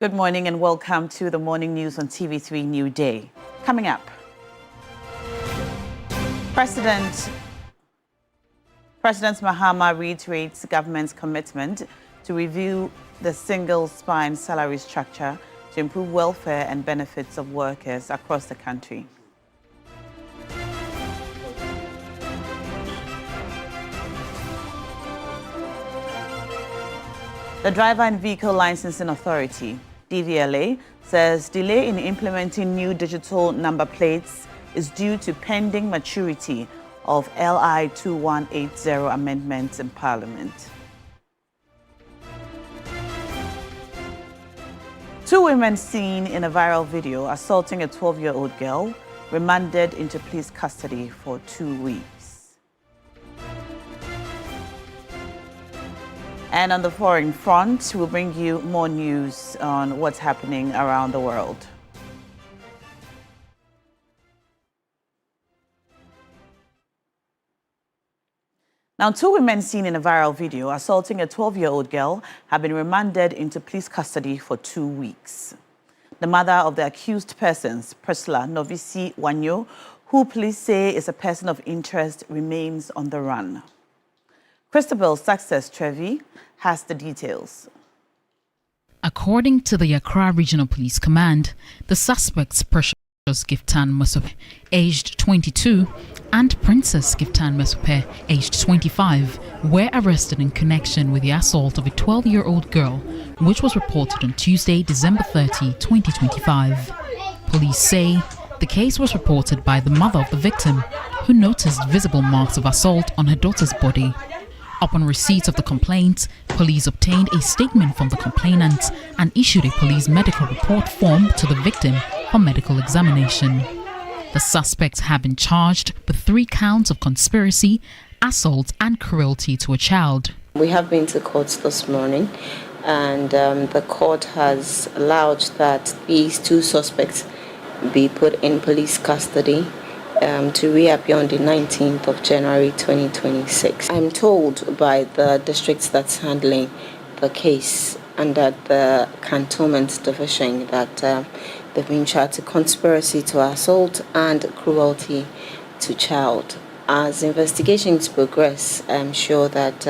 Good morning and welcome to the morning news on TV3 NewDay. Coming up, President Mahama reiterates the government's commitment to review the single spine salary structure to improve welfare and benefits of workers across the country. The Driver and Vehicle Licensing Authority, DVLA, says delay in implementing new digital number plates is due to pending maturity of LI 2180 amendments in Parliament. Two women seen in a viral video assaulting a 12-year-old girl remanded into police custody for 2 weeks. And on the foreign front, we'll bring you more news on what's happening around the world. Now, two women seen in a viral video assaulting a 12-year-old girl have been remanded into police custody for 2 weeks. The mother of the accused persons, Priscilla Novisi Wanyo, who police say is a person of interest, remains on the run. Christabel Success Trevi has the details. According to the Accra Regional Police Command, the suspects Precious Giftan Mesope, aged 22, and Princess Giftan Mesope, aged 25, were arrested in connection with the assault of a 12-year-old girl, which was reported on Tuesday, December 30, 2025. Police say the case was reported by the mother of the victim, who noticed visible marks of assault on her daughter's body. Upon receipt of the complaint, police obtained a statement from the complainant and issued a police medical report form to the victim for medical examination. The suspects have been charged with 3 counts of conspiracy, assault and cruelty to a child. We have been to court this morning and the court has allowed that these 2 suspects be put in police custody to reappear on the 19th of January 2026. I'm told by the districts that's handling the case under the Cantonment Division that they've been charged with conspiracy to assault and cruelty to child. As investigations progress, I'm sure that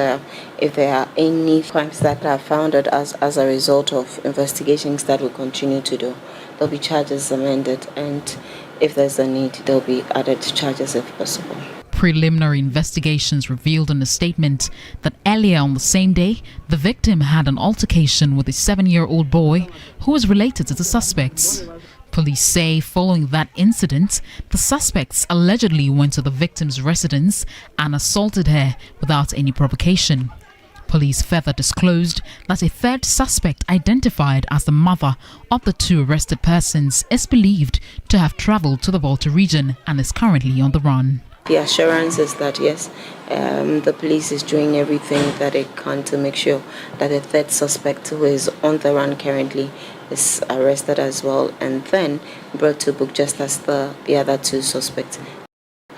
if there are any crimes that are founded as a result of investigations that will continue to do, there'll be charges amended, and if there's a need, there'll be added charges if possible. Preliminary investigations revealed in a statement that earlier on the same day, the victim had an altercation with a 7-year-old boy who was related to the suspects. Police say following that incident, the suspects allegedly went to the victim's residence and assaulted her without any provocation. Police further disclosed that a 3rd suspect, identified as the mother of the 2 arrested persons, is believed to have traveled to the Volta region and is currently on the run. The assurance is that yes, the police is doing everything that it can to make sure that the 3rd suspect, who is on the run currently, is arrested as well and then brought to book, just as the other 2 suspects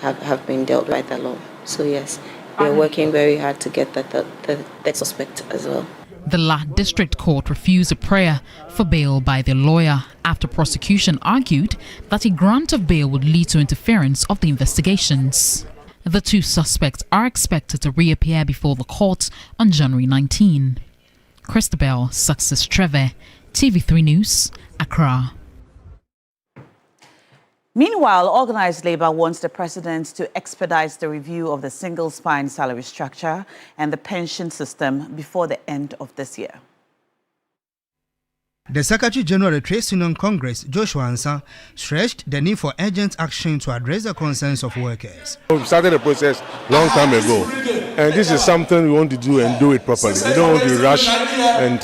have been dealt by the law. So yes, we're working very hard to get that suspect as well. The La District Court refused a prayer for bail by their lawyer after prosecution argued that a grant of bail would lead to interference of the investigations. The 2 suspects are expected to reappear before the court on January 19. Christabel Success Treve, TV3 News, Accra. Meanwhile, organized labor wants the president to expedite the review of the single spine salary structure and the pension system before the end of this year. The Secretary General of the Trade Union Congress, Joshua Ansah, stressed the need for urgent action to address the concerns of workers. We started the process long time ago, and this is something we want to do and do it properly. We don't want to rush and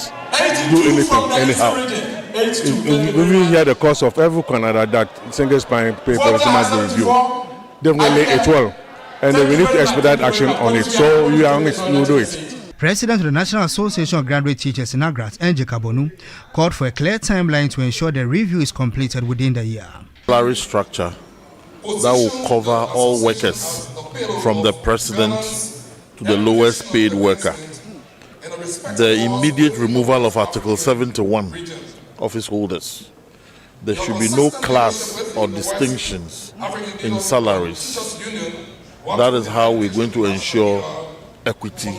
do anything anyhow. We hear the cost of every Canada that single spine pay policy must be reviewed. Definitely it will, and we need to expedite action on it. So we are on it, we will do it. President of the National Association of Graduate Teachers in Agrat, N.J. Kabonu, called for a clear timeline to ensure the review is completed within the year. Salary structure that will cover all workers, from the president to the lowest paid worker. The immediate removal of Article 71 office holders. There should be no class or distinctions in salaries. That is how we're going to ensure equity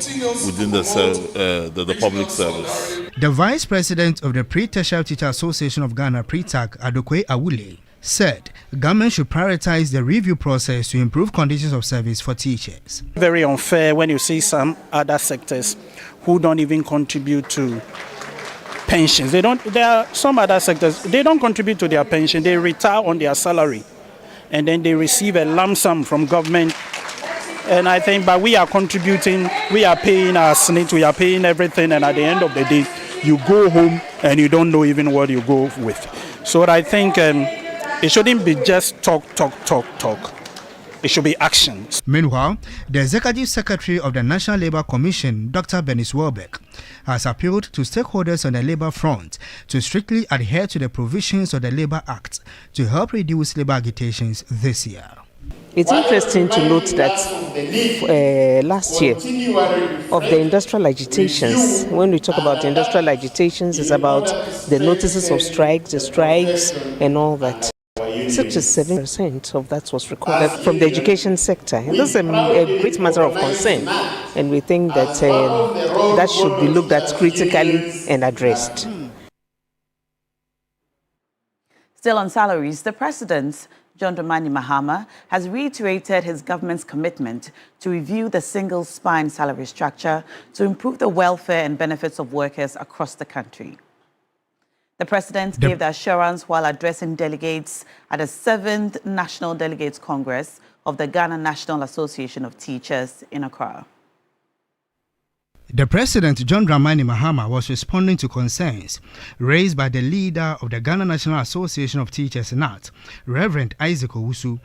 within the public service. The Vice President of the Pre-Tertiary Teacher Association of Ghana, PRETAC, Adokwe Awule, said government should prioritize the review process to improve conditions of service for teachers. Very unfair when you see some other sectors who don't even contribute to pensions. There are some other sectors, they don't contribute to their pension, they retire on their salary and then they receive a lump sum from government. And I think, but we are contributing, we are paying our SNIT, we are paying everything, and at the end of the day, you go home and you don't know even what you go with. So I think it shouldn't be just talk. It should be actions. Meanwhile, the Executive Secretary of the National Labour Commission, Dr. Bernice Welbeck, has appealed to stakeholders on the labour front to strictly adhere to the provisions of the Labour Act to help reduce labour agitations this year. It's interesting to note that last year of the industrial agitations, when we talk about the industrial agitations, it's about the notices of strikes, the strikes and all that. 67% of that was recorded from the education sector. And this is a great matter of concern, and we think that that should be looked at critically and addressed. Still on salaries, the President, John Dramani Mahama, has reiterated his government's commitment to review the single spine salary structure to improve the welfare and benefits of workers across the country. The President gave the assurance while addressing delegates at the 7th National Delegates Congress of the Ghana National Association of Teachers in Accra. The President, John Dramani Mahama, was responding to concerns raised by the leader of the Ghana National Association of Teachers, NAT, Reverend Isaac Owusu,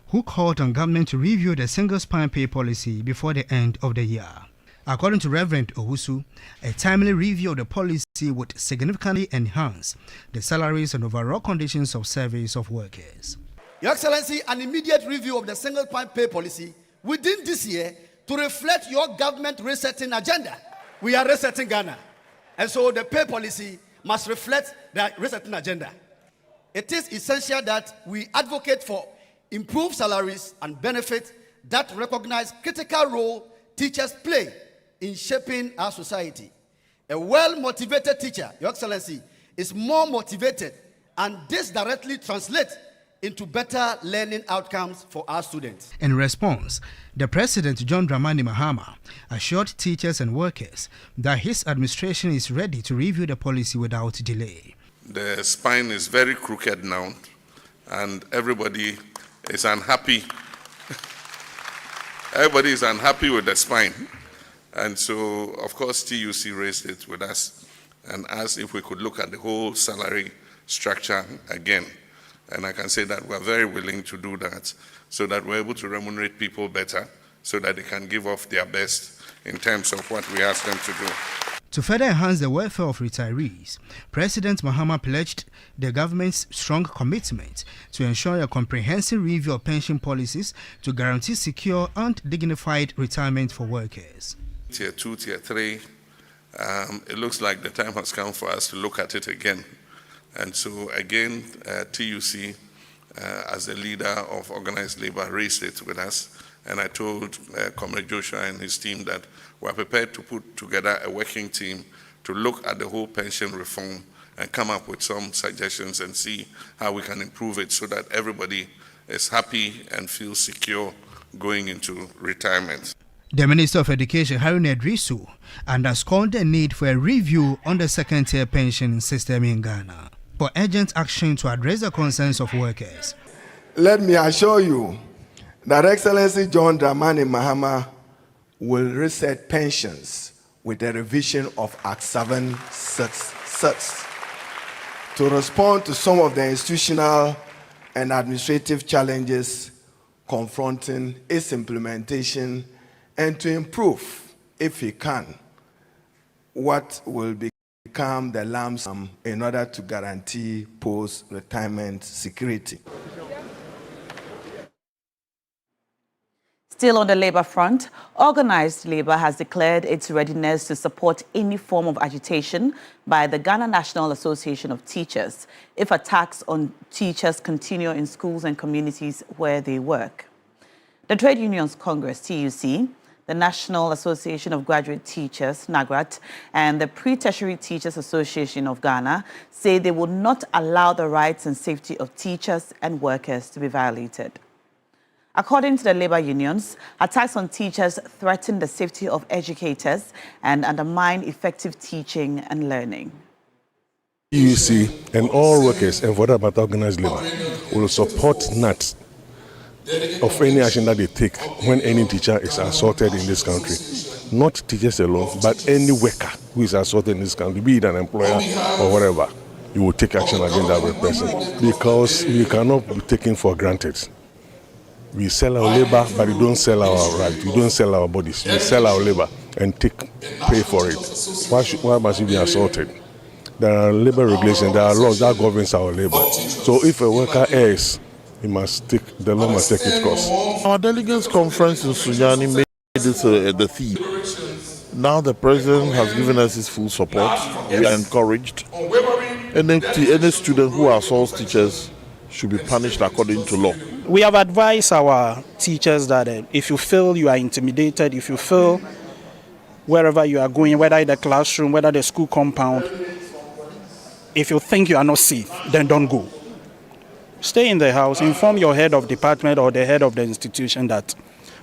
who called on government to review the single spine pay policy before the end of the year. According to Reverend Owusu, a timely review of the policy would significantly enhance the salaries and overall conditions of service of workers. Your Excellency, an immediate review of the single spine pay policy within this year to reflect your government resetting agenda. We are resetting Ghana, and so the pay policy must reflect the resetting agenda. It is essential that we advocate for improved salaries and benefits that recognize critical role teachers play in shaping our society. A well-motivated teacher, Your Excellency, is more motivated, and this directly translates into better learning outcomes for our students. In response, the President, John Dramani Mahama, assured teachers and workers that his administration is ready to review the policy without delay. The spine is very crooked now, and everybody is unhappy. Everybody is unhappy with the spine. And so, of course, TUC raised it with us and asked if we could look at the whole salary structure again. And I can say that we're very willing to do that so that we're able to remunerate people better so that they can give off their best in terms of what we ask them to do. To further enhance the welfare of retirees, President Mahama pledged the government's strong commitment to ensure a comprehensive review of pension policies to guarantee secure and dignified retirement for workers. Tier 2, Tier 3, it looks like the time has come for us to look at it again. And so again, TUC, as the leader of organized labor, raised it with us. And I told Comrade Joshua and his team that we're prepared to put together a working team to look at the whole pension reform and come up with some suggestions and see how we can improve it so that everybody is happy and feels secure going into retirement. The Minister of Education, Haruna Idrisu, underscored the need for a review on the second-tier pension system in Ghana for urgent action to address the concerns of workers. Let me assure you that Excellency John Dramani Mahama will reset pensions with a revision of Act 766 to respond to some of the institutional and administrative challenges confronting its implementation and to improve, if he can, what will become the lump sum in order to guarantee post-retirement security. Still on the labor front, organized labor has declared its readiness to support any form of agitation by the Ghana National Association of Teachers if attacks on teachers continue in schools and communities where they work. The Trade Unions Congress, TUC, the National Association of Graduate Teachers, NAGRAT, and the Pre-Tertiary Teachers Association of Ghana say they will not allow the rights and safety of teachers and workers to be violated. According to the labor unions, attacks on teachers threaten the safety of educators and undermine effective teaching and learning. TUC and all workers, and for that matter organized labor, will support NAT of any action that they take when any teacher is assaulted in this country. Not teachers alone, but any worker who is assaulted in this country, be it an employer or whatever, you will take action against that person, because we cannot be taken for granted. We sell our labor, but we don't sell our rights. We don't sell our bodies. We sell our labor and pay for it. Why must we be assaulted? There are labor regulations, there are laws that governs our labor. So if a worker errs, the law must take its course. Our delegates conference in Sunyani made this the theme. Now the president has given us his full support. We are encouraged. Any student who assaults teachers should be punished according to law. We have advised our teachers that if you feel you are intimidated, if you feel wherever you are going, whether in the classroom, whether the school compound, if you think you are not safe, then don't go. Stay in the house, inform your head of department or the head of the institution that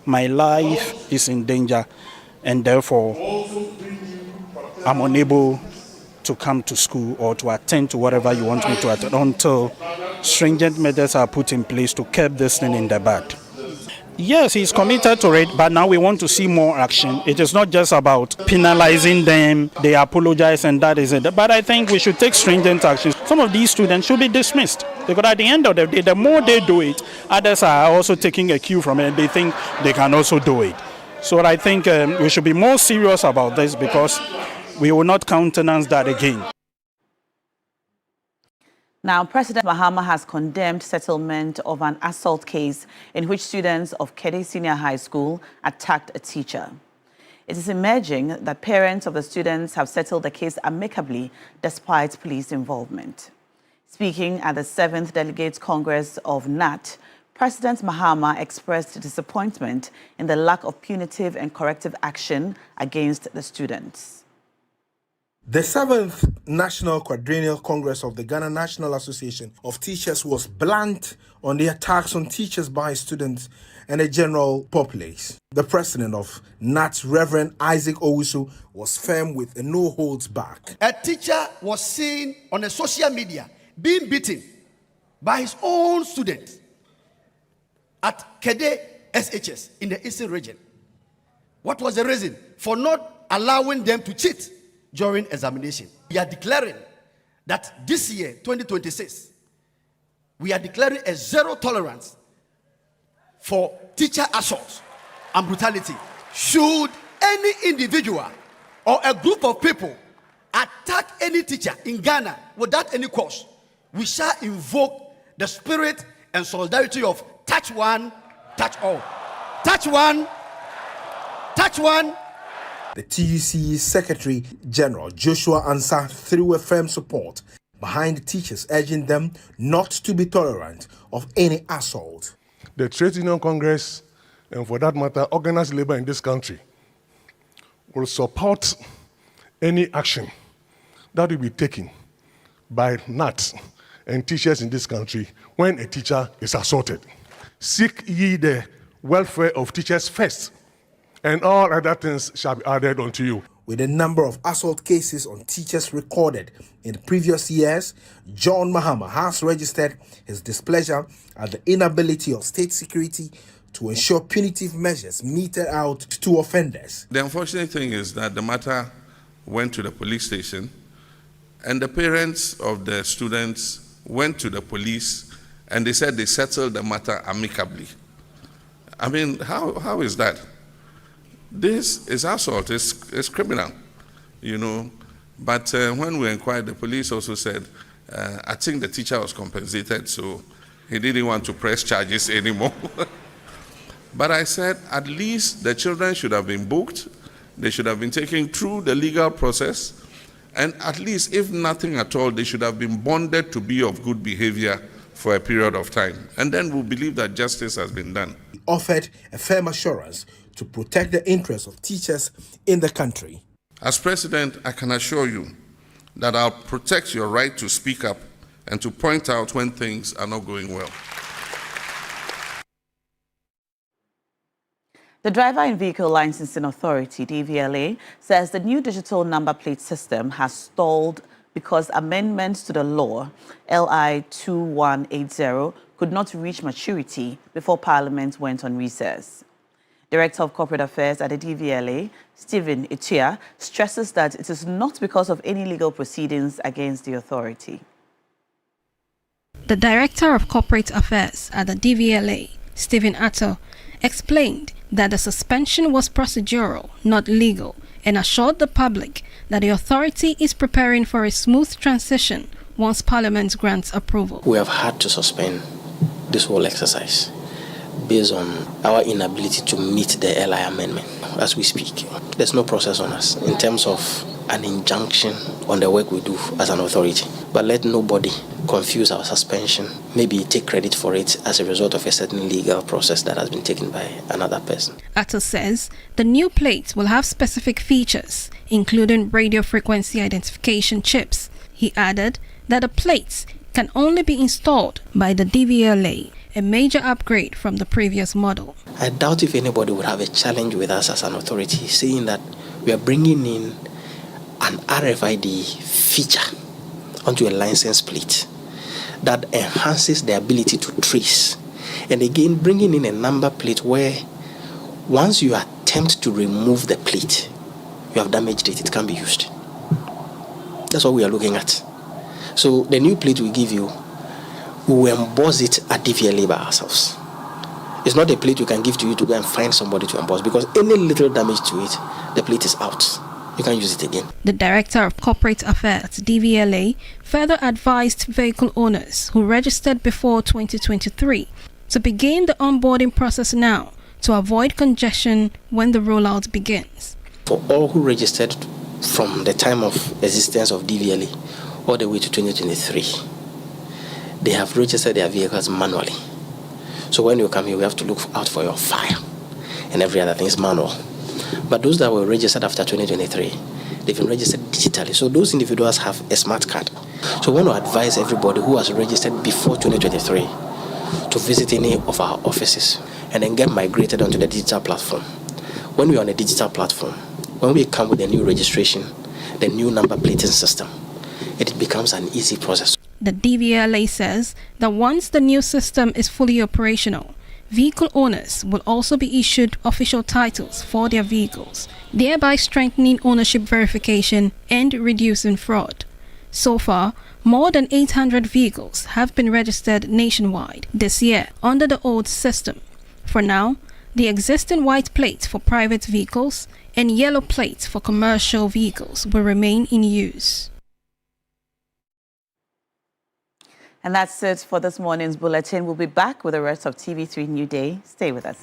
my life is in danger and therefore I'm unable to come to school or to attend to whatever you want me to attend until stringent measures are put in place to curb this thing in the bud. Yes, he's committed to it, but now we want to see more action. It is not just about penalizing them, they apologize and that is it. But I think we should take stringent action. Some of these students should be dismissed, because at the end of the day, the more they do it, others are also taking a cue from it and they think they can also do it. So I think we should be more serious about this, because we will not countenance that again. Now, President Mahama has condemned settlement of an assault case in which students of Kede Senior High School attacked a teacher. It is emerging that parents of the students have settled the case amicably despite police involvement. Speaking at the 7th Delegates Congress of NAT, President Mahama expressed disappointment in the lack of punitive and corrective action against the students. The 7th National Quadrennial Congress of the Ghana National Association of Teachers was blunt on the attacks on teachers by students and the general populace. The president of NAT, Reverend Isaac Owusu, was firm with a no holds back. A teacher was seen on the social media being beaten by his own students at Kede SHS in the Eastern region. What was the reason? For not allowing them to cheat during examination. We are declaring that this year, 2026, we are declaring a zero tolerance for teacher assault and brutality. Should any individual or a group of people attack any teacher in Ghana without any cause, we shall invoke the spirit and solidarity of touch one, touch all. Touch one, touch one. The TUC Secretary General Joshua Ansah threw a firm support behind the teachers, urging them not to be tolerant of any assault. The Trade Union Congress, and for that matter, organized labor in this country, will support any action that will be taken by NAT and teachers in this country when a teacher is assaulted. Seek ye the welfare of teachers first, and all other things shall be added unto you. With a number of assault cases on teachers recorded in previous years, John Mahama has registered his displeasure at the inability of state security to ensure punitive measures meted out to offenders. The unfortunate thing is that the matter went to the police station, and the parents of the students went to the police and they said they settled the matter amicably. I mean, how is that? This is assault, it's criminal, you know. But when we inquired, the police also said, I think the teacher was compensated, so he didn't want to press charges anymore. But I said at least the children should have been booked, they should have been taken through the legal process, and at least, if nothing at all, they should have been bonded to be of good behavior for a period of time. And then we'll believe that justice has been done. He offered a firm assurance to protect the interests of teachers in the country. As president, I can assure you that I'll protect your right to speak up and to point out when things are not going well. The Driver and Vehicle Licensing Authority, DVLA, says the new digital number plate system has stalled because amendments to the law, LI 2180, could not reach maturity before Parliament went on recess. Director of Corporate Affairs at the DVLA, Stephen Ichia, stresses that it is not because of any legal proceedings against the authority. The Director of Corporate Affairs at the DVLA, Stephen Atto, explained that the suspension was procedural, not legal, and assured the public that the authority is preparing for a smooth transition once Parliament grants approval. We have had to suspend this whole exercise based on our inability to meet the LI amendment as we speak. There's no process on us in terms of an injunction on the work we do as an authority. But let nobody confuse our suspension, maybe take credit for it as a result of a certain legal process that has been taken by another person. Atto says the new plate will have specific features, including radio frequency identification chips. He added that the plates can only be installed by the DVLA, a major upgrade from the previous model. I doubt if anybody would have a challenge with us as an authority, saying that we are bringing in an RFID feature onto a license plate that enhances the ability to trace. And again, bringing in a number plate where once you attempt to remove the plate, you have damaged it, it can't be used. That's what we are looking at. So the new plate we give you, we will emboss it at DVLA by ourselves. It's not a plate we can give to you to go and find somebody to emboss, because any little damage to it, the plate is out. You can't use it again. The Director of Corporate Affairs at DVLA further advised vehicle owners who registered before 2023 to begin the onboarding process now to avoid congestion when the rollout begins. For all who registered from the time of existence of DVLA all the way to 2023, they have registered their vehicles manually. So when you come here, we have to look out for your file, and every other thing is manual. But those that were registered after 2023, they've been registered digitally. So those individuals have a smart card. So we want to advise everybody who has registered before 2023 to visit any of our offices and then get migrated onto the digital platform. When we're on a digital platform, when we come with a new registration, the new number plating system, it becomes an easy process. The DVLA says that once the new system is fully operational, vehicle owners will also be issued official titles for their vehicles, thereby strengthening ownership verification and reducing fraud. So far, more than 800 vehicles have been registered nationwide this year under the old system. For now, the existing white plates for private vehicles and yellow plates for commercial vehicles will remain in use. And that's it for this morning's bulletin. We'll be back with the rest of TV3 NewDay. Stay with us.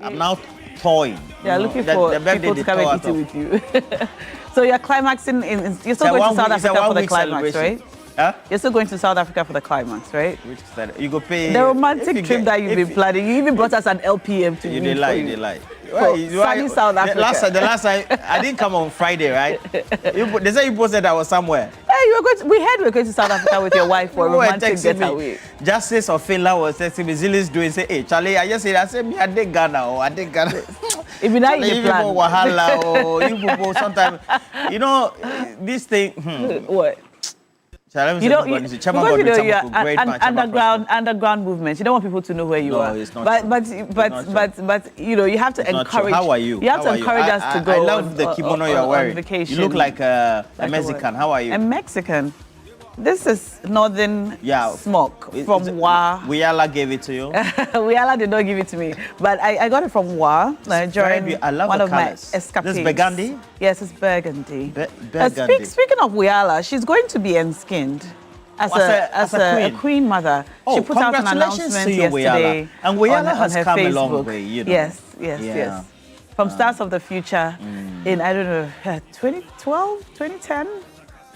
I'm now toying. Yeah, looking for people to come and eat it with you. So you're climaxing you're still going to South Africa for the climax, right? Huh? You're still going to South Africa for the climax, right? Which is that? You go pay the romantic trip that you've been planning. You even brought us an LPM to you. They lie. Sunny South Africa. The last time I didn't come on Friday, right? They said you posted I was somewhere. Hey, we heard we were going to South Africa with your wife for a romantic getaway. Justice of Finland was texting me. Zilis doing say, hey Charlie, I said me I did Ghana or I did Ghana. If you not in the plan. Wahala or you people sometimes, you know, this thing. What? You don't, because you're underground movement. You don't want people to know where you are. It's not but you know, you have to encourage. How are you? You have to encourage us to go. I love the kimono you're wearing. Vacation. You look like a Mexican. How are you? A Mexican. This is northern smoke from Wa. Wiala gave it to you? Wiala did not give it to me, but I got it from Wa during I love one of my colors. escapades. This is burgundy? Yes, it's burgundy. Burgundy. Speaking of Wiala, she's going to be enskinned as a queen mother. Oh, she put out an announcement yesterday. Wiala. And Wiala has come Facebook. a long way, you know. Yes. From Stars of the Future in, I don't know, 2012, 2010?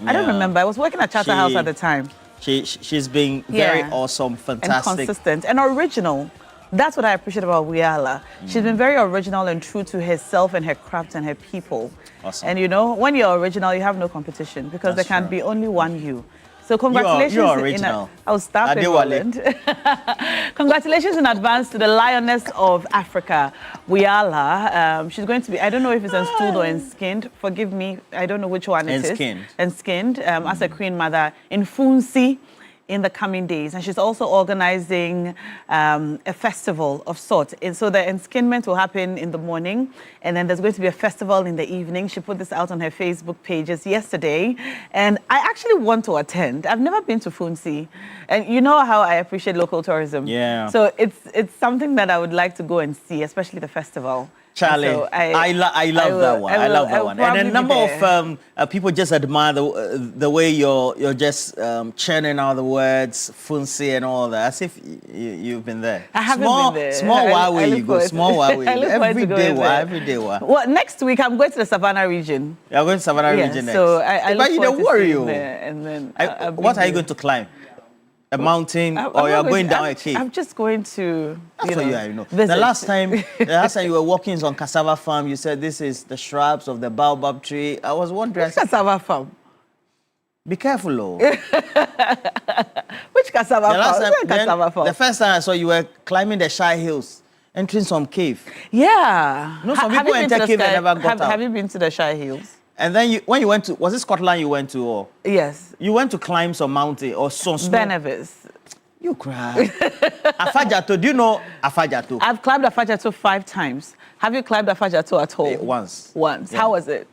I don't remember. I was working at Charterhouse at the time. She's been very awesome, fantastic. And consistent and original. That's what I appreciate about Wiala. She's been very original and true to herself and her craft and her people. Awesome. And you know, when you're original, you have no competition because there can be only one you. So congratulations. You're original. I will start with Roland. Congratulations in advance to the Lioness of Africa, Wiala. She's going to be, I don't know if it's enstooled or enskinned. Forgive me, I don't know which one it is. Enskinned. As a queen mother in Funsi in the coming days. And she's also organizing a festival of sorts. And so the enskinment will happen in the morning, and then there's going to be a festival in the evening. She put this out on her Facebook pages yesterday, and I actually want to attend. I've never been to Funsi, and you know how I appreciate local tourism. Yeah. So it's something that I would like to go and see, especially the festival. Charlie, so I love that one. I love that one. And a number of people just admire the way you're just churning out the words, Funsi and all that, as if you've been there. I haven't been there. Small while way you go, small while way. Every day. Well, next week I'm going to the Savannah region. You're going to Savannah region next. So I look but you don't worry you. And then what are you going to climb? A mountain, or you're going down a cave? I'm just going to, That's what you know. The last time you were walking on cassava farm, you said this is the shrubs of the baobab tree. I was wondering. Which cassava farm? Be careful, though. Which cassava farm? The first time I saw you were climbing the Shy Hills, entering some cave. Yeah. No, some people enter cave and never got out. Have you been to the Shy Hills? And then when you went to, was it Scotland you went to? Or? Yes. You went to climb some mountain or some small... Benevis. You cry. Afajato, do you know Afajato? I've climbed Afajato 5 times. Have you climbed Afajato at all? Once. Once. Yeah. How was it?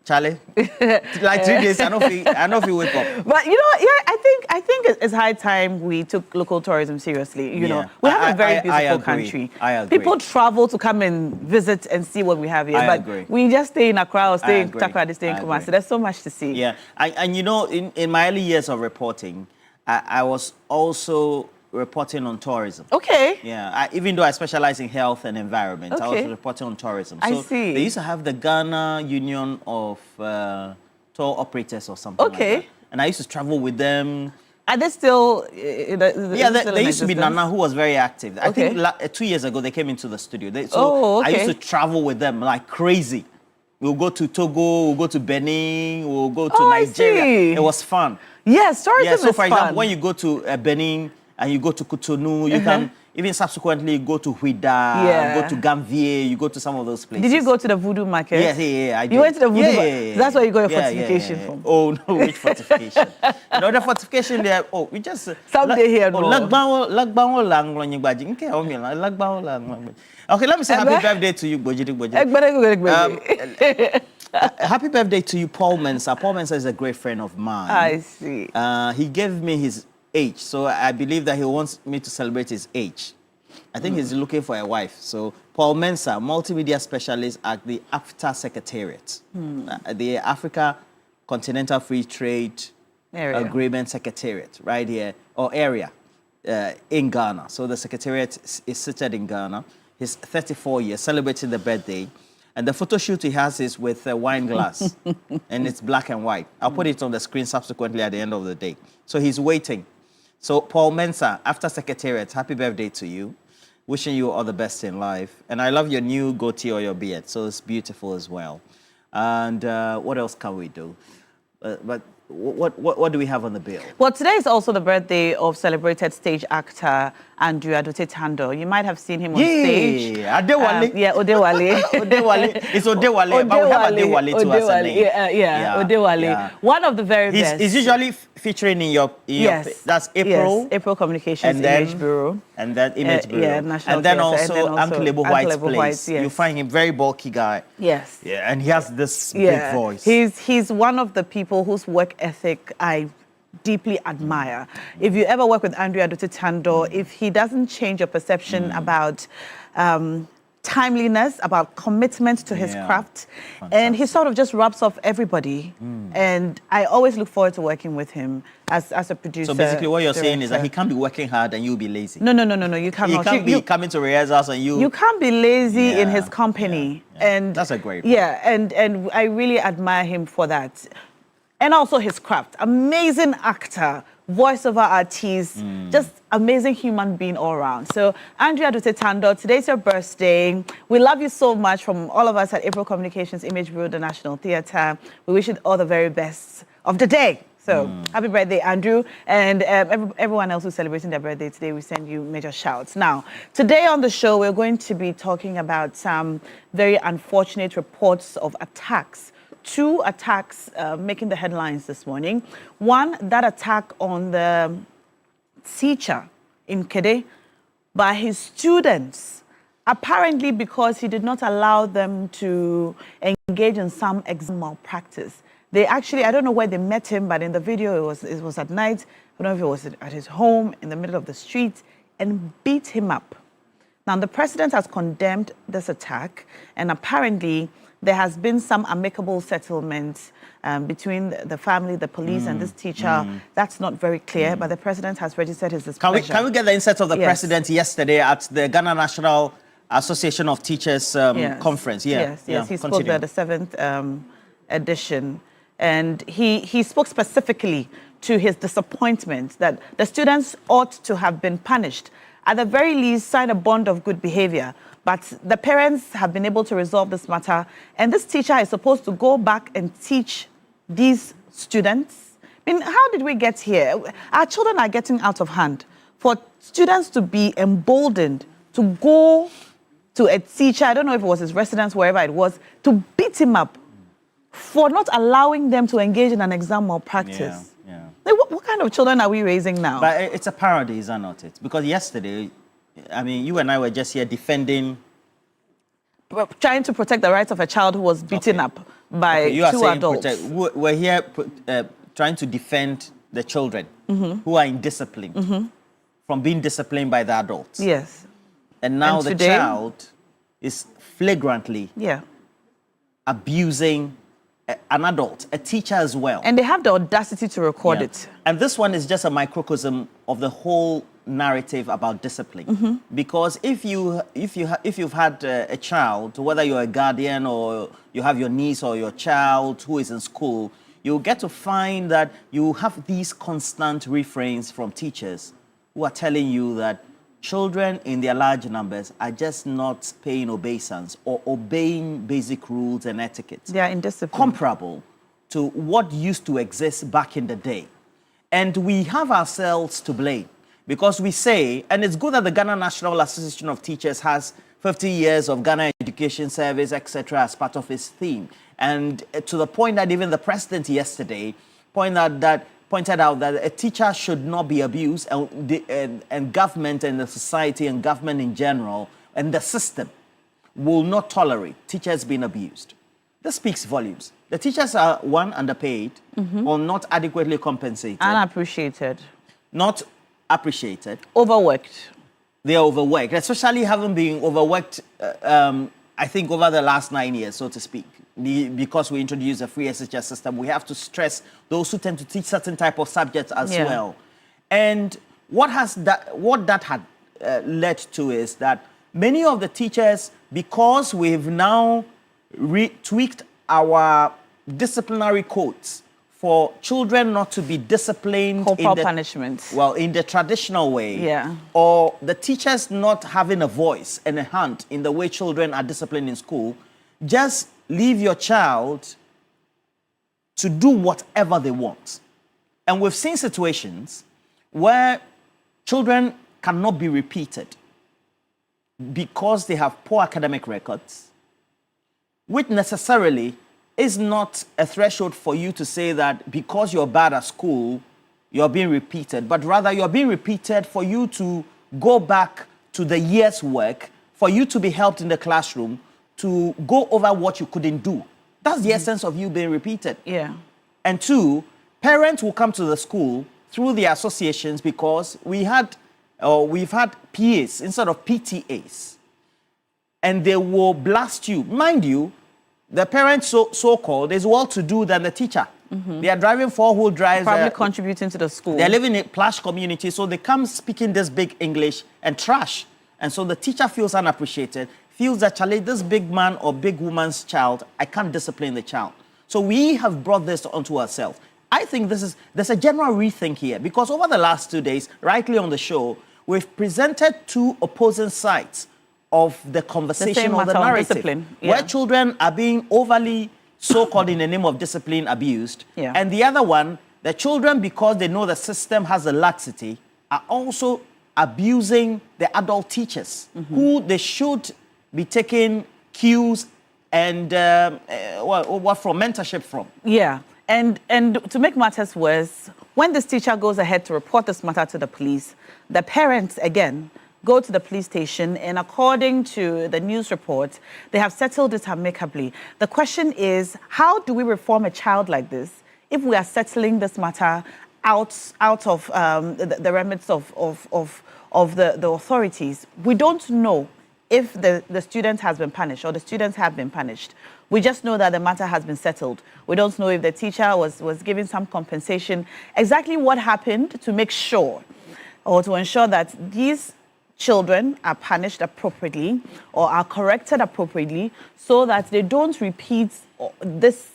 Charlie, like 3 days, I know if you wake up. But you know, I think it's high time we took local tourism seriously. You know, we have a very beautiful country. I agree. People travel to come and visit and see what we have here. I agree. We just stay in Accra or stay in Takoradi, stay in Kumasi. There's so much to see. Yeah, and you know, in my early years of reporting, I was also reporting on tourism. Okay. Yeah, even though I specialize in health and environment, I was reporting on tourism. So I see. They used to have the Ghana Union of Tour Operators or something like that. And I used to travel with them. Are they still? There used to be Nana who was very active. I think 2 years ago they came into the studio. I used to travel with them like crazy. We'll go to Togo, we'll go to Benin, we'll go to Nigeria. It was fun. Yes, tourism is fun. So for example, when you go to Benin and you go to Cotonou, you can even subsequently go to Huida, go to Gambier, you go to some of those places. Did you go to the Voodoo Market? Yeah, I did. You went to the Voodoo Market? That's where you got your fortification from? Oh, no, which fortification? No, the fortification there, we just... Someday here, no. Okay, let me say happy birthday to you, Bojidi. Happy birthday to you, Paul Mensah. Paul Mensah is a great friend of mine. I see. He gave me his age, so I believe that he wants me to celebrate his age. I think he's looking for a wife. So Paul Mensah, multimedia specialist at the AFTA Secretariat, the Africa Continental Free Trade Agreement Secretariat, right here, or area in Ghana. So the Secretariat is seated in Ghana. his 34 years, celebrating the birthday. And the photo shoot he has is with a wine glass, and it's black and white. I'll put it on the screen subsequently at the end of the day. So he's waiting. So Paul Mensah, after Secretariat, happy birthday to you. Wishing you all the best in life. And I love your new goatee or your beard, so it's beautiful as well. And what else can we do? But what do we have on the bill? Well, today is also the birthday of celebrated stage actor Andrew Adote Tando. You might have seen him on stage. Adewale. Yeah, Odewale. Odewale. It's Odewale, but we have Adewale too as a name. Yeah, Odewale. Yeah. One of the very best. He's usually featuring in your yes. That's April. Yes, April Communications and then, Image Bureau. And then Image Bureau. Yeah, National and then Theatre. also Uncle Lebo White's place. Yes. You find him very bulky guy. Yes. Yeah, and he has this big voice. He's one of the people whose work ethic I deeply admire. If you ever work with Andrew Adote Tando, if he doesn't change your perception about timeliness, about commitment to his craft, and he sort of just rubs off everybody. And I always look forward to working with him as a producer. So basically what you're saying is that he can't be working hard and you'll be lazy. No, you cannot. He can't be coming to rehearsals and you... You can't be lazy in his company. And that's a great point. Yeah, and I really admire him for that. And also his craft. Amazing actor, voiceover artist, just amazing human being all around. So, Andrea Adote Tando, today's your birthday. We love you so much from all of us at April Communications Image Bureau, the National Theatre. We wish you all the very best of the day. So, happy birthday, Andrew. And everyone else who's celebrating their birthday today, we send you major shouts. Now, today on the show, we're going to be talking about some very unfortunate reports of attacks. 2 attacks making the headlines this morning. One, that attack on the teacher in Kede by his students, apparently because he did not allow them to engage in some exam malpractice. They actually, I don't know where they met him, but in the video it was at night. I don't know if it was at his home in the middle of the street, and beat him up. Now, the president has condemned this attack, and apparently there has been some amicable settlement between the family, the police, and this teacher. That's not very clear, but the president has registered his displeasure. Can we get the insight of the president yesterday at the Ghana National Association of Teachers conference? Yes, he spoke at the 7th edition. And he spoke specifically to his disappointment that the students ought to have been punished. At the very least, sign a bond of good behavior. But the parents have been able to resolve this matter. And this teacher is supposed to go back and teach these students. I mean, how did we get here? Our children are getting out of hand. For students to be emboldened to go to a teacher, I don't know if it was his residence, wherever it was, to beat him up for not allowing them to engage in an exam malpractice. What kind of children are we raising now? But it's a parody, is that not it? Because yesterday, I mean, you and I were just here defending... Trying to protect the rights of a child who was beaten up by 2 adults. We're here trying to defend the children who are indisciplined from being disciplined by the adults. Yes. And now the child is flagrantly abusing an adult, a teacher as well. And they have the audacity to record it. And this one is just a microcosm of the whole narrative about discipline. Because if you've had a child, whether you're a guardian or you have your niece or your child who is in school, you'll get to find that you have these constant refrains from teachers who are telling you that children in their large numbers are just not paying obeisance or obeying basic rules and etiquette. They are indisciplined. Comparable to what used to exist back in the day. And we have ourselves to blame because we say, and it's good that the Ghana National Association of Teachers has 50 years of Ghana Education Service, etc., as part of its theme. And to the point that even the president yesterday pointed out that a teacher should not be abused, and government and the society and government in general and the system will not tolerate teachers being abused. This speaks volumes. The teachers are, one, underpaid or not adequately compensated. Unappreciated. Not appreciated. Overworked. They are overworked, especially having been overworked, I think, over the last 9 years, so to speak. Because we introduced a free SHS system, we have to stress those who tend to teach certain type of subjects as well. And what that had led to is that many of the teachers, because we've now tweaked our disciplinary codes for children not to be disciplined corporal punishment. Well, in the traditional way. Yeah. Or the teachers not having a voice and a hand in the way children are disciplined in school. Just leave your child to do whatever they want. And we've seen situations where children cannot be repeated because they have poor academic records, which necessarily is not a threshold for you to say that because you're bad at school, you're being repeated, but rather you're being repeated for you to go back to the year's work, for you to be helped in the classroom, to go over what you couldn't do. That's the essence of you being repeated. Yeah. And two, parents will come to the school through the associations because we've had PAs instead of PTAs. And they will blast you. Mind you, the parents so-called is well-to-do than the teacher. They are driving four-wheel drives. Probably contributing to the school. They're living in a plush community, so they come speaking this big English and trash. And so the teacher feels unappreciated, feels that, Charlie, this big man or big woman's child, I can't discipline the child. So we have brought this onto ourselves. I think there's a general rethink here, because over the last 2 days, rightly on the show, we've presented two opposing sides of the conversation or the narrative, where children are being overly so-called in the name of discipline abused. Yeah. And the other one, the children, because they know the system has a laxity, are also abusing the adult teachers who they should be taking cues and what from mentorship from. Yeah. And to make matters worse, when this teacher goes ahead to report this matter to the police, the parents, again, go to the police station, and according to the news report, they have settled it amicably. The question is, how do we reform a child like this if we are settling this matter out of the remits of the authorities? We don't know if the student has been punished or the students have been punished. We just know that the matter has been settled. We don't know if the teacher was given some compensation. Exactly what happened to make sure or to ensure that these children are punished appropriately or are corrected appropriately so that they don't repeat this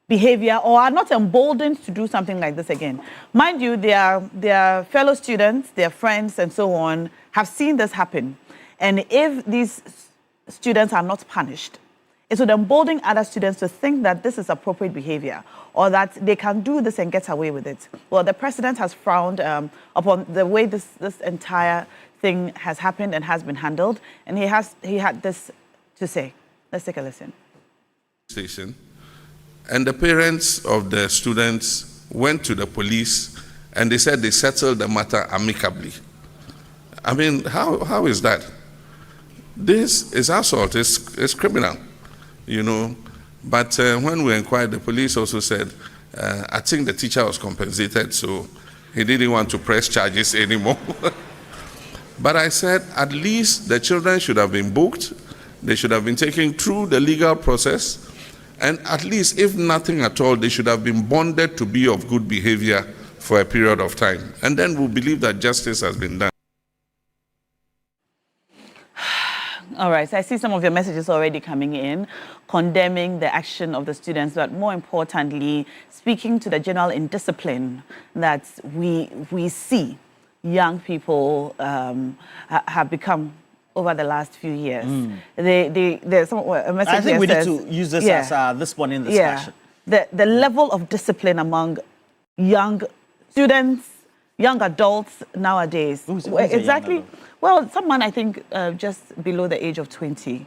behavior or are not emboldened to do something like this again. Mind you, their fellow students, their friends and so on have seen this happen. And if these students are not punished, it would embolden other students to think that this is appropriate behavior or that they can do this and get away with it. Well, the president has frowned upon the way this entire thing has happened and has been handled, and he had this to say. Let's take a listen. And the parents of the students went to the police and they said they settled the matter amicably. I mean, how is that? This is assault, it's criminal, you know. But when we inquired, the police also said, I think the teacher was compensated, so he didn't want to press charges anymore. But I said, at least the children should have been booked, they should have been taken through the legal process, and at least, if nothing at all, they should have been bonded to be of good behavior for a period of time. And then we'll believe that justice has been done. All right, so I see some of your messages already coming in, condemning the action of the students, but more importantly, speaking to the general indiscipline that we see young people have become over the last few years. There's a message I think we says, need to use this as this one in discussion. Yeah, the level of discipline among young students, young adults nowadays. Who's exactly. Well, someone I think just below the age of 20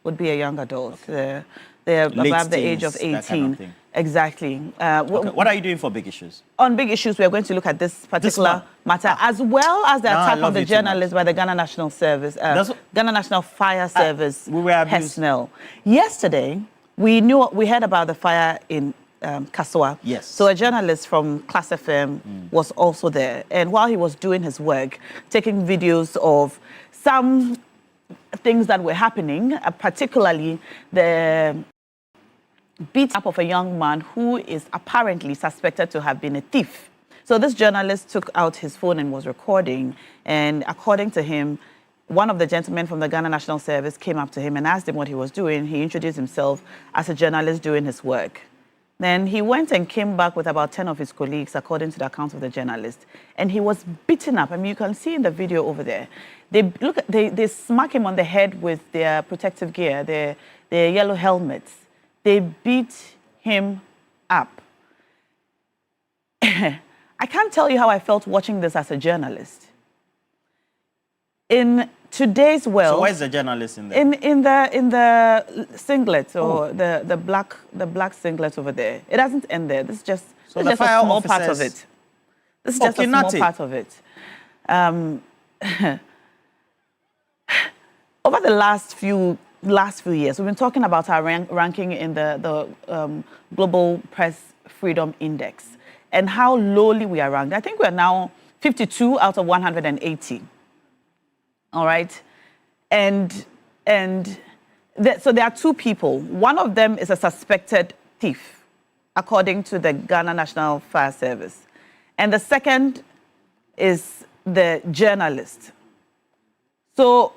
would be a young adult. Okay. They're Late above the teens, age of 18. that kind of thing. Exactly. Okay. What are you doing for big issues? On big issues, we are going to look at this particular matter, as well as the attack on the journalist by the Ghana National Service, Ghana National Fire Service personnel. Yesterday, we heard about the fire in Kaswa. Yes. So a journalist from Class FM was also there, and while he was doing his work, taking videos of some things that were happening, particularly the beat up of a young man who is apparently suspected to have been a thief. So this journalist took out his phone and was recording, and according to him, one of the gentlemen from the Ghana National Service came up to him and asked him what he was doing. He introduced himself as a journalist doing his work. Then he went and came back with about 10 of his colleagues, according to the account of the journalist. And he was beaten up. I mean, you can see in the video over there. They smack him on the head with their protective gear, their yellow helmets. They beat him up. I can't tell you how I felt watching this as a journalist. In today's world, so where's the journalist in there? In the singlet or the black singlet over there. It doesn't end there. This is just, so this is just a small part of it. This is just a small part of it. Over the last few years, we've been talking about our ranking in the Global Press Freedom Index and how lowly we are ranked. I think we are now 52 out of 180. All right, so there are two people. One of them is a suspected thief, according to the Ghana National Fire Service, and the second is the journalist. So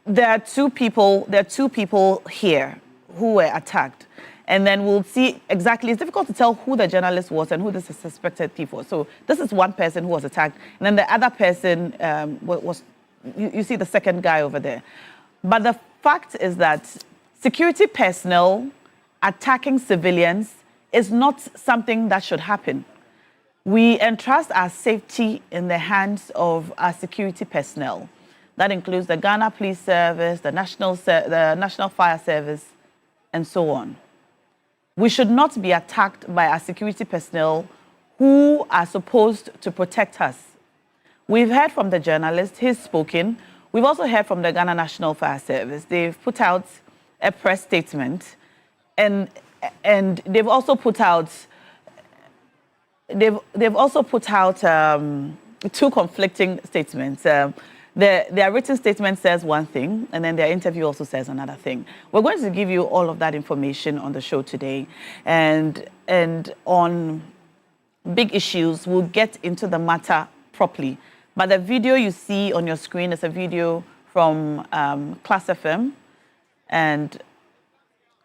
there are two people. There are two people here who were attacked, and then we'll see exactly. It's difficult to tell who the journalist was and who the suspected thief was. So this is one person who was attacked, and then the other person was. You see the second guy over there. But the fact is that security personnel attacking civilians is not something that should happen. We entrust our safety in the hands of our security personnel. That includes the Ghana Police Service, the National Fire Service, and so on. We should not be attacked by our security personnel who are supposed to protect us. We've heard from the journalist, he's spoken. We've also heard from the Ghana National Fire Service. They've put out a press statement, and they've also put out two conflicting statements. Their written statement says one thing, and then their interview also says another thing. We're going to give you all of that information on the show today, and on big issues, we'll get into the matter properly. But the video you see on your screen is a video from Class FM and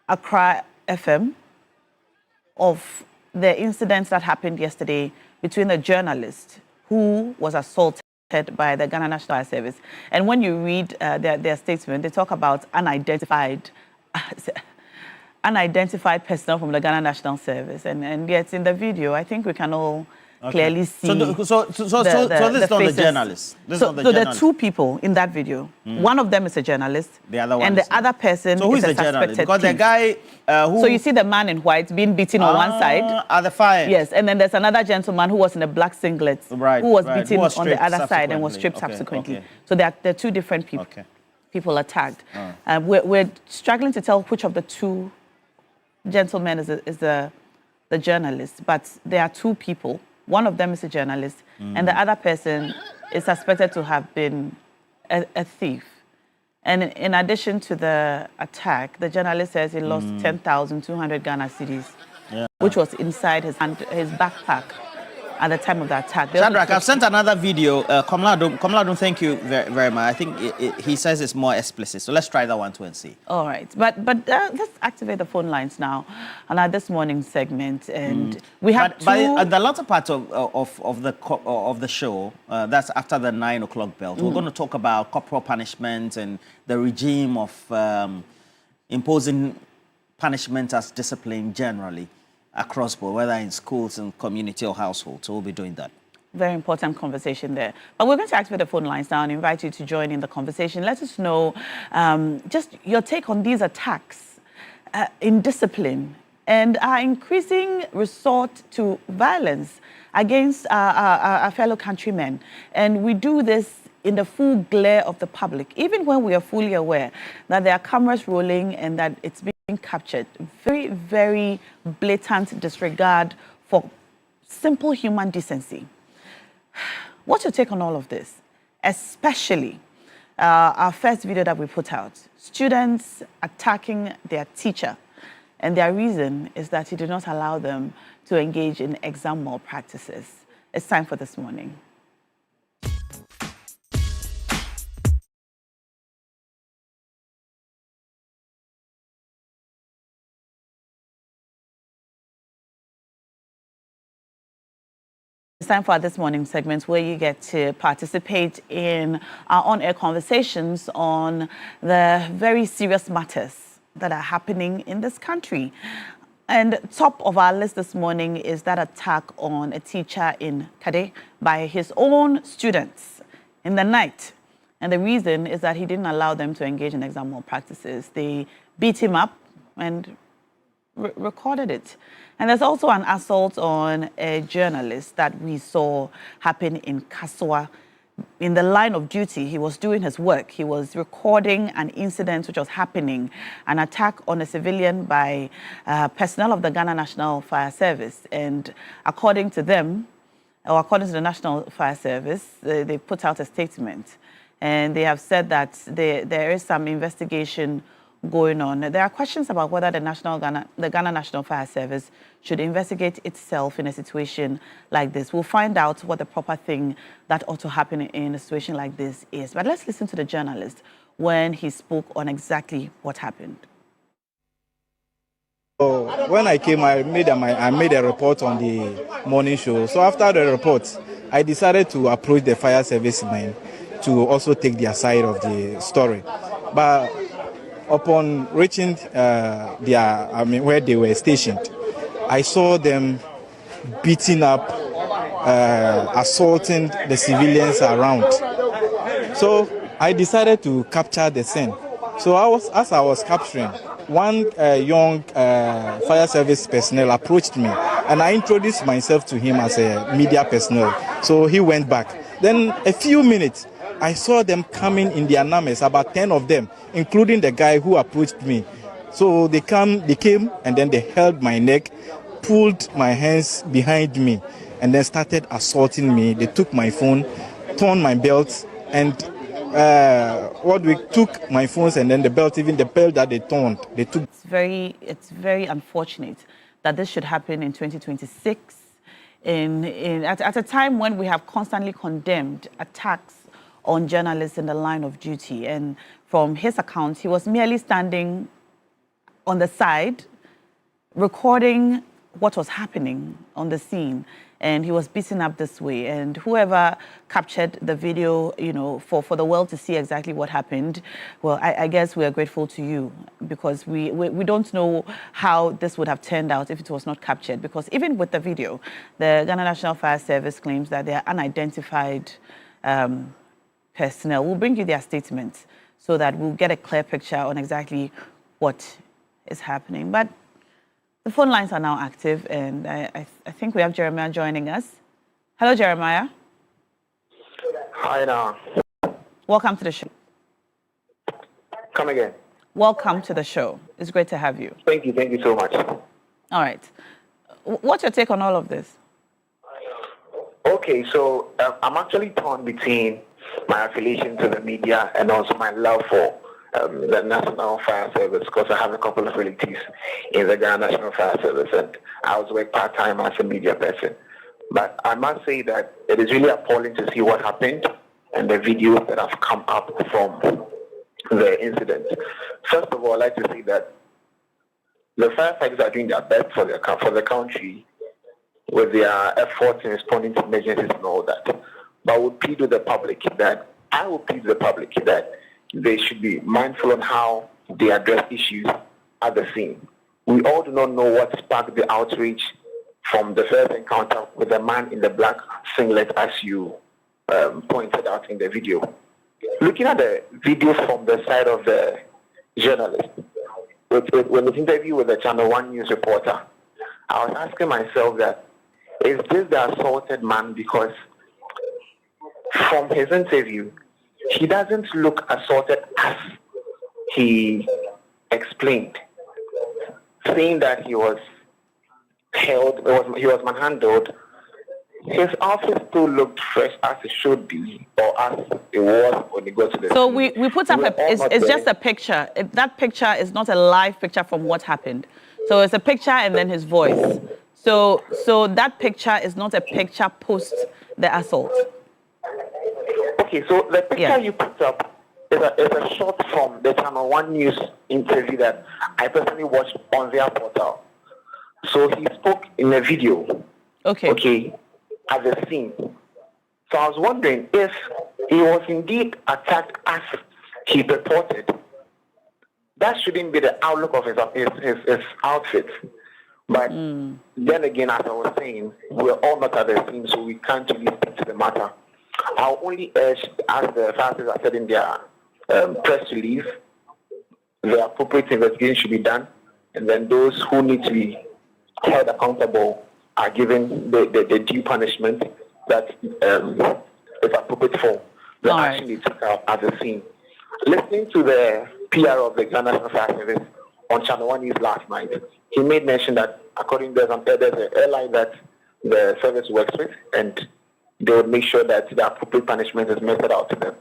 Accra FM of the incidents that happened yesterday between the journalist who was assaulted by the Ghana National Service. And when you read their statement, they talk about unidentified personnel from the Ghana National Service. And yet in the video, I think we can all clearly see. So this is not the journalist. So there are two people in that video. One of them is a journalist, the other one and the other person so who is a suspected because thief. the guy who... So you see the man in white being beaten on one side. At the fire. Yes, and then there's another gentleman who was in a black singlet, who was beaten on the other side and was stripped subsequently. So there are two different people, people attacked. We're struggling to tell which of the two gentlemen is the journalist, but there are two people. One of them is a journalist, and the other person is suspected to have been a thief. And in addition to the attack, the journalist says he lost 10,200 Ghana cedis, which was inside his backpack at the time of the attack. Shadrach, I've sent another video. Komladun, thank you very much. I think he says it's more explicit. So let's try that one too and see. All right. But let's activate the phone lines now on our this morning's segment. And we have But the latter part of the show, that's after the 9 o'clock belt, we're going to talk about corporal punishment and the regime of imposing punishment as discipline generally across board, whether in schools and community or households. So we'll be doing that. Very important conversation there. But we're going to activate the phone lines now and invite you to join in the conversation. Let us know just your take on these attacks in discipline and our increasing resort to violence against our fellow countrymen. And we do this in the full glare of the public, even when we are fully aware that there are cameras rolling and that it's being captured. Very, very blatant disregard for simple human decency. What's your take on all of this? Especially our first video that we put out, students attacking their teacher, and their reason is that he did not allow them to engage in exam malpractices. It's time for This Morning. It's time for our This Morning segment where you get to participate in our on-air conversations on the very serious matters that are happening in this country. And top of our list this morning is that attack on a teacher in Kade by his own students in the night. And the reason is that he didn't allow them to engage in exam malpractices. They beat him up and recorded it. And there's also an assault on a journalist that we saw happen in Kaswa. In the line of duty, he was doing his work. He was recording an incident which was happening, an attack on a civilian by personnel of the Ghana National Fire Service. And according to them, or according to the National Fire Service, they put out a statement. And they have said that there is some investigation going on. There are questions about whether the Ghana National Fire Service should investigate itself in a situation like this. We'll find out what the proper thing that ought to happen in a situation like this is. But let's listen to the journalist when he spoke on exactly what happened. So when I came, I made a report on the morning show. So after the report, I decided to approach the fire servicemen to also take their side of the story. But upon reaching where they were stationed, I saw them beating up, assaulting the civilians around. So I decided to capture the scene. So as I was capturing, one young fire service personnel approached me, and I introduced myself to him as a media personnel. So he went back. Then a few minutes, I saw them coming in their numbers, about 10 of them, including the guy who approached me. So they came and then they held my neck, pulled my hands behind me, and then started assaulting me. They took my phone, torn my belt, and we took my phones and then the belt, even the belt that they torn, they took. It's very unfortunate that this should happen in 2026, at a time when we have constantly condemned attacks on journalists in the line of duty. And from his account, he was merely standing on the side, recording what was happening on the scene. And he was beaten up this way. And whoever captured the video, for the world to see exactly what happened, well, I guess we are grateful to you, because we don't know how this would have turned out if it was not captured. Because even with the video, the Ghana National Fire Service claims that they are unidentified personnel. We'll bring you their statements so that we'll get a clear picture on exactly what is happening. But the phone lines are now active, and I think we have Jeremiah joining us. Hello, Jeremiah. Hi, now. Welcome to the show. Come again. Welcome to the show. It's great to have you. Thank you so much. All right. What's your take on all of this? Okay, so I'm actually torn between my affiliation to the media and also my love for the National Fire Service, because I have a couple of relatives in the Ghana National Fire Service, and I was working part-time as a media person. But I must say that it is really appalling to see what happened and the videos that have come up from the incident. First of all, I'd like to say that the firefighters are doing their best for the country with their efforts in responding to emergencies and all that. But I would plead with the public that they should be mindful on how they address issues at the scene. We all do not know what sparked the outrage from the first encounter with the man in the black singlet, as you pointed out in the video. Looking at the video from the side of the journalist, with the interview with the Channel 1 news reporter, I was asking myself that, is this the assaulted man? Because from his interview, he doesn't look assaulted as he explained, saying that he was held, he was manhandled. His outfit still looked fresh as it should be, or as it was when he got to the So scene. we put up, it's just a picture. That picture is not a live picture from what happened. So it's a picture and then his voice. So that picture is not a picture post the assault. Okay, so the picture you put up is a shot from the Channel 1 News interview that I personally watched on their portal. So he spoke in a video. Okay. at the scene. So I was wondering if he was indeed attacked as he reported. That shouldn't be the outlook of his outfit. But then again, as I was saying, we're all not at the scene, so we can't really speak to the matter. I'll only urge, as the fathers have said in their press release, the appropriate investigation should be done, and then those who need to be held accountable are given the due punishment that is appropriate for the action they took out at the scene. Listening to the PR of the Ghana National Fire Service on Channel 1 News last night, he made mention that according to there's an airline that the service works with, and they would make sure that the appropriate punishment is meted out to them.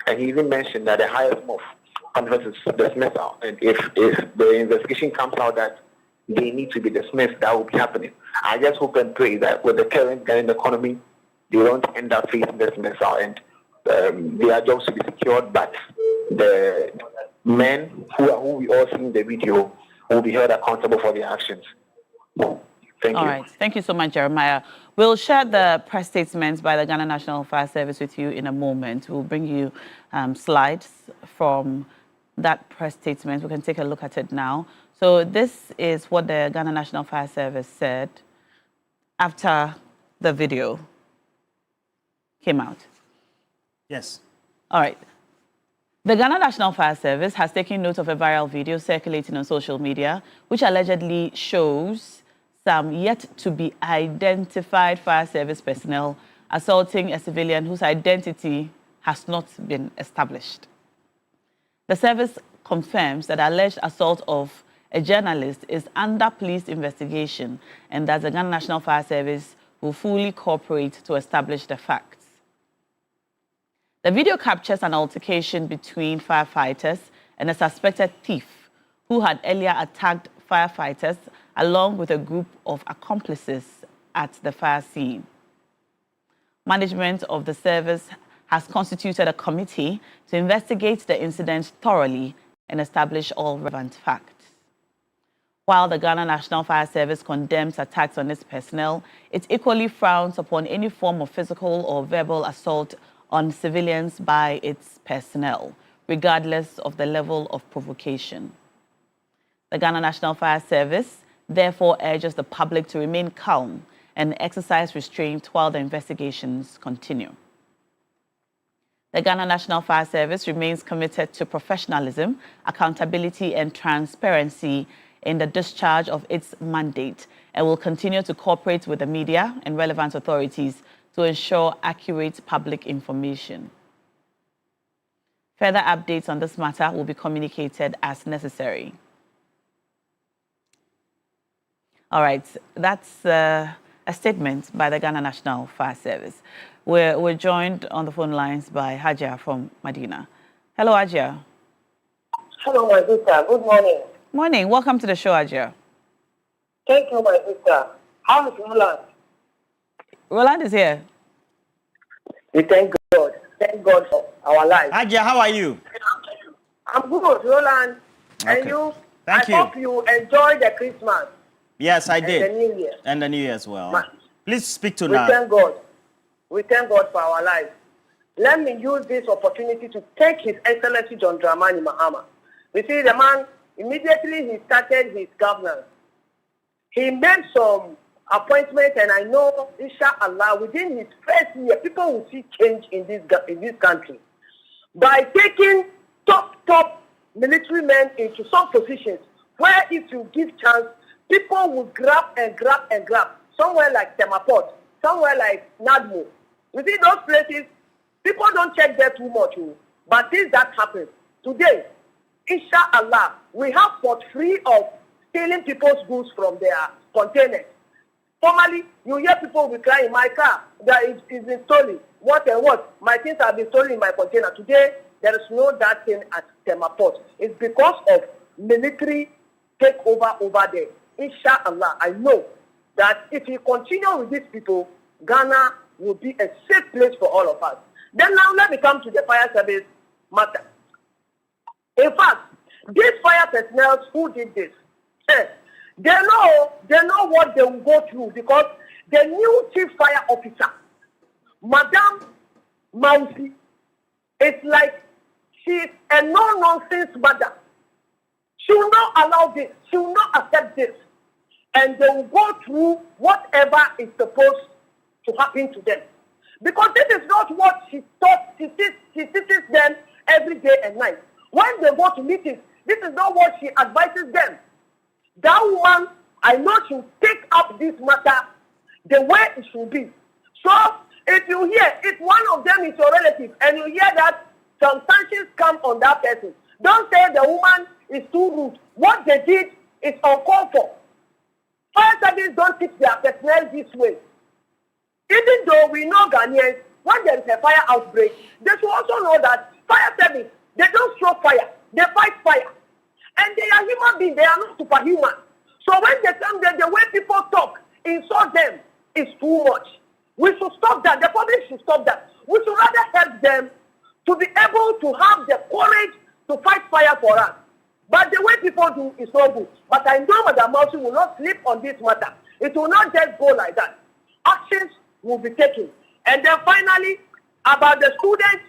And he even mentioned that the highest form of punishment is dismissal. And if the investigation comes out that they need to be dismissed, that will be happening. I just hope and pray that with the current Ghanaian economy, they don't end up facing dismissal and their jobs will be secured, but the men who we all see in the video will be held accountable for their actions. Thank you. All right. Thank you so much, Jeremiah. We'll share the press statements by the Ghana National Fire Service with you in a moment. We'll bring you slides from that press statement. We can take a look at it now. So this is what the Ghana National Fire Service said after the video came out. Yes. All right. The Ghana National Fire Service has taken note of a viral video circulating on social media, which allegedly shows some yet-to-be-identified fire service personnel assaulting a civilian whose identity has not been established. The service confirms that alleged assault of a journalist is under police investigation and that the Ghana National Fire Service will fully cooperate to establish the facts. The video captures an altercation between firefighters and a suspected thief who had earlier attacked firefighters along with a group of accomplices at the fire scene. Management of the service has constituted a committee to investigate the incident thoroughly and establish all relevant facts. While the Ghana National Fire Service condemns attacks on its personnel, it equally frowns upon any form of physical or verbal assault on civilians by its personnel, regardless of the level of provocation. The Ghana National Fire Service therefore urges the public to remain calm and exercise restraint while the investigations continue. The Ghana National Fire Service remains committed to professionalism, accountability, and transparency in the discharge of its mandate and will continue to cooperate with the media and relevant authorities to ensure accurate public information. Further updates on this matter will be communicated as necessary. All right, that's a statement by the Ghana National Fire Service. We're joined on the phone lines by Hajia from Medina. Hello, Hajia. Hello, my sister. Good morning. Morning. Welcome to the show, Hajia. Thank you, my sister. How is Roland? Roland is here. We thank God. Thank God for our life. Hajia, how are you? I'm good, Roland. Okay. And you? Thank you. I hope you enjoyed the Christmas. Yes, I did. And the New Year. And the New Year as well. Please speak to we now. Thank God. We thank God for our life. Let me use this opportunity to thank His Excellency John Dramani Mahama. You see, the man, immediately he started his governance. He made some appointments, and I know, inshallah, within his first year, people will see change in this country. By taking top military men into some positions where if you give chance, people will grab and grab and grab. Somewhere like Temaport, somewhere like Nadmo. You see those places, people don't check there too much. But this that happens. Today, inshallah, we have fought free of stealing people's goods from their containers. Formerly, you hear people will cry in my car that it's been stolen. What and what? My things have been stolen in my container. Today, there is no that thing at Temaport. It's because of military takeover over there. Inshallah, I know that if we continue with these people, Ghana will be a safe place for all of us. Then now let me come to the fire service matter. In fact, these fire personnel who did this, they know what they will go through because the new chief fire officer, Madame Mausi, is like she's a no-nonsense mother. She will not allow this. She will not accept this. And they will go through whatever is supposed to happen to them. Because this is not what she thought. She teaches them every day and night. When they go to meetings, this is not what she advises them. That woman, I know she'll take up this matter the way it should be. So, if you hear, if one of them is your relative, and you hear that some sanctions come on that person, don't say the woman is too rude. What they did is uncalled for. Fire service don't teach their personnel this way. Even though we know Ghanaians, when there is a fire outbreak, they should also know that fire service, they don't throw fire, they fight fire. And they are human beings, they are not superhuman. So when they come there, the way people talk, insult them, is too much. We should stop that. The public should stop that. We should rather help them to be able to have the courage to fight fire for us. But the way people do is not good. But I know Madam Mausi will not sleep on this matter. It will not just go like that. Actions will be taken. And then finally, about the students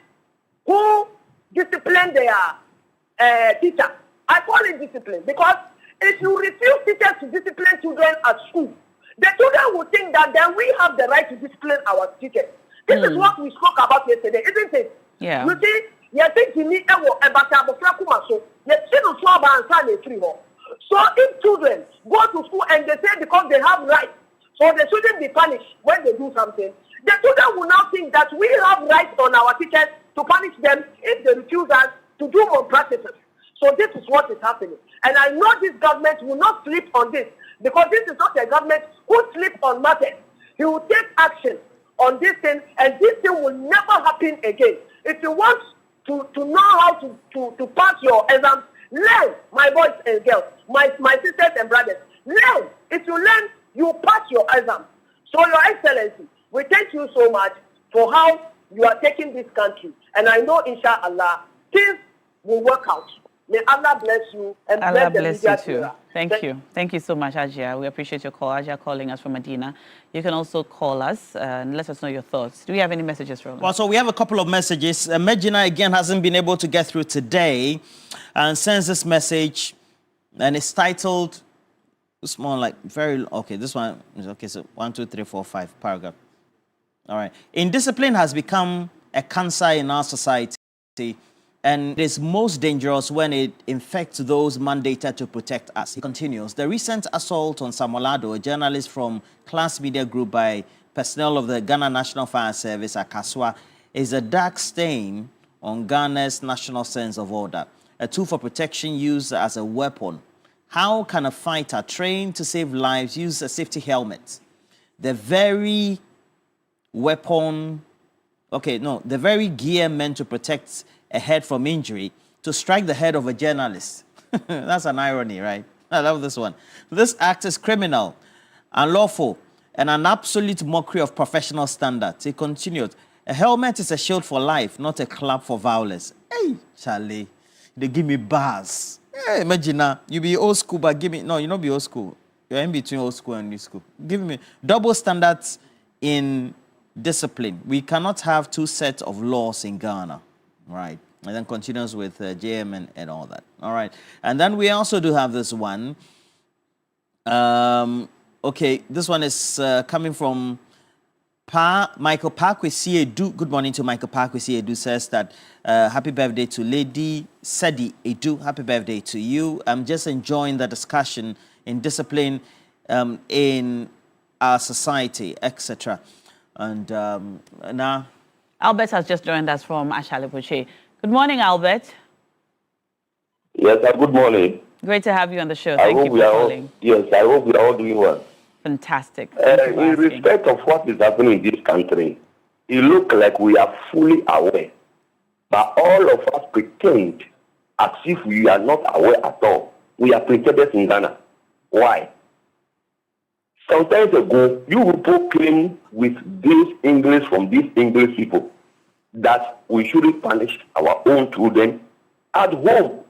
who discipline their teacher. I call it discipline because if you refuse teachers to discipline children at school, the children will think that then we have the right to discipline our teachers. This is what we spoke about yesterday, isn't it? Yeah. You see, you think you need so if children go to school and they say because they have rights, so they shouldn't be punished when they do something, the children will now think that we have rights on our teachers to punish them if they refuse us to do more practices. So this is what is happening. And I know this government will not sleep on this because this is not a government who sleeps on matters. He will take action on this thing and this thing will never happen again. If you want to know how to pass your exams, learn, my boys and girls, my sisters and brothers. Learn. If you learn, you pass your exam. So, Your Excellency, we thank you so much for how you are taking this country. And I know, inshallah, things will work out. May Allah bless you and Allah bless bless the you media. too. Thank you. Thank you so much, Ajia. We appreciate your call. Ajia calling us from Medina. You can also call us and let us know your thoughts. Do we have any messages, Roland? Well, so we have a couple of messages. Medina, again, hasn't been able to get through today and sends this message, and it's titled, it's more like very, okay, this one is, okay, so 1, 2, 3, 4, 5, paragraph. All right. Indiscipline has become a cancer in our society, and it is most dangerous when it infects those mandated to protect us. He continues, the recent assault on Samolado, a journalist from Class Media Group by personnel of the Ghana National Fire Service at Kaswa, is a dark stain on Ghana's national sense of order, a tool for protection used as a weapon. How can a fighter trained to save lives use a safety helmet? The very weapon, the very gear meant to protect a head from injury, to strike the head of a journalist. That's an irony, right? I love this one. This act is criminal, unlawful, and an absolute mockery of professional standards. He continued, a helmet is a shield for life, not a club for violence. Hey, Charlie, they give me bars. Hey, imagine now, you be old school, but give me, no, you not be old school. You're in between old school and new school. Give me double standards in discipline. We cannot have two sets of laws in Ghana. Right, and then continues with JM and all that. All right, and then we also do have this one. Okay, this one is coming from Michael Parkwesi Edu. Good morning to Michael Parkwesi Edu. Says that happy birthday to Lady Sedi Edu. Happy birthday to you. I'm just enjoying the discussion in discipline in our society, etc. And now. Albert has just joined us from Ashalipuche. Good morning, Albert. Yes, good morning. Great to have you on the show. Thank you for calling. Yes, I hope we are all doing well. Fantastic. In respect of what is happening in this country, it looks like we are fully aware. But all of us pretend as if we are not aware at all. We are pretenders in Ghana. Why? Sometimes ago, you people came with this English from these English people that we shouldn't punish our own children at home.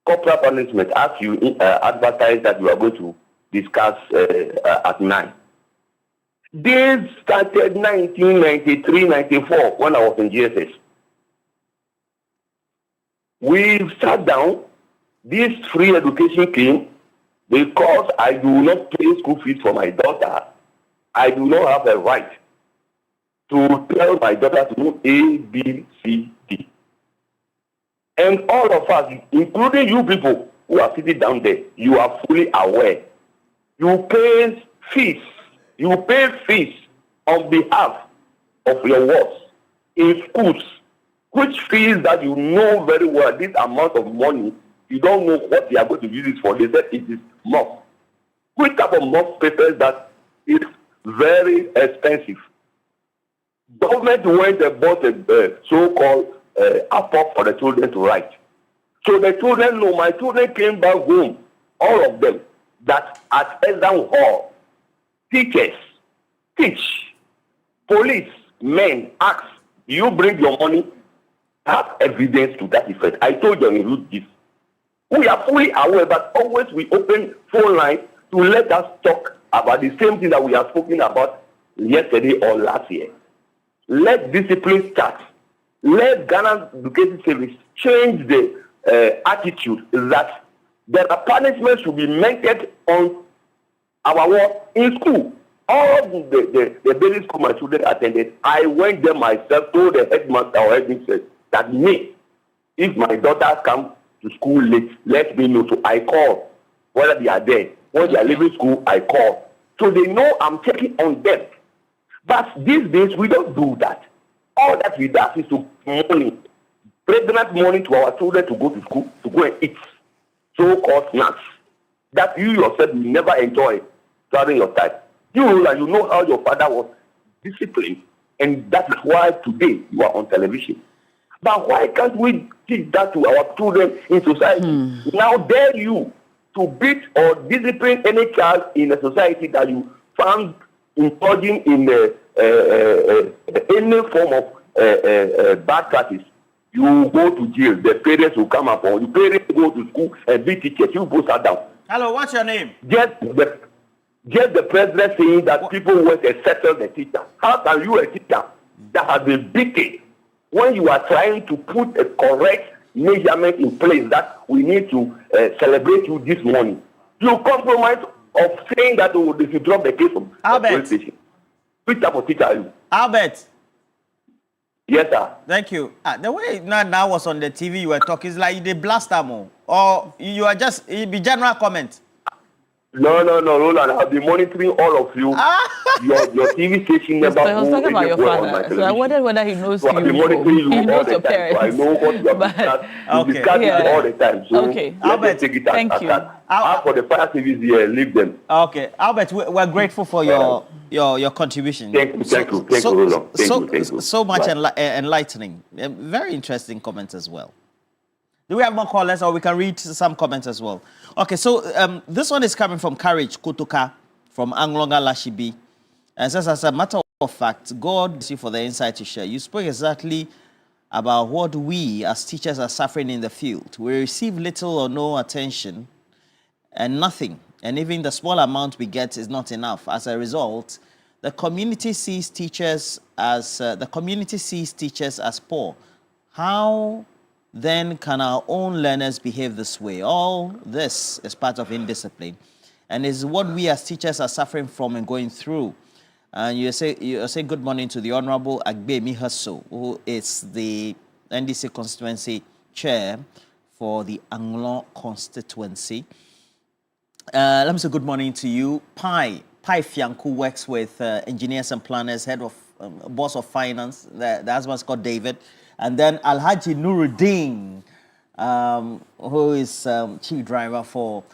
Corporal punishment, as you advertise that you are going to discuss at 9. This started 1993, 94 when I was in GSS. We sat down. This free education came because I do not pay school fees for my daughter. I do not have a right to tell my daughter to do A, B, C, D. And all of us, including you people who are sitting down there, you are fully aware. You pay fees. You pay fees on behalf of your wards in schools, which fees that you know very well, this amount of money, you don't know what they are going to use it for. They said it is mock. Which type of mock papers that is very expensive. Government went and bought a so-called apport for the children to write. So the children know, my children came back home, all of them, that at exam hall, teachers teach, police men ask, you bring your money, have evidence to that effect. I told them you this. We are fully aware, but always we open phone line to let us talk about the same thing that we have spoken about yesterday or last year. Let discipline start. Let Ghana Education Service change the attitude that there are punishments should be meted on our work in school. All the basic school my children attended, I went there myself, told the headmaster or headmistress that me, if my daughter come to school late, let me know. So I call whether they are there. When they are leaving school, I call. So they know I'm checking on them. But these days, we don't do that. All that we do is to money, pregnant money to our children to go to school, to go and eat so-called snacks that you yourself will never enjoy during your time. You know how your father was disciplined, and that is why today you are on television. But why can't we teach that to our children in society? Now dare you to beat or discipline any child in a society that you found indulging in any form of bad practice. You go to jail. The parents will come up, or the parents go to school and be teachers. You go sit down. Hello, what's your name? Just the president saying that people went and settle the teacher. How can you, a teacher that has been beaten, when you are trying to put a correct measurement in place that we need to celebrate you this morning, you compromise of saying that they should drop the case from the police station? Which type of teacher are you? Albert. Yes, sir. Thank you. The way now was on the TV, you were talking, it's like they blast them, or you are just, it be general comment. No, Roland. I've been monitoring all of you. Your TV station never I was talking about your father, so I wondered whether he knows you. I've been monitoring you he knows all your the time. parents. So I know what you have discussed it all the time. So okay, Albert, take it thank you. As for the fire service here, leave them. Okay, Albert, we're grateful for your contribution. Thank you, Roland. Thank you. So much enlightening. Very interesting comments as well. Do we have more callers, or we can read some comments as well? Okay, so this one is coming from Courage Kotoka from Anglonga Lashibi. And says, as a matter of fact, God bless you for the insight to share. You spoke exactly about what we as teachers are suffering in the field. We receive little or no attention and nothing. And even the small amount we get is not enough. As a result, the community sees teachers as poor. How then can our own learners behave this way? All this is part of indiscipline, and is what we as teachers are suffering from and going through. And you say good morning to the Honorable Agbemi Hasso, who is the NDC constituency chair for the Anglon constituency. Let me say good morning to you. Pai Fianku works with engineers and planners, head of boss of finance. The husband's called David. And then Alhaji Nuruddin, who is chief driver for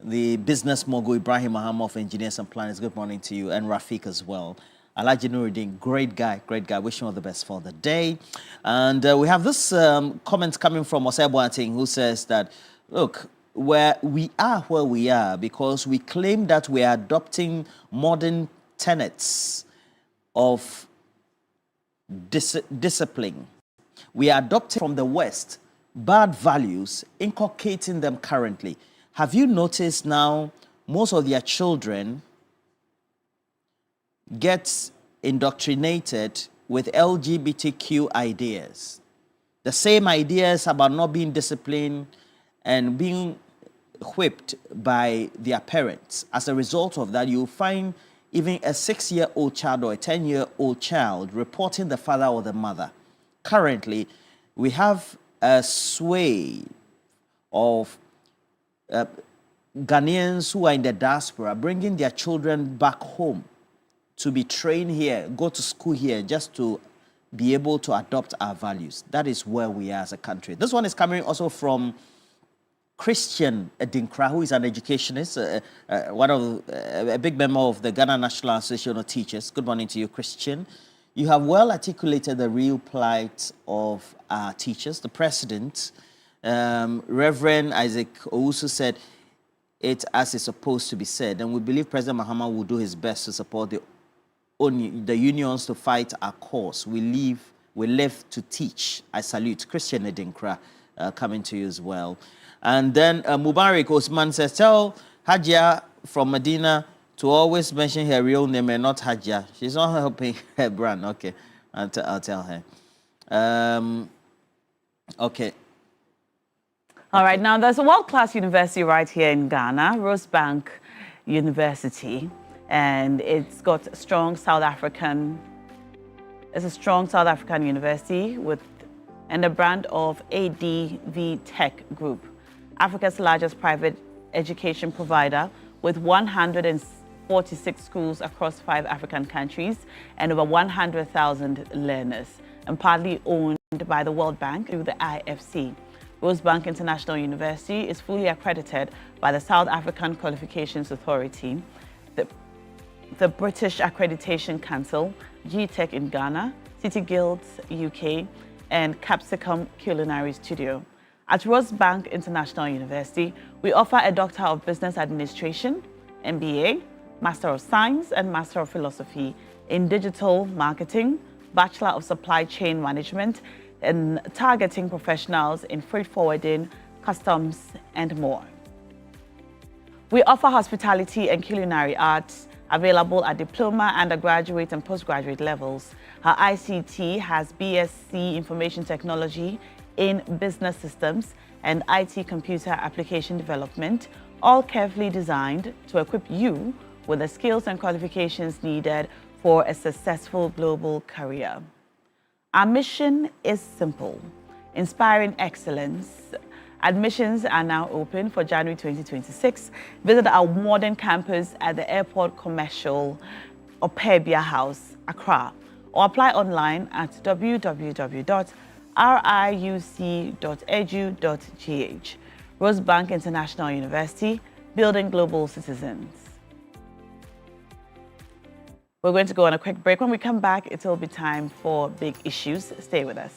the business mogul Ibrahim Mahama of Engineers and Planners. Good morning to you. And Rafiq as well. Alhaji Nuruddin, great guy. Wishing all the best for the day. And we have this comment coming from Osebo Ating, who says that, look, we are where we are because we claim that we are adopting modern tenets of discipline. We are adopting from the West bad values, inculcating them currently. Have you noticed now most of their children, gets indoctrinated with LGBTQ ideas. The same ideas about not being disciplined and being whipped by their parents. As a result of that, you'll find even a 6-year-old child or a 10-year-old child reporting the father or the mother. Currently, we have a sway of Ghanaians who are in the diaspora bringing their children back home to be trained here, go to school here, just to be able to adopt our values. That is where we are as a country. This one is coming also from Christian Edinkra, who is an educationist, a big member of the Ghana National Association of Teachers. Good morning to you, Christian. You have well articulated the real plight of our teachers. The president, Reverend Isaac Owusu, said it as it's supposed to be said, and we believe President Mahama will do his best to support the unions to fight our cause. We live to teach. I salute Christian Edinkra, coming to you as well. And then Mubarak Osman says, tell Hajia from Medina to always mention her real name and not Hajia. She's not helping her brand. Okay, I'll tell her. Okay. All right, now there's a world-class university right here in Ghana, Rosebank University, and it's got a strong South African university and a brand of ADV Tech Group, Africa's largest private education provider with 146 schools across 5 African countries and over 100,000 learners, and partly owned by the World Bank through the IFC. Rosebank International University is fully accredited by the South African Qualifications Authority, the British Accreditation Council, GTech in Ghana, City Guilds UK, and Capsicum Culinary Studio. At Rosebank International University, we offer a Doctor of Business Administration, MBA, Master of Science, and Master of Philosophy in Digital Marketing, Bachelor of Supply Chain Management, and targeting professionals in freight forwarding, customs, and more. We offer hospitality and culinary arts available at diploma, undergraduate, and postgraduate levels. Our ICT has BSc Information Technology in Business Systems and IT Computer Application Development, all carefully designed to equip you with the skills and qualifications needed for a successful global career. Our mission is simple: inspiring excellence. Admissions are now open for January 2026. Visit our modern campus at the Airport Commercial, Opebia House, Accra, or apply online at www.riuc.edu.gh. Rosebank International University, building global citizens. We're going to go on a quick break. When we come back, it will be time for Big Issues. Stay with us.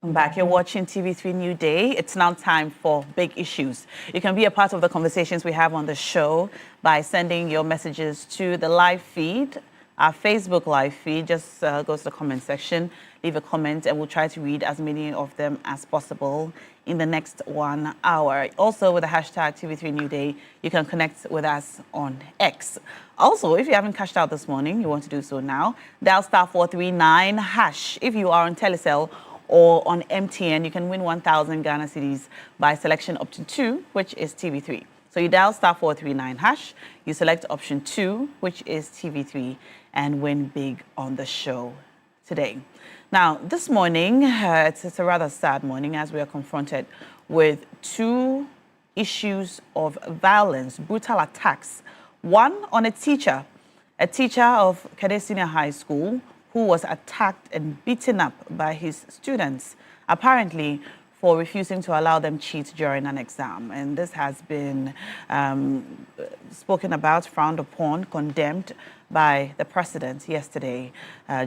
Welcome back. You're watching TV3 NewDay. It's now time for Big Issues. You can be a part of the conversations we have on the show by sending your messages to the live feed, our Facebook live feed. Just go to the comment section, leave a comment, and we'll try to read as many of them as possible in the next 1 hour. Also, with the hashtag TV3 NewDay, you can connect with us on X. Also, if you haven't cashed out this morning, you want to do so now, dial *439#. If you are on Telecel or on MTN, you can win 1,000 Ghana cedis by selection option 2, which is TV3. So you dial *439#, you select option 2, which is TV3, and win big on the show today. Now, this morning, it's a rather sad morning as we are confronted with two issues of violence, brutal attacks. One on a teacher of Kede Senior High School, who was attacked and beaten up by his students, apparently for refusing to allow them cheat during an exam. And this has been spoken about, frowned upon, condemned by the president yesterday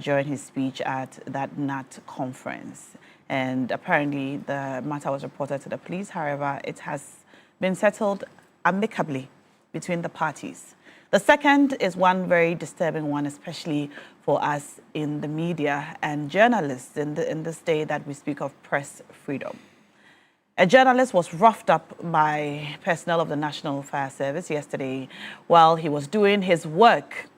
during his speech at that NAT conference. And apparently the matter was reported to the police. However, it has been settled amicably between the parties. The second is one very disturbing one, especially for us in the media and journalists in this day that we speak of press freedom. A journalist was roughed up by personnel of the National Fire Service yesterday while he was doing his work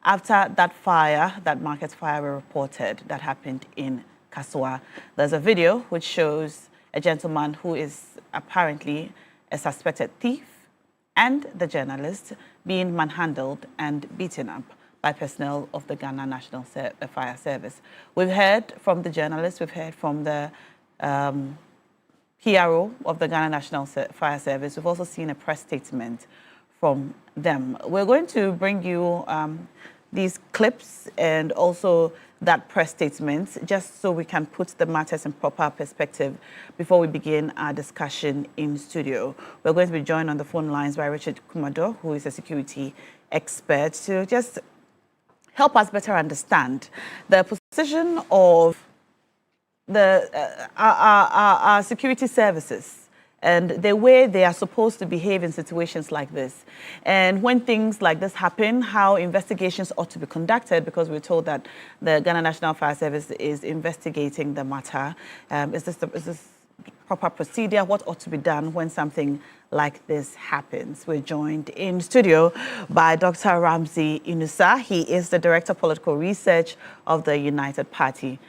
after that fire, that market fire we reported that happened in Kasua. There's a video which shows a gentleman who is apparently a suspected thief and the journalist being manhandled and beaten up by personnel of the Ghana National Fire Service. We've heard from the journalist, we've heard from the PRO of the Ghana National Fire Service. We've also seen a press statement from them. We're going to bring you these clips and also that press statement, just so we can put the matters in proper perspective before we begin our discussion in studio. We're going to be joined on the phone lines by Richard Kumado, who is a security expert, to just help us better understand the position of our security services and the way they are supposed to behave in situations like this. And when things like this happen, how investigations ought to be conducted, because we're told that the Ghana National Fire Service is investigating the matter. Is this proper procedure? What ought to be done when something like this happens? We're joined in studio by Dr. Ramsey Inusa. He is the Director of Political Research of the United Party.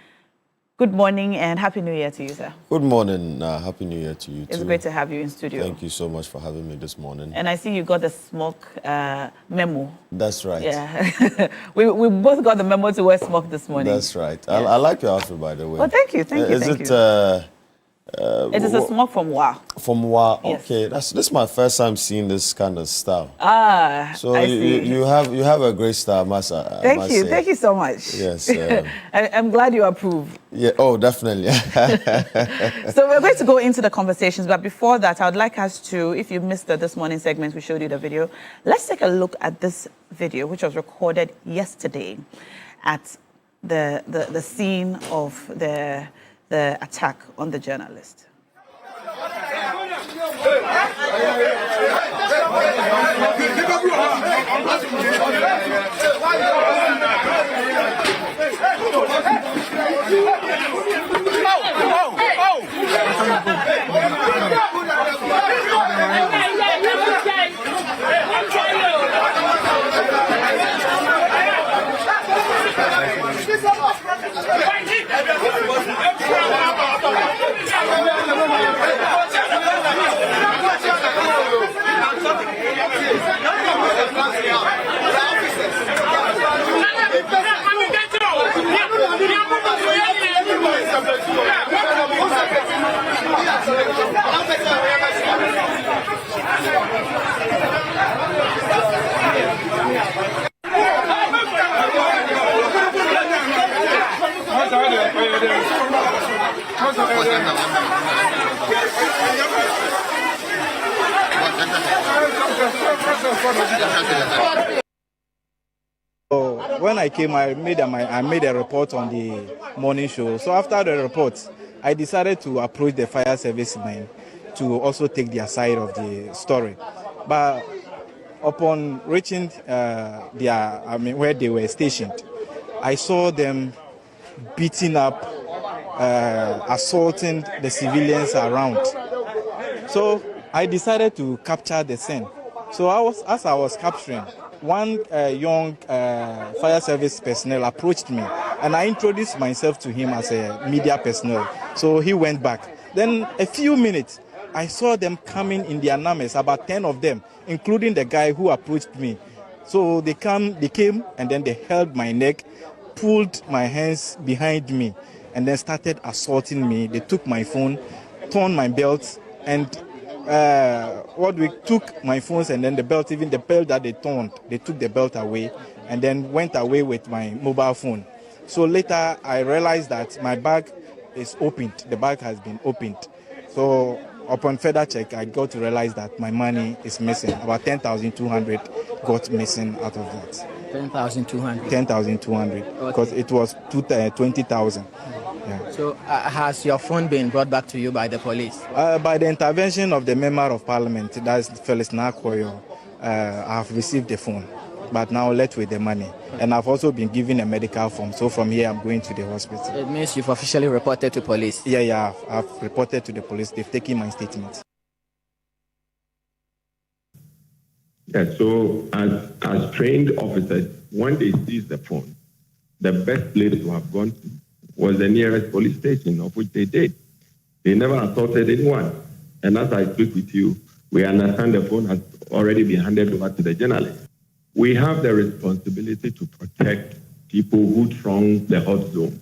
Good morning and Happy New Year to you, sir. Good morning. Happy New Year to you, too. It's great to have you in studio. Thank you so much for having me this morning. And I see you got the smoke memo. That's right. Yeah. we both got the memo to wear smoke this morning. That's right. Yeah. I like your outfit, by the way. Oh, thank you. Thank you. It is a smoke from Wa. From Wa. Yes. Okay. This is my first time seeing this kind of style. So you have a great style, Masa. Thank you. Thank you so much. Yes. I'm glad you approve. Yeah. Oh, definitely. So we're going to go into the conversations, but before that, I would like us to, if you missed this morning segment, we showed you the video. Let's take a look at this video, which was recorded yesterday at the scene of the attack on the journalist. So when I came, I made a report on the morning show. So after the report, I decided to approach the fire service men to also take their side of the story. But upon reaching where they were stationed, I saw them beating up, assaulting the civilians around. So I decided to capture the scene. So as I was capturing, one young fire service personnel approached me, and I introduced myself to him as a media personnel. So he went back. Then a few minutes, I saw them coming in their numbers, about 10 of them, including the guy who approached me. So they came, and then they held my neck, pulled my hands behind me, and then started assaulting me. They took my phone, torn my belt, and we took my phones and then the belt, even the belt that they torn, they took the belt away and then went away with my mobile phone. So later I realized that my bag is opened. The bag has been opened. So upon further check, I got to realize that my money is missing. About 10,200 got missing out of that. 10,200? 10,200, because it was 20,000. Yeah. So has your phone been brought back to you by the police? By the intervention of the Member of Parliament, that's Felix Nakoyo, I have received the phone, but now left with the money. And I've also been given a medical form, so from here I'm going to the hospital. It means you've officially reported to police? Yeah, I've reported to the police. They've taken my statement. Yeah, so as trained officers, when they seize the phone, the best place to have gone to was the nearest police station, of which they did. They never assaulted anyone. And as I speak with you, we understand the phone has already been handed over to the journalist. We have the responsibility to protect people who throng the hot zone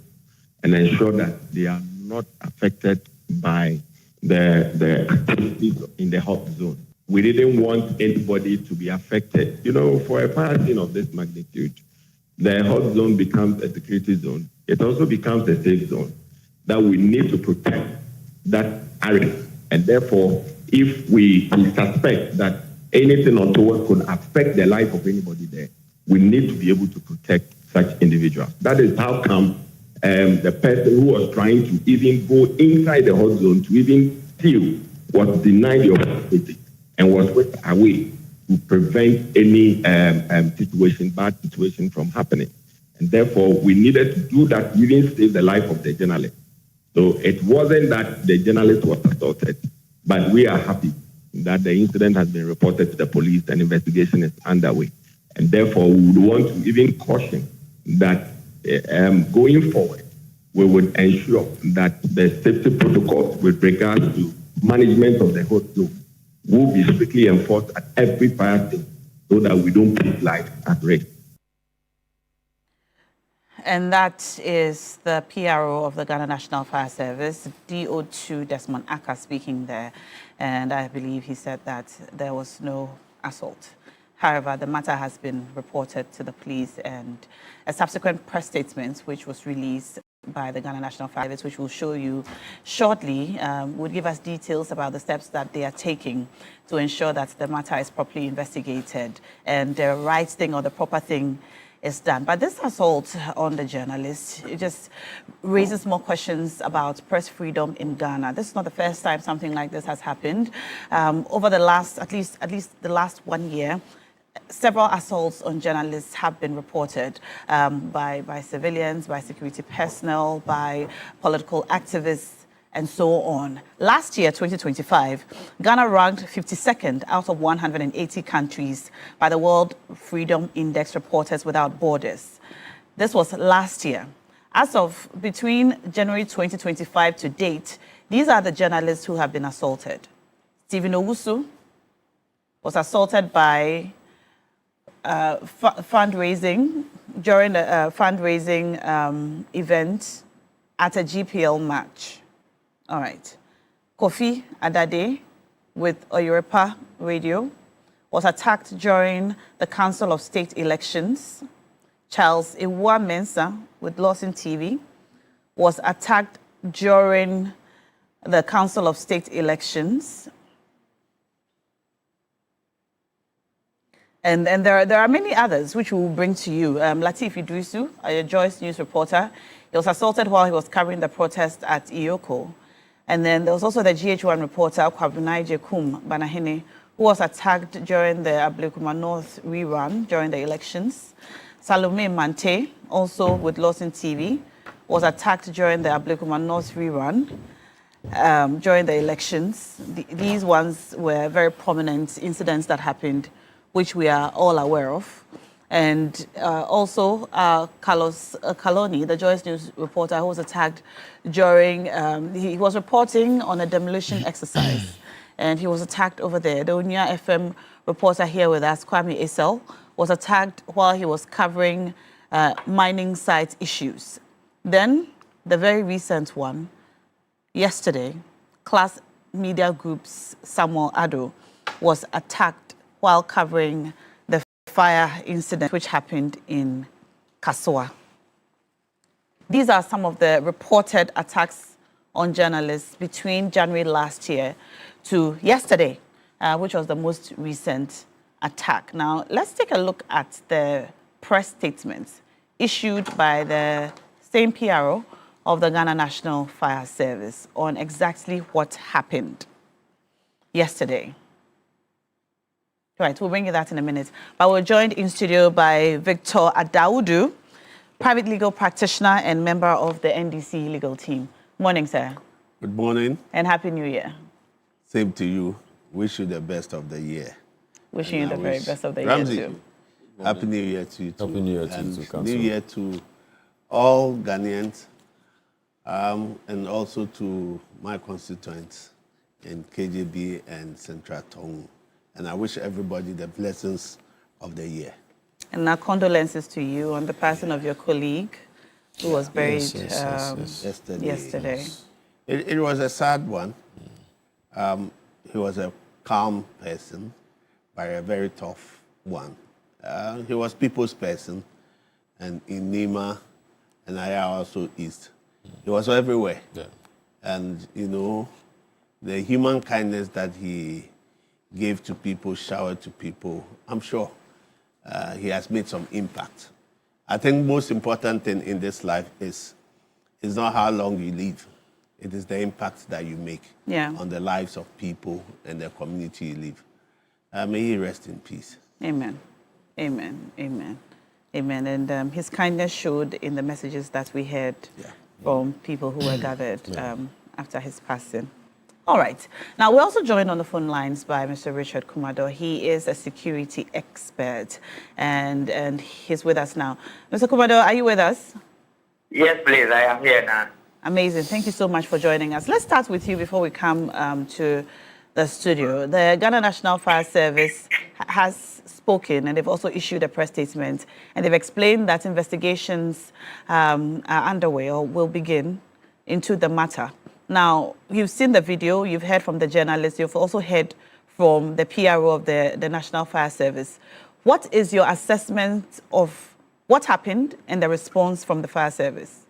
and ensure that they are not affected by the activities in the hot zone. We didn't want anybody to be affected. You know, for a fire scene of this magnitude, the hot zone becomes a security zone. It also becomes a safe zone that we need to protect that area. And therefore, if we suspect that anything untoward could affect the life of anybody there, we need to be able to protect such individuals. That is how come the person who was trying to even go inside the hot zone to even steal was denied the opportunity and was whisked away to prevent any bad situation from happening. And therefore, we needed to do that, even save the life of the journalist. So it wasn't that the journalist was assaulted, but we are happy that the incident has been reported to the police and investigation is underway. And therefore, we would want to even caution that going forward, we would ensure that the safety protocols with regards to management of the hot zone will be strictly enforced at every fire scene so that we don't put life at risk. And that is the PRO of the Ghana National Fire Service, DO2 Desmond Aka, speaking there. And I believe he said that there was no assault. However, the matter has been reported to the police, and a subsequent press statement, which was released by the Ghana National Fire Service, which we'll show you shortly, would give us details about the steps that they are taking to ensure that the matter is properly investigated and the right thing or the proper thing is done. But this assault on the journalist, it just raises more questions about press freedom in Ghana. This is not the first time something like this has happened. Over the last, at least the last 1 year, several assaults on journalists have been reported by civilians, by security personnel, by political activists, and so on. Last year, 2025, Ghana ranked 52nd out of 180 countries by the World Freedom Index Reporters Without Borders. This was last year. As of between January 2025 to date, these are the journalists who have been assaulted. Stephen Owusu was assaulted by fundraising, during a fundraising event at a GPL match. All right. Kofi Adade with Oyorepa Radio was attacked during the Council of State elections. Charles Iwa Mensah with Lawson TV was attacked during the Council of State elections. And there are many others which we will bring to you. Latif Idrisu, a Joyce News reporter, He was assaulted while he was covering the protest at Iyoko. And then there was also the GH1 reporter, Kwabunaije Kum Banahene, who was attacked during the Ablekuma North rerun during the elections. Salome Mante, also with Lawson TV, was attacked during the Ablekuma North rerun during the elections. These ones were very prominent incidents that happened, which we are all aware of. And also Carlos Caloni, the Joyce News reporter, who was attacked during, he was reporting on a demolition exercise, and he was attacked over there. The Unia FM reporter here with us, Kwame Esel, was attacked while he was covering mining site issues. Then, the very recent one, yesterday, Class Media Group's Samuel Ado was attacked while covering the fire incident which happened in Kasoa. These are some of the reported attacks on journalists between January last year to yesterday, which was the most recent attack. Now, let's take a look at the press statements issued by the same PRO of the Ghana National Fire Service on exactly what happened yesterday. Right, we'll bring you that in a minute. But we're joined in studio by Victor Adaudu, private legal practitioner and member of the NDC legal team. Morning, sir. Good morning. And Happy New Year. Same to you. Wish you the best of the year. Wishing you the very best of the Ramsey, year, too. Happy New Year to you, too. Happy New Year to you, too, New Year to all Ghanaians, and also to my constituents in KJB and Central Tongue. And I wish everybody the blessings of the year. And our condolences to you on the passing of your colleague who was buried yesterday. It was a sad one. He was a calm person, but a very tough one. He was people's person, and in Nima and Aya also East. He was everywhere. Yeah. And, you know, the human kindness that he gave to people, showered to people, I'm sure he has made some impact. I think most important thing in this life is not how long you live. It is the impact that you make on the lives of people and the community you live. May he rest in peace. Amen. Amen. Amen. Amen. And his kindness showed in the messages that we heard from people who were gathered after his passing. All right. Now, we're also joined on the phone lines by Mr. Richard Kumado. He is a security expert, and he's with us now. Mr. Kumado, are you with us? Yes, please. I am here now. Amazing. Thank you so much for joining us. Let's start with you before we come to the studio. The Ghana National Fire Service has spoken, and they've also issued a press statement, and they've explained that investigations are underway or will begin into the matter. Now, you've seen the video, you've heard from the journalists, you've also heard from the PRO of the National Fire Service. What is your assessment of what happened and the response from the fire service?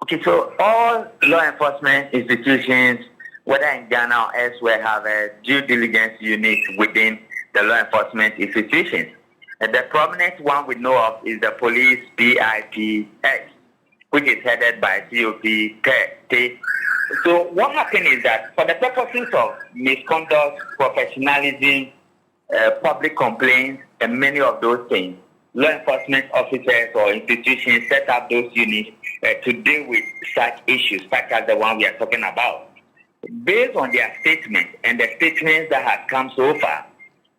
Okay, so all law enforcement institutions, whether in Ghana or elsewhere, have a due diligence unit within the law enforcement institutions. And the prominent one we know of is the Police PIPX, which is headed by COP K. So what happened is that for the purposes of misconduct, professionalism, public complaints, and many of those things, law enforcement officers or institutions set up those units to deal with such issues, such as the one we are talking about. Based on their statement and the statements that have come so far,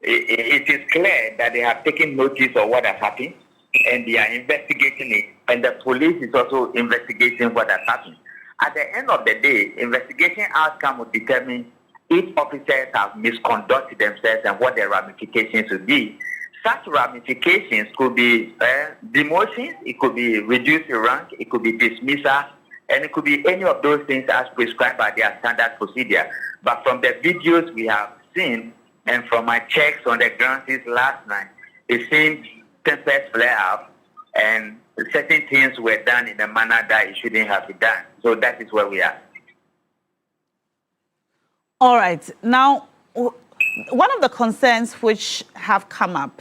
it is clear that they have taken notice of what has happened and they are investigating it, and the police is also investigating what has happened. At the end of the day, investigation outcome will determine if officers have misconducted themselves and what their ramifications will be. Such ramifications could be demotions, it could be reduced rank, it could be dismissal, and it could be any of those things as prescribed by their standard procedure. But from the videos we have seen and from my checks on the ground since last night, it seems tempers flare up and certain things were done in a manner that it shouldn't have been done. So that is where we are. All right. Now, one of the concerns which have come up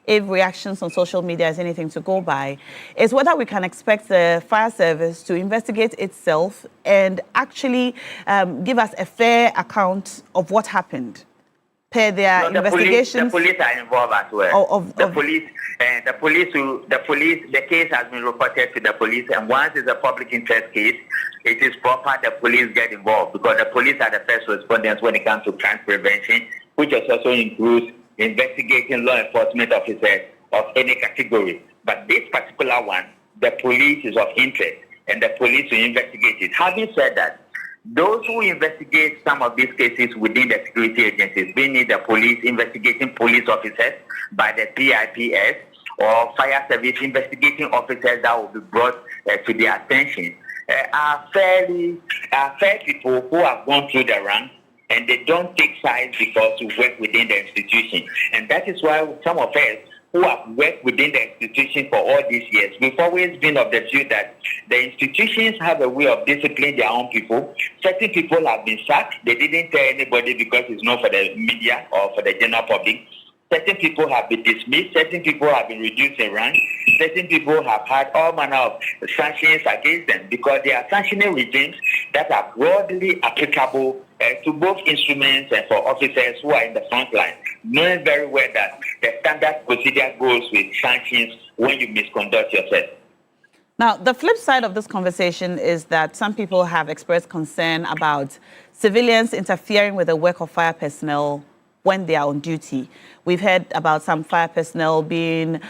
if reactions on social media is anything to go by, is whether we can expect the fire service to investigate itself and actually give us a fair account of what happened per their investigations. The police are involved as well. The case has been reported to the police, and once it's a public interest case, it is proper the police get involved, because the police are the first responders when it comes to crime prevention, which also includes investigating law enforcement officers of any category. But this particular one, the police is of interest, and the police will investigate it. Having said that, those who investigate some of these cases within the security agencies, being it the police investigating police officers by the PIPS, or fire service investigating officers that will be brought to their attention, are fair people who have gone through the ranks, and they don't take sides because we work within the institution. And that is why some of us who have worked within the institution for all these years, we've always been of the view that the institutions have a way of disciplining their own people. Certain people have been sacked. They didn't tell anybody because it's not for the media or for the general public. Certain people have been dismissed. Certain people have been reduced in rank. Certain people have had all manner of sanctions against them, because they are sanctioning regimes that are broadly applicable to both instruments and for officers who are in the front line, knowing very well that the standard procedure goes with sanctions when you misconduct yourself. Now, the flip side of this conversation is that some people have expressed concern about civilians interfering with the work of fire personnel when they are on duty. We've heard about some fire personnel being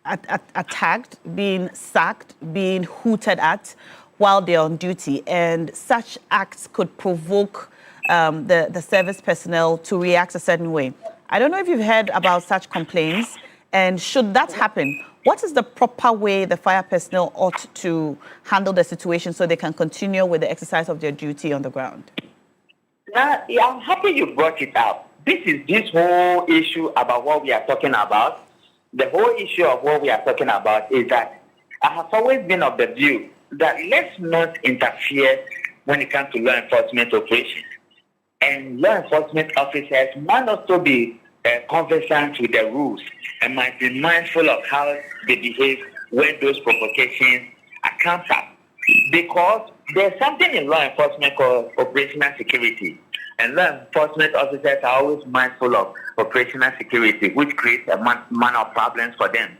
attacked, being sacked, being hooted at while they're on duty, and such acts could provoke the service personnel to react a certain way. I don't know if you've heard about such complaints, and should that happen, what is the proper way the fire personnel ought to handle the situation so they can continue with the exercise of their duty on the ground? Now, I'm happy you brought it up. This whole issue about what we are talking about. The whole issue of what we are talking about is that I have always been of the view that let's not interfere when it comes to law enforcement operations. And law enforcement officers must also be conversant with the rules and might be mindful of how they behave when those provocations are countered. Because there's something in law enforcement called operational security. And law enforcement officers are always mindful of operational security, which creates a manner of problems for them.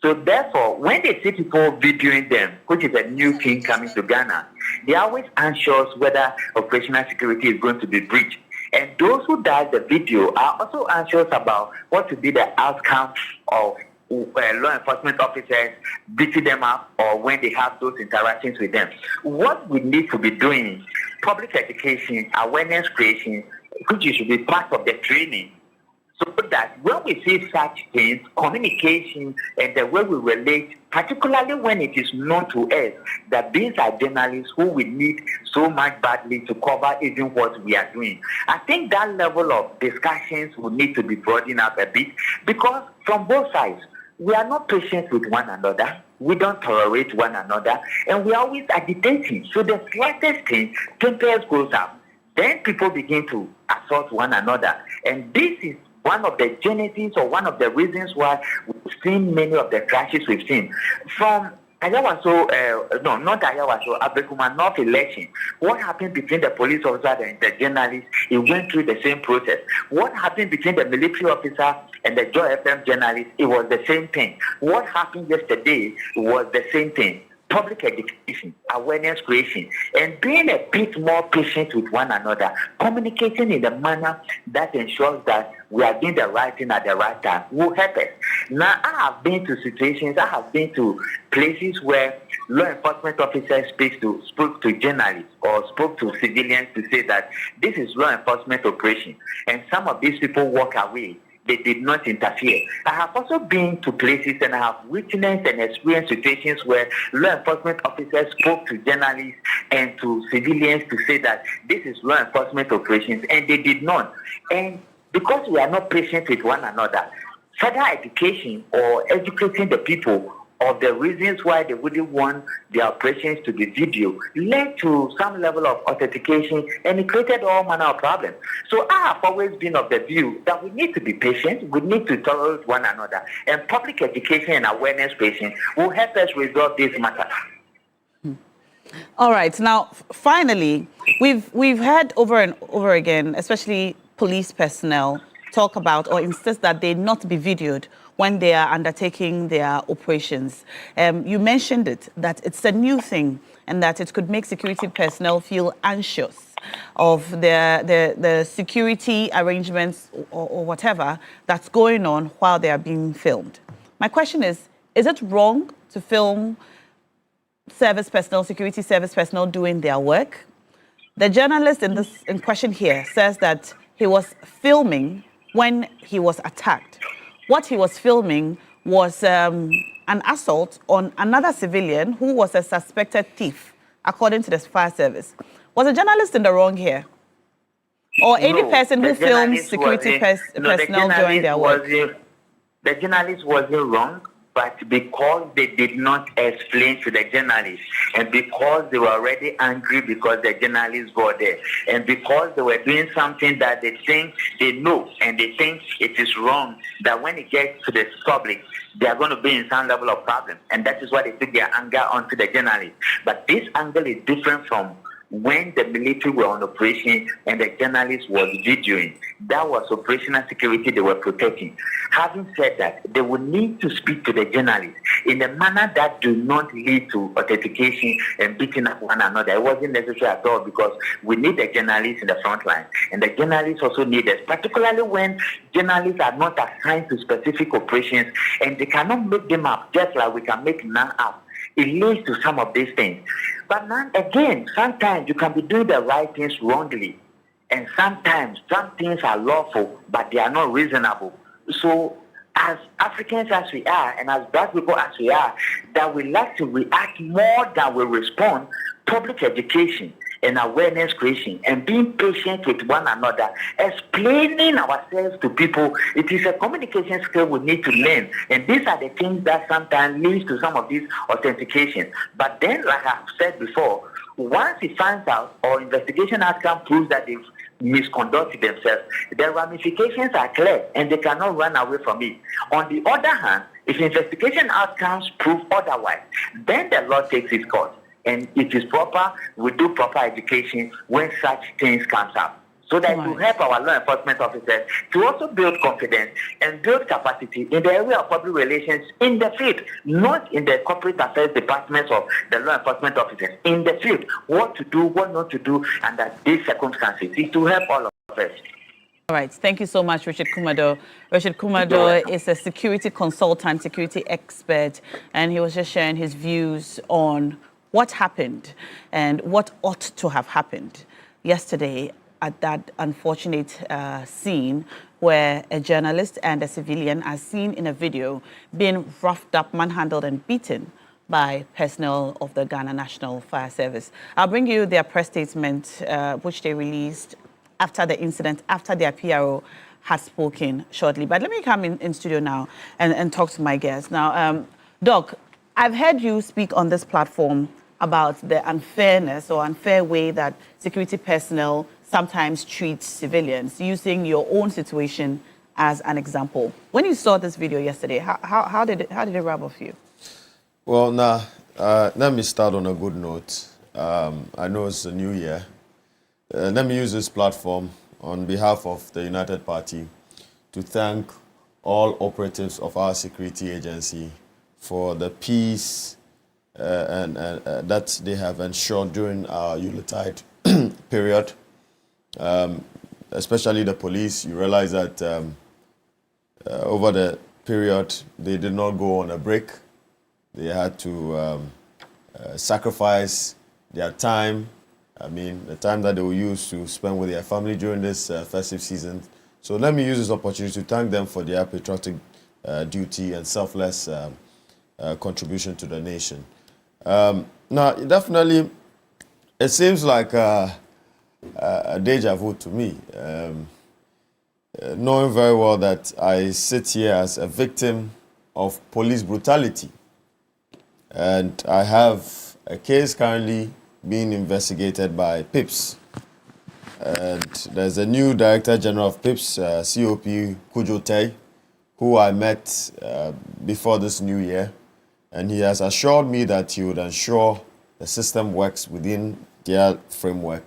So therefore, when they see people videoing them, which is a new thing coming to Ghana, they are always anxious whether operational security is going to be breached. And those who does the video are also anxious about what will be the outcome of law enforcement officers beating them up or when they have those interactions with them. What we need to be doing, public education, awareness creation, which should be part of the training, so that when we see such things, communication and the way we relate, particularly when it is known to us that these are journalists who we need so much badly to cover even what we are doing. I think that level of discussions will need to be broadened up a bit, because from both sides, we are not patient with one another. We don't tolerate one another, and we are always agitating. So the slightest thing, tempers goes up. Then people begin to assault one another. And this is one of the genesis or one of the reasons why we've seen many of the crashes we've seen. From Abekuma North election, what happened between the police officer and the journalist, it went through the same process. What happened between the military officer and the Joy FM journalist, it was the same thing. What happened yesterday was the same thing. Public education, awareness creation, and being a bit more patient with one another, communicating in a manner that ensures that we are doing the right thing at the right time will help us. Now, I have been to situations, I have been to places where law enforcement officers spoke to journalists or spoke to civilians to say that this is law enforcement operation, and some of these people walk away. They did not interfere. I have also been to places and I have witnessed and experienced situations where law enforcement officers spoke to journalists and to civilians to say that this is law enforcement operations, and they did not. And because we are not patient with one another, further education or educating the people of the reasons why they wouldn't want their operations to be video led to some level of authentication, and it created all manner of problems. So I have always been of the view that we need to be patient, we need to tolerate one another, and public education and awareness creation will help us resolve this matter. All right. Now, finally, we've heard over and over again, especially police personnel, talk about or insist that they not be videoed when they are undertaking their operations. You mentioned it, that it's a new thing and that it could make security personnel feel anxious of the security arrangements or whatever that's going on while they are being filmed. My question is it wrong to film service personnel, security service personnel doing their work? The journalist in question here says that he was filming when he was attacked. What he was filming was an assault on another civilian who was a suspected thief, according to the fire service. Was the journalist in the wrong here? Or any person who films security personnel during their work? The journalist wasn't wrong, but because they did not explain to the journalists, and because they were already angry because the journalists got there, and because they were doing something that they think they know and they think it is wrong, that when it gets to the public, they are going to be in some level of problem. And that is why they took their anger onto the journalists. But this angle is different from when the military were on operation and the journalists was videoing. That was operational security they were protecting. Having said that, they would need to speak to the journalists in a manner that do not lead to authentication and beating up one another. It wasn't necessary at all, because we need the journalists in the front line. And the journalists also need us, particularly when journalists are not assigned to specific operations and they cannot make them up just like we can make none up. It leads to some of these things. But now, again, sometimes you can be doing the right things wrongly. And sometimes some things are lawful, but they are not reasonable. So as Africans as we are, and as black people as we are, that we like to react more than we respond. Public education and awareness creation and being patient with one another, explaining ourselves to people. It is a communication skill we need to learn. And these are the things that sometimes leads to some of these authentication. But then, like I've said before, once it finds out or investigation outcome proves that they've misconducted themselves, the ramifications are clear and they cannot run away from it. On the other hand, if investigation outcomes prove otherwise, then the law takes its course. And it is proper, we do proper education when such things comes up. So that it will help our law enforcement officers to also build confidence and build capacity in the area of public relations in the field, not in the corporate affairs departments of the law enforcement officers, in the field, what to do, what not to do under these circumstances. It will help all of us. All right. Thank you so much, Richard Kumado. Richard Kumado is a security consultant, security expert, and he was just sharing his views on what happened and what ought to have happened yesterday at that unfortunate scene where a journalist and a civilian are seen in a video being roughed up, manhandled and beaten by personnel of the Ghana National Fire Service. I'll bring you their press statement, which they released after the incident, after their PRO had spoken shortly. But let me come in studio now and talk to my guests. Now, Doc, I've heard you speak on this platform about the unfairness or unfair way that security personnel sometimes treat civilians, using your own situation as an example. When you saw this video yesterday, how did it rub off you? Well, let me start on a good note. I know it's a new year. Let me use this platform on behalf of the United Party to thank all operatives of our security agency for the peace and that they have ensured during our Yuletide period, especially the police. You realize that over the period, they did not go on a break. They had to sacrifice their time, the time that they will use to spend with their family during this festive season. So let me use this opportunity to thank them for their patriotic duty and selfless contribution to the nation. Now, definitely, it seems like a deja vu to me, knowing very well that I sit here as a victim of police brutality. And I have a case currently being investigated by PIPS. And there's a new Director General of PIPS, COP Kujo Tay, who I met before this new year. And he has assured me that he would ensure the system works within their framework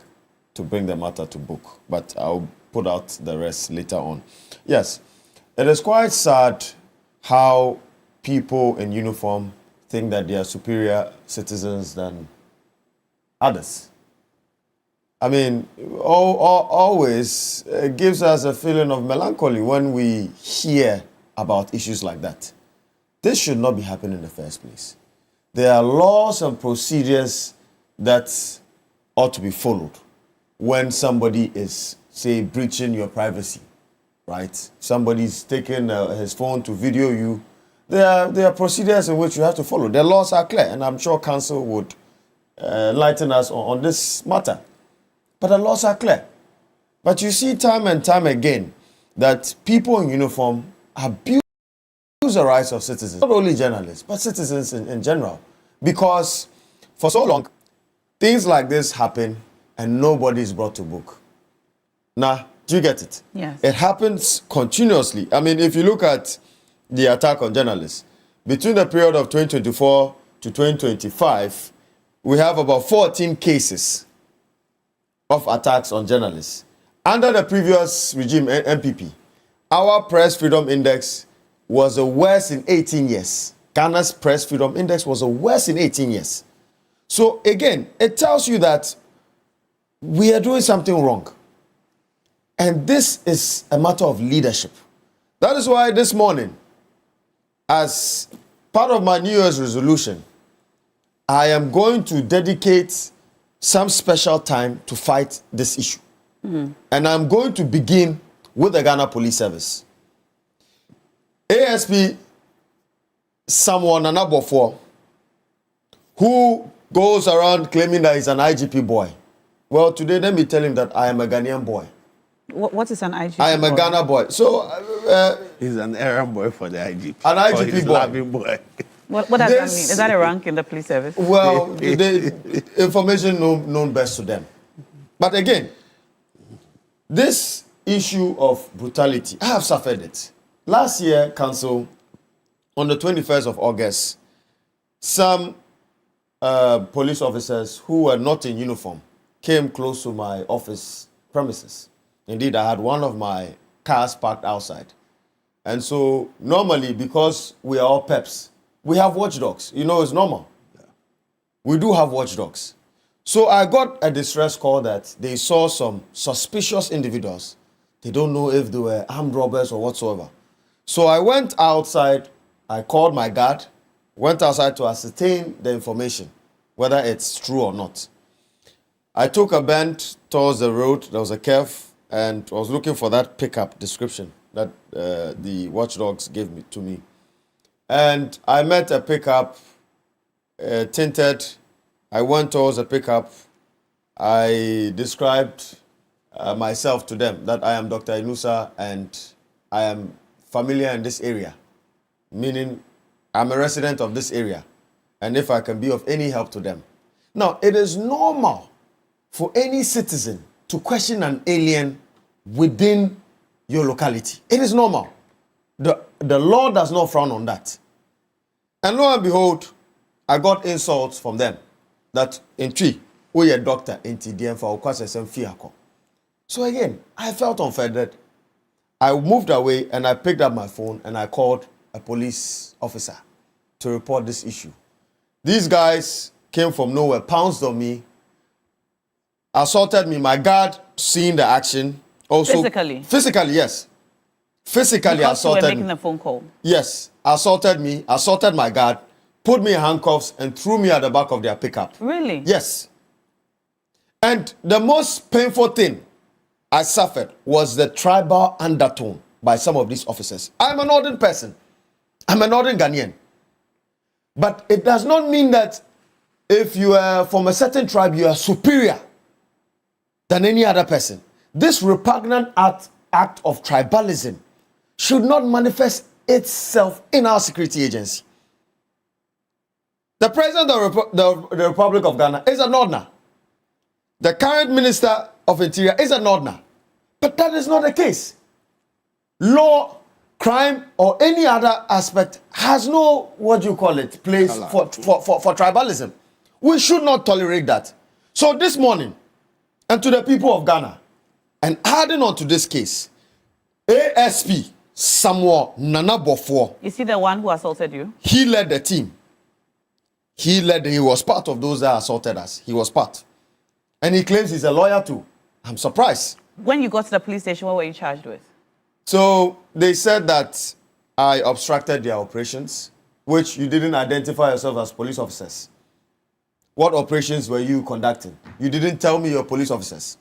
to bring the matter to book. But I'll put out the rest later on. Yes, it is quite sad how people in uniform think that they are superior citizens than others. I mean, always it gives us a feeling of melancholy when we hear about issues like that. This should not be happening in the first place. There are laws and procedures that ought to be followed when somebody is, say, breaching your privacy, right? Somebody's taking his phone to video you. There are procedures in which you have to follow. The laws are clear, and I'm sure Council would enlighten us on this matter. But the laws are clear. But you see time and time again that people in uniform abuse the rights of citizens, not only journalists, but citizens in general. Because for so long, things like this happen and nobody is brought to book. Now, do you get it? Yes. It happens continuously. I mean, if you look at the attack on journalists, between the period of 2024 to 2025, we have about 14 cases of attacks on journalists. Under the previous regime, MPP, our press freedom index was the worst in 18 years. Ghana's press freedom index was the worst in 18 years. So again, it tells you that we are doing something wrong. And this is a matter of leadership. That is why this morning, as part of my New Year's resolution, I am going to dedicate some special time to fight this issue. And I'm going to begin with the Ghana Police Service. ASP someone, Anabofo, who goes around claiming that he's an IGP boy. Well, today let me tell him that I am a Ghanaian boy. What is an IGP I am a Ghana boy. So he's an errand boy for the IGP. An IGP boy. What does that mean? Is that a rank in the police service? Well, the information known best to them. But again, this issue of brutality, I have suffered it. Last year, Council, on the 21st of August, some police officers who were not in uniform came close to my office premises. Indeed, I had one of my cars parked outside. And so normally, because we are all peps, we have watchdogs. You know, it's normal. We do have watchdogs. So I got a distress call that they saw some suspicious individuals. They don't know if they were armed robbers or whatsoever. So I went outside, I called my guard, went outside to ascertain the information, whether it's true or not. I took a bend towards the road, there was a curve, and I was looking for that pickup description that the watchdogs gave to me. And I met a pickup, tinted. I went towards the pickup. I described myself to them, that I am Dr. Inusa and I am familiar in this area, meaning I'm a resident of this area, and if I can be of any help to them. Now, it is normal for any citizen to question an alien within your locality. It is normal. The law does not frown on that. And lo and behold, I got insults from them that in tree, we are doctor in TDM for Fiako. So again, I felt unfettered. I moved away and I picked up my phone and I called a police officer to report this issue. These guys came from nowhere, pounced on me, assaulted me. My guard, seeing the action, also physically, yes, physically because assaulted you were making me. a phone call. Yes, assaulted me, assaulted my guard, put me in handcuffs and threw me at the back of their pickup. Really? Yes. And the most painful thing I suffered was the tribal undertone by some of these officers. I'm a northern person. I'm a northern Ghanaian. But it does not mean that if you are from a certain tribe, you are superior than any other person. This repugnant act of tribalism should not manifest itself in our security agency. The president of the Republic of Ghana is a Northerner. The current minister of Interior is a Northerner. But that is not the case. Law, crime, or any other aspect has no, place for tribalism. We should not tolerate that. So this morning, and to the people of Ghana, and adding on to this case, ASP Samuel Nana Bofo. Is he the one who assaulted you? He led the team. He was part of those that assaulted us. He was part. And he claims he's a lawyer too. I'm surprised. When you got to the police station, what were you charged with? So they said that I obstructed their operations, which you didn't identify yourself as police officers. What operations were you conducting? You didn't tell me your police officers.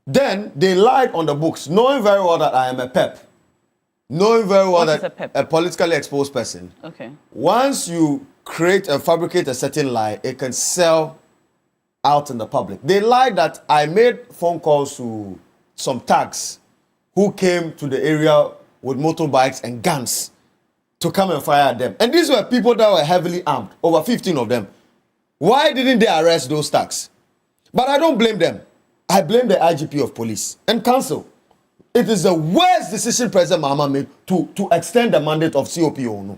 Then they lied on the books, knowing very well that I am a PEP. Knowing very well that a politically exposed person. Okay. Once you create and fabricate a certain lie, it can sell out in the public. They lied that I made phone calls to some thugs who came to the area with motorbikes and guns to come and fire at them. And these were people that were heavily armed, over 15 of them. Why didn't they arrest those thugs? But I don't blame them. I blame the IGP of police and council. It is the worst decision President Mahama made to extend the mandate of COPO.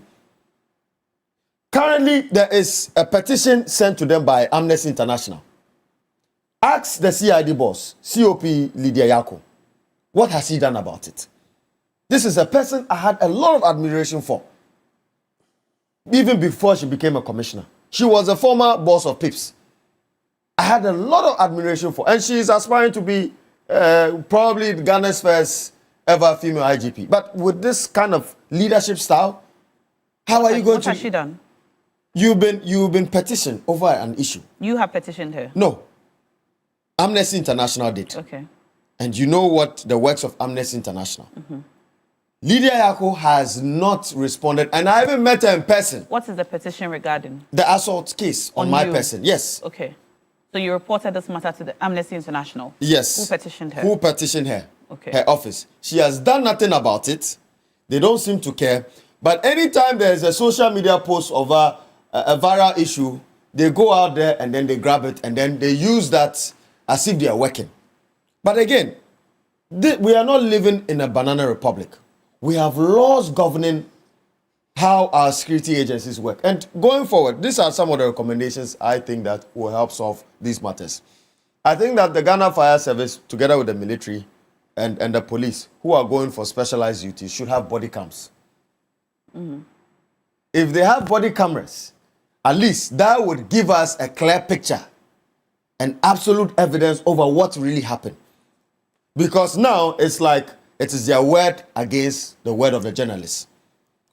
Currently, there is a petition sent to them by Amnesty International. Ask the CID boss, COP Lydia Yako, what has he done about it? This is a person I had a lot of admiration for, even before she became a commissioner. She was a former boss of PIPS. I had a lot of admiration for, and she is aspiring to be probably Ghana's first ever female IGP. But with this kind of leadership style, how are you going to? What has she done? You've been petitioned over an issue. You have petitioned her? No. Amnesty International did. Okay. And you know what the works of Amnesty International. Lydia Yako has not responded, and I even met her in person. What is the petition regarding? The assault case on my person, yes. Okay. So you reported this matter to the Amnesty International? Yes. Who petitioned her? Who petitioned her? Okay. Her office. She has done nothing about it. They don't seem to care. But anytime there is a social media post over a viral issue, they go out there and then they grab it and then they use that as if they are working. But again, we are not living in a banana republic. We have laws governing how our security agencies work. And going forward, these are some of the recommendations I think that will help solve these matters. I think that the Ghana Fire Service, together with the military and the police, who are going for specialized duties, should have body cams. If they have body cameras, at least that would give us a clear picture and absolute evidence over what really happened. Because now it's like it is their word against the word of the journalists,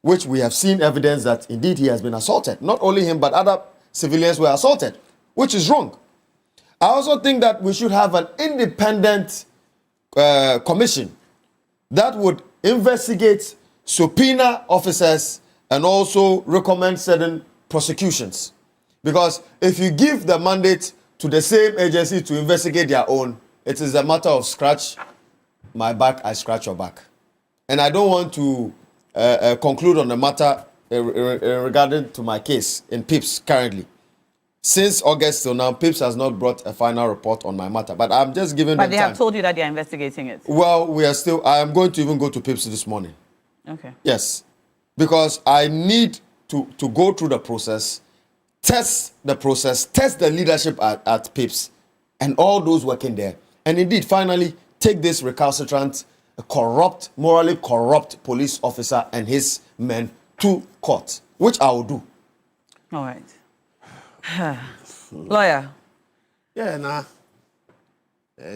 which we have seen evidence that indeed he has been assaulted. Not only him, but other civilians were assaulted, which is wrong. I also think that we should have an independent commission that would investigate, subpoena officers, and also recommend certain prosecutions. Because if you give the mandate to the same agency to investigate their own, it is a matter of scratch my back, I scratch your back. And I don't want to conclude on the matter regarding to my case in PIPS currently. Since August till now, PIPS has not brought a final report on my matter. But I'm just giving them time. But they have told you that they are investigating it. Well, I am going to even go to PIPS this morning. Okay. Yes. Because I need to go through the process, test the process, test the leadership at PIPS and all those working there. And indeed, finally, take this recalcitrant, corrupt, morally corrupt police officer and his men to court, which I will do. All right. Lawyer. Yeah,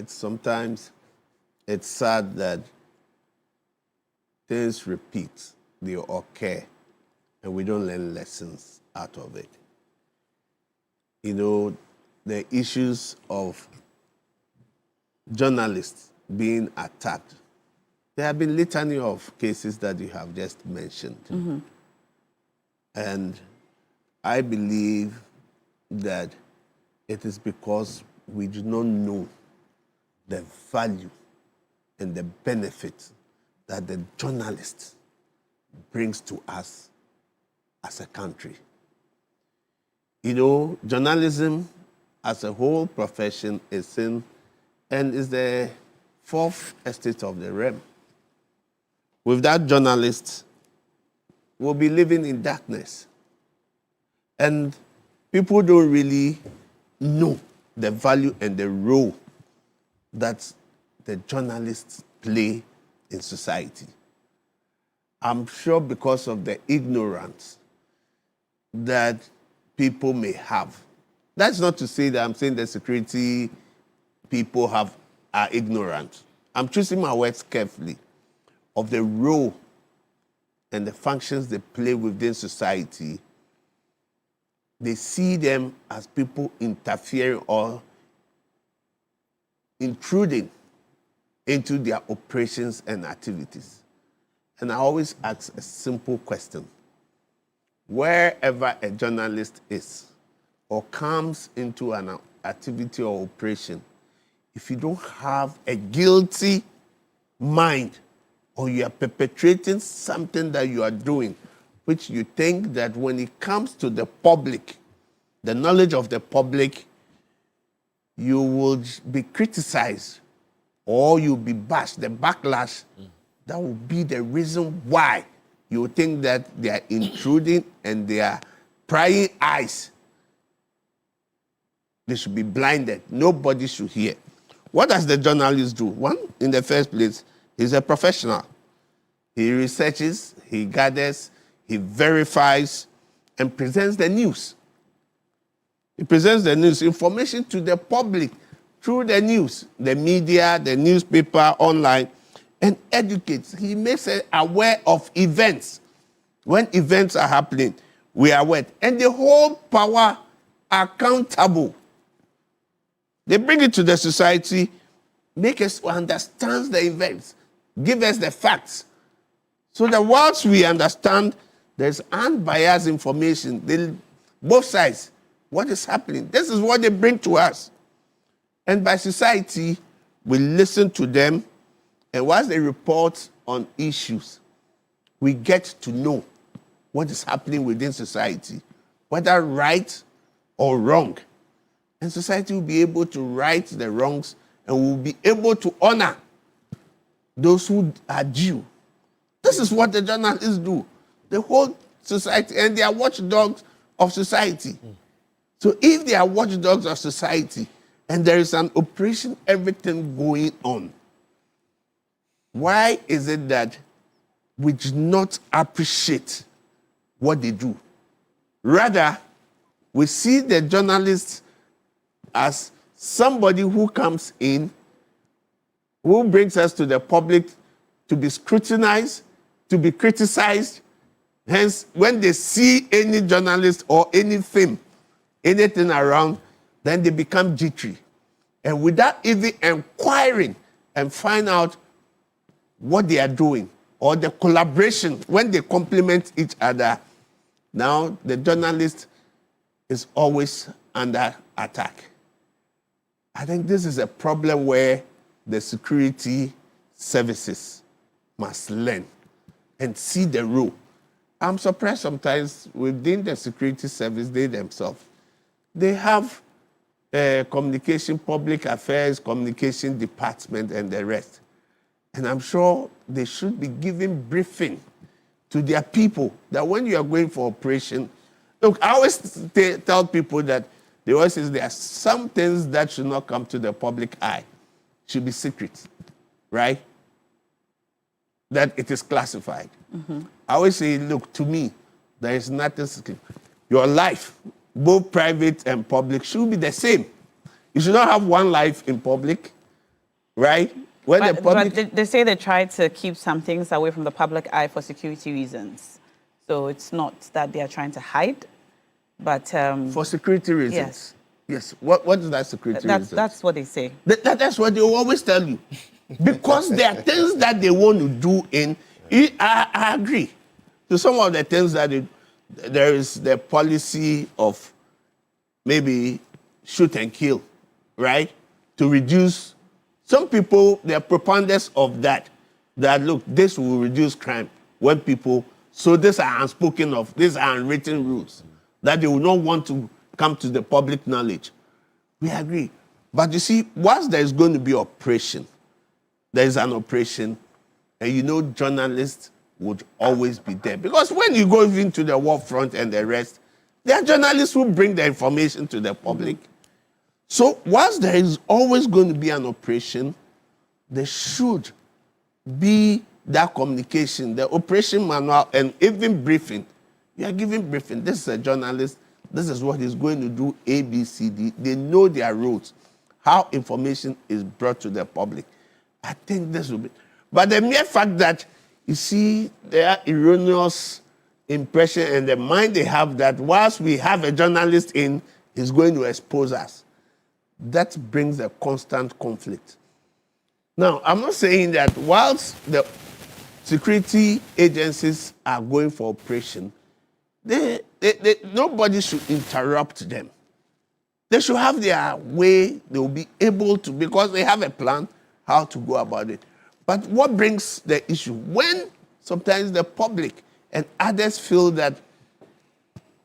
sometimes it's sad that things repeat, they occur, and we don't learn lessons out of it. You know, the issues of journalists being attacked. There have been litany of cases that you have just mentioned. And I believe that it is because we do not know the value and the benefit that the journalist brings to us as a country. You know, journalism as a whole profession is in, and is the fourth estate of the realm. Without journalists, we'll be living in darkness. And people don't really know the value and the role that the journalists play in society. I'm sure because of the ignorance that people may have. That's not to say that I'm saying the security people are ignorant. I'm choosing my words carefully of the role and the functions they play within society. They see them as people interfering or intruding into their operations and activities. And I always ask a simple question. Wherever a journalist is or comes into an activity or operation, if you don't have a guilty mind or you are perpetrating something that you are doing, which you think that when it comes to the public, the knowledge of the public, you will be criticized or you'll be bashed, the backlash, that will be the reason why you think that they are intruding and they are prying eyes. They should be blinded. Nobody should hear. What does the journalist do? One, in the first place, he's a professional. He researches, he gathers, he verifies, and presents the news. He presents the news, information to the public through the news, the media, the newspaper, online, and educates. He makes us aware of events. When events are happening, we are aware. And the whole power accountable. They bring it to the society, make us understand the events, give us the facts. So that once we understand, there's unbiased information, both sides, what is happening. This is what they bring to us. And by society, we listen to them, and once they report on issues, we get to know what is happening within society, whether right or wrong. And society will be able to right the wrongs and will be able to honor those who are due. This is what the journalists do. The whole society, and they are watchdogs of society. So if they are watchdogs of society and there is an operation, everything going on, why is it that we do not appreciate what they do? Rather, we see the journalists as somebody who comes in, who brings us to the public to be scrutinized, to be criticized. Hence, when they see any journalist or anything around, then they become jittery. And without even inquiring and find out what they are doing or the collaboration, when they complement each other, now the journalist is always under attack. I think this is a problem where the security services must learn and see the role. I'm surprised sometimes within the security service, they themselves, they have communication, public affairs, communication department, and the rest. And I'm sure they should be giving briefing to their people that when you are going for operation, look, I always tell people that they always say there are some things that should not come to the public eye, should be secret, right? That it is classified. I always say, look, to me, there is nothing secret. Your life, both private and public, should be the same. You should not have one life in public, right? But they say they try to keep some things away from the public eye for security reasons. So it's not that they are trying to hide, but... for security reasons? Yes. Yes. What is that security reason? That's what they say. That's what they always tell you. Because there are things that they want to do in... I agree. To some of the things that there is the policy of maybe shoot and kill, right? To reduce... Some people, they are proponents of that look, this will reduce crime when people... So these are unspoken of, these are unwritten rules that they will not want to come to the public knowledge. We agree. But you see, once there's going to be operation, there is an operation, and you know journalists would always be there. Because when you go into the war front and the rest, there are journalists who bring the information to the public. So once there is always going to be an operation, there should be that communication, the operation manual, and even briefing. You are giving briefing. This is a journalist. This is what he's going to do, A, B, C, D. They know their roles, how information is brought to the public. I think this will be. But the mere fact that, you see, there are erroneous impression and the mind they have that whilst we have a journalist in, he's going to expose us. That brings a constant conflict. Now, I'm not saying that whilst the security agencies are going for operation, nobody should interrupt them. They should have their way, they will be able to, because they have a plan how to go about it. But what brings the issue? When sometimes the public and others feel that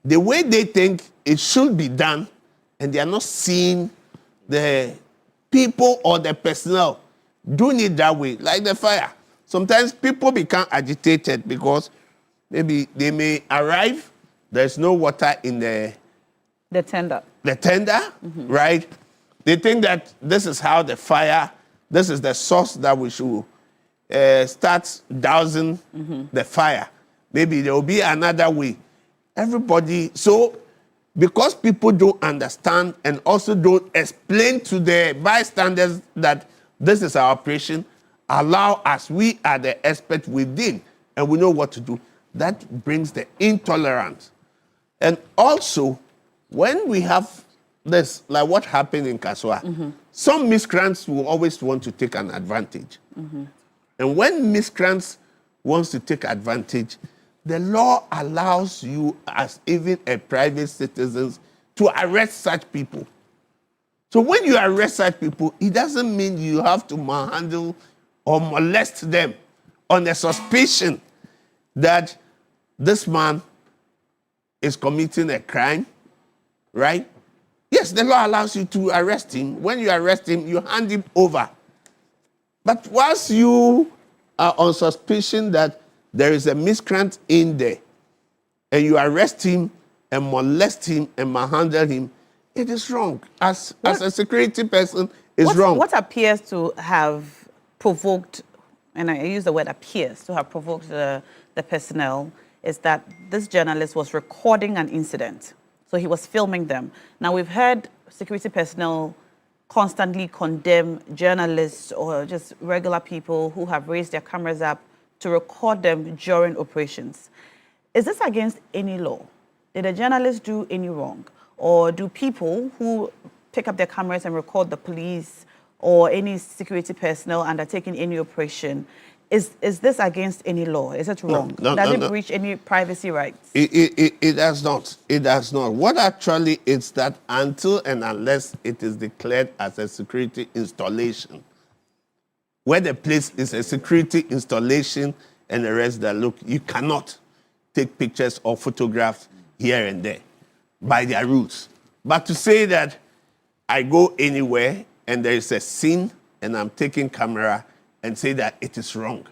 the way they think it should be done, and they are not seeing the people or the personnel doing it that way, like the fire. Sometimes people become agitated because maybe they may arrive, there's no water in the tender. Right? They think that this is how the fire, this is the source that we should start dousing the fire. Maybe there will be another way. Everybody, so because people don't understand and also don't explain to the bystanders that this is our operation, allow us, we are the experts within and we know what to do. That brings the intolerance. And also, when we have this, like what happened in Kaswa, some miscreants will always want to take an advantage. And when miscreants wants to take advantage, the law allows you as even a private citizen to arrest such people. So when you arrest such people, it doesn't mean you have to manhandle or molest them on the suspicion that this man is committing a crime, right? Yes, the law allows you to arrest him. When you arrest him, you hand him over. But once you are on suspicion that there is a miscreant in there, and you arrest him and molest him and manhandle him, it is wrong. As a security person, it's wrong. What appears to have provoked, and I use the word appears to have provoked the personnel, is that this journalist was recording an incident. So he was filming them. Now we've heard security personnel constantly condemn journalists or just regular people who have raised their cameras up to record them during operations. Is this against any law? Did a journalist do any wrong? Or do people who pick up their cameras and record the police or any security personnel undertaking any operation, is this against any law? Is it wrong? Does it breach any privacy rights? It does not. It does not. What actually is that until and unless it is declared as a security installation, where the place is a security installation and the rest that look, you cannot take pictures or photographs here and there by their rules. But to say that I go anywhere and there is a scene and I'm taking camera and say that it is wrong.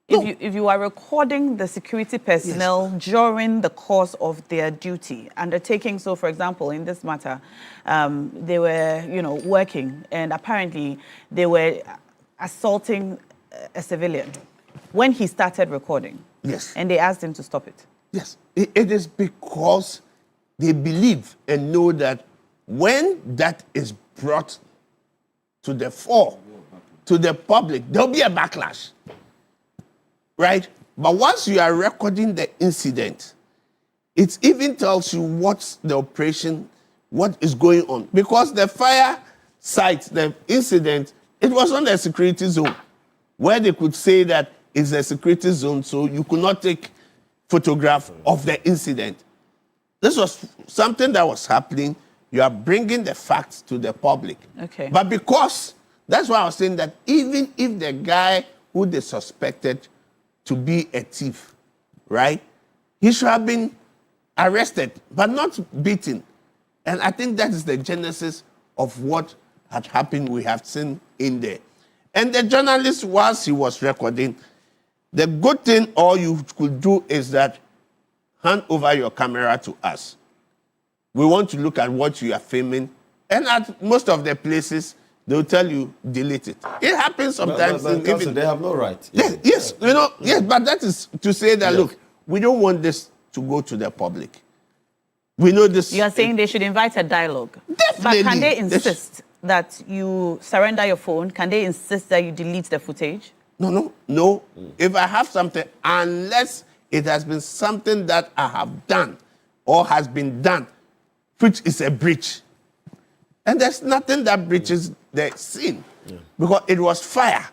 If you are recording the security personnel during the course of their duty, undertaking, so for example, in this matter, they were, working and apparently they were assaulting a civilian when he started recording. Yes. And they asked him to stop it. Yes. It is because they believe and know that when that is brought to the fore, to the public, there'll be a backlash, right? But once you are recording the incident, it even tells you what's the operation, what is going on. Because the fire site, the incident, it was on the security zone, where they could say that it's a security zone, so you could not take photograph of the incident. This was something that was happening. You are bringing the facts to the public. Okay. But because, that's why I was saying that even if the guy who they suspected to be a thief, right, he should have been arrested, but not beaten. And I think that is the genesis of what had happened, we have seen in there. And the journalist, whilst he was recording, the good thing all you could do is that hand over your camera to us. We want to look at what you are filming. And at most of the places, they'll tell you, delete it. It happens sometimes. But Council, they have no right. Yes, yes, but that is to say that, look, we don't want this to go to the public. We know this. You are saying they should invite a dialogue. Definitely. But can they insist that you surrender your phone? Can they insist that you delete the footage? No. If I have something, unless it has been something that I have done or has been done, which is a breach. And there's nothing that breaches the scene. Because it was fire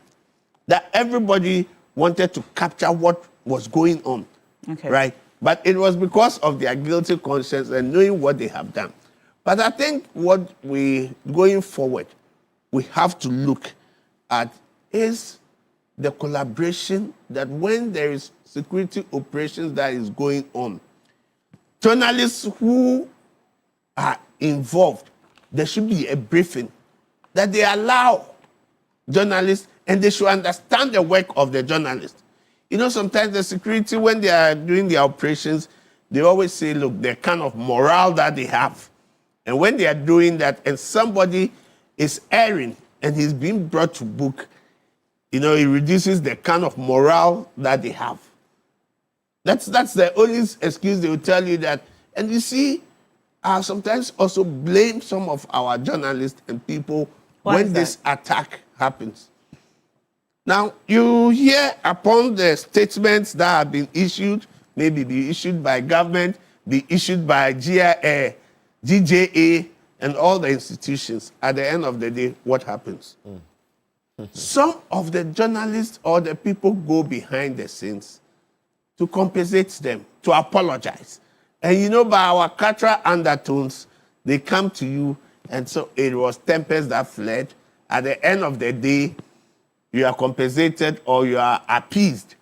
that everybody wanted to capture what was going on. Okay. Right? But it was because of their guilty conscience and knowing what they have done. But I think going forward, we have to look at is the collaboration that when there is security operations that is going on, journalists who are involved, there should be a briefing that they allow journalists, and they should understand the work of the journalists. You know, sometimes the security, when they are doing their operations, they always say, look, the kind of morale that they have. And when they are doing that and somebody is erring and he's being brought to book, you know, it reduces the kind of morale that they have. That's the only excuse they will tell you that. And you see, I sometimes also blame some of our journalists and people when this attack happens. Now, you hear upon the statements that have been issued, maybe be issued by government, be issued by GJA, and all the institutions. At the end of the day, what happens? Some of the journalists or the people go behind the scenes to compensate them, to apologize. And you know, by our cultural undertones, they come to you, and so it was tempest that fled. At the end of the day, you are compensated or you are appeased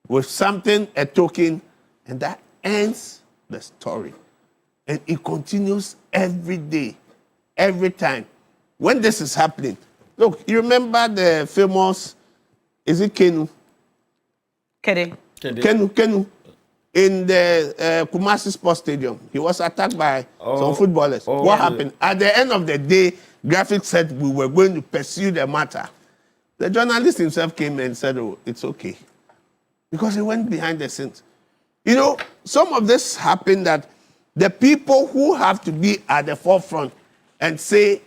with something, a token, and that ends the story. And it continues every day, every time. When this is happening, look, you remember the famous, is it Kenu? Kenu. In the Kumasi Sports Stadium. He was attacked by some footballers. What happened? At the end of the day, Graphics said we were going to pursue the matter. The journalist himself came and said, oh, it's okay. Because he went behind the scenes. You know, some of this happened that the people who have to be at the forefront and say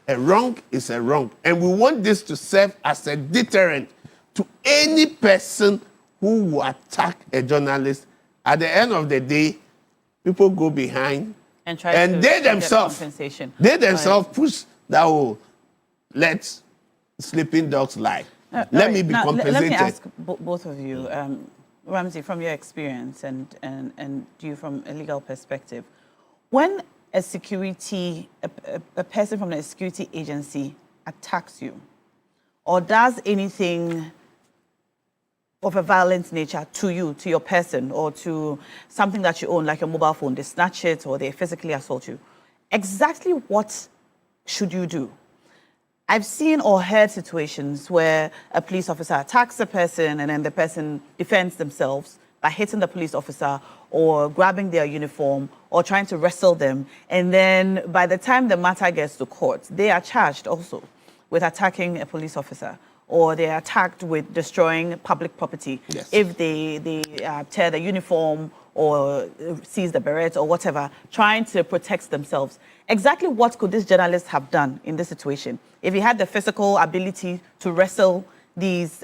a wrong is a wrong. And we want this to serve as a deterrent to any person who will attack a journalist. At the end of the day, people go behind and try and to they themselves push that whole let sleeping dogs lie. Let me be compensated. Let me ask both of you, Ramsey, from your experience and you from a legal perspective, when a person from a security agency attacks you or does anything of a violent nature to you, to your person, or to something that you own, like a mobile phone, they snatch it or they physically assault you, exactly what should you do? I've seen or heard situations where a police officer attacks a person and then the person defends themselves by hitting the police officer or grabbing their uniform or trying to wrestle them. And then by the time the matter gets to court, they are charged also with attacking a police officer, or they are attacked with destroying public property if they tear the uniform or seize the beret or whatever, trying to protect themselves. Exactly what could this journalist have done in this situation if he had the physical ability to wrestle these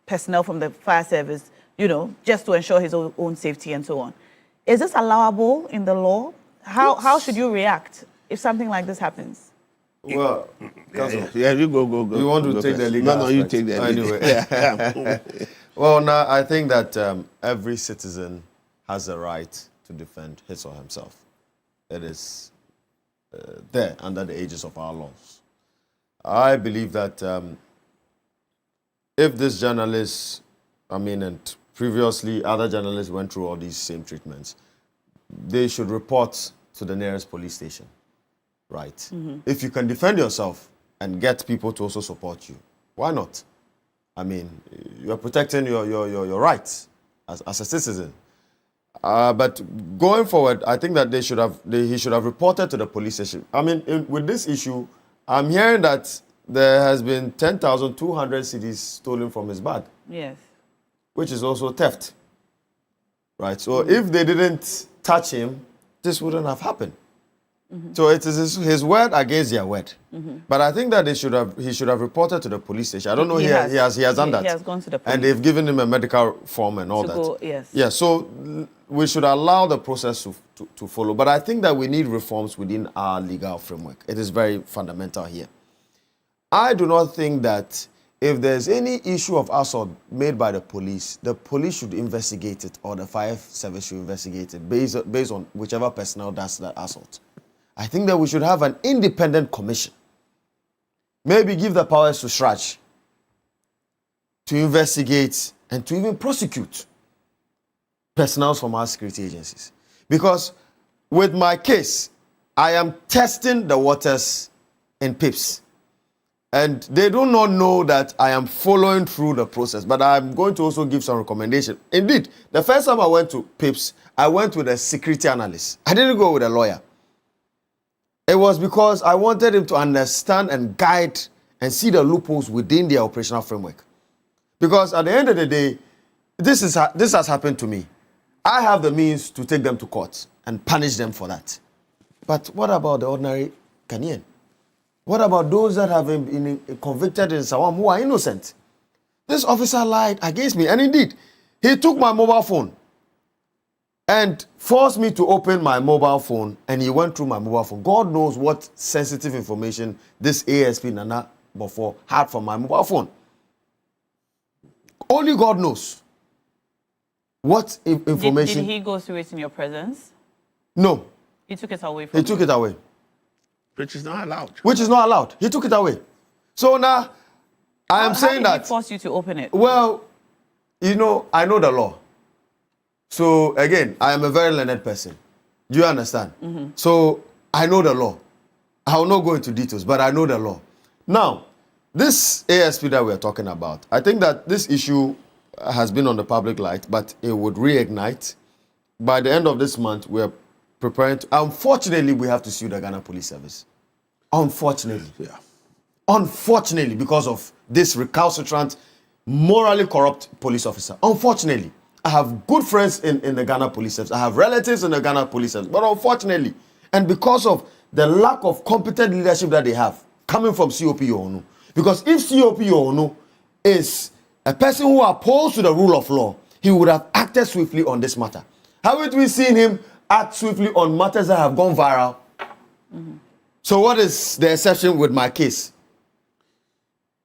personnel from the fire service, you know, just to ensure his own safety and so on? Is this allowable in the law? How should you react if something like this happens? Well, you go. You want to take the legal No, you take the legal. Anyway. Well, now, I think that every citizen has a right to defend his or himself. It is there under the aegis of our laws. I believe that if this journalist, and previously other journalists went through all these same treatments, they should report to the nearest police station, right? If you can defend yourself and get people to also support you, why not? I mean, you're protecting your rights as a citizen. But going forward, I think that he should have reported to the police station. I mean, with this issue, I'm hearing that there has been 10,200 cedis stolen from his bag. Yes. Which is also theft. Right? So if they didn't touch him, this wouldn't have happened. So it is his word against their word. But I think that he should have reported to the police station. I don't know, he has done that. He has gone to the police. And they've given him a medical form and all that. Go, yes. Yeah, so we should allow the process to follow. But I think that we need reforms within our legal framework. It is very fundamental here. I do not think that if there's any issue of assault made by the police should investigate it, or the fire service should investigate it based on whichever personnel does that assault. I think that we should have an independent commission. Maybe give the powers to Shraj to investigate and to even prosecute personnel from our security agencies. Because with my case, I am testing the waters in PIPS. And they do not know that I am following through the process, but I'm going to also give some recommendation. Indeed, the first time I went to PIPS, I went with a security analyst. I didn't go with a lawyer. It was because I wanted him to understand and guide and see the loopholes within their operational framework. Because at the end of the day, this has happened to me. I have the means to take them to court and punish them for that. But what about the ordinary Ghanaian? What about those that have been convicted in Sawam who are innocent? This officer lied against me, and indeed, he took my mobile phone and forced me to open my mobile phone, and he went through my mobile phone. God knows what sensitive information this ASP Nana before had from my mobile phone. Only God knows what information. Did he go through it in your presence? No. He took it away from you? He took it away. Which is not allowed. Which is not allowed. He took it away. So now, I am saying that. How did he force you to open it? Well, you know, I know the law. So again, I am a very learned person. Do you understand? So I know the law. I will not go into details, but I know the law. Now, this ASP that we are talking about, I think that this issue has been on the public light, but it would reignite. By the end of this month, we are preparing to, unfortunately, we have to sue the Ghana Police Service. Unfortunately. Yeah. Unfortunately, because of this recalcitrant, morally corrupt police officer. Unfortunately. I have good friends in the Ghana Police Service. I have relatives in the Ghana Police Service. But unfortunately, and because of the lack of competent leadership that they have, coming from COP Yohonu. Because if COP Yohonu is a person who opposed to the rule of law, he would have acted swiftly on this matter. Haven't we seen him act swiftly on matters that have gone viral? So what is the exception with my case?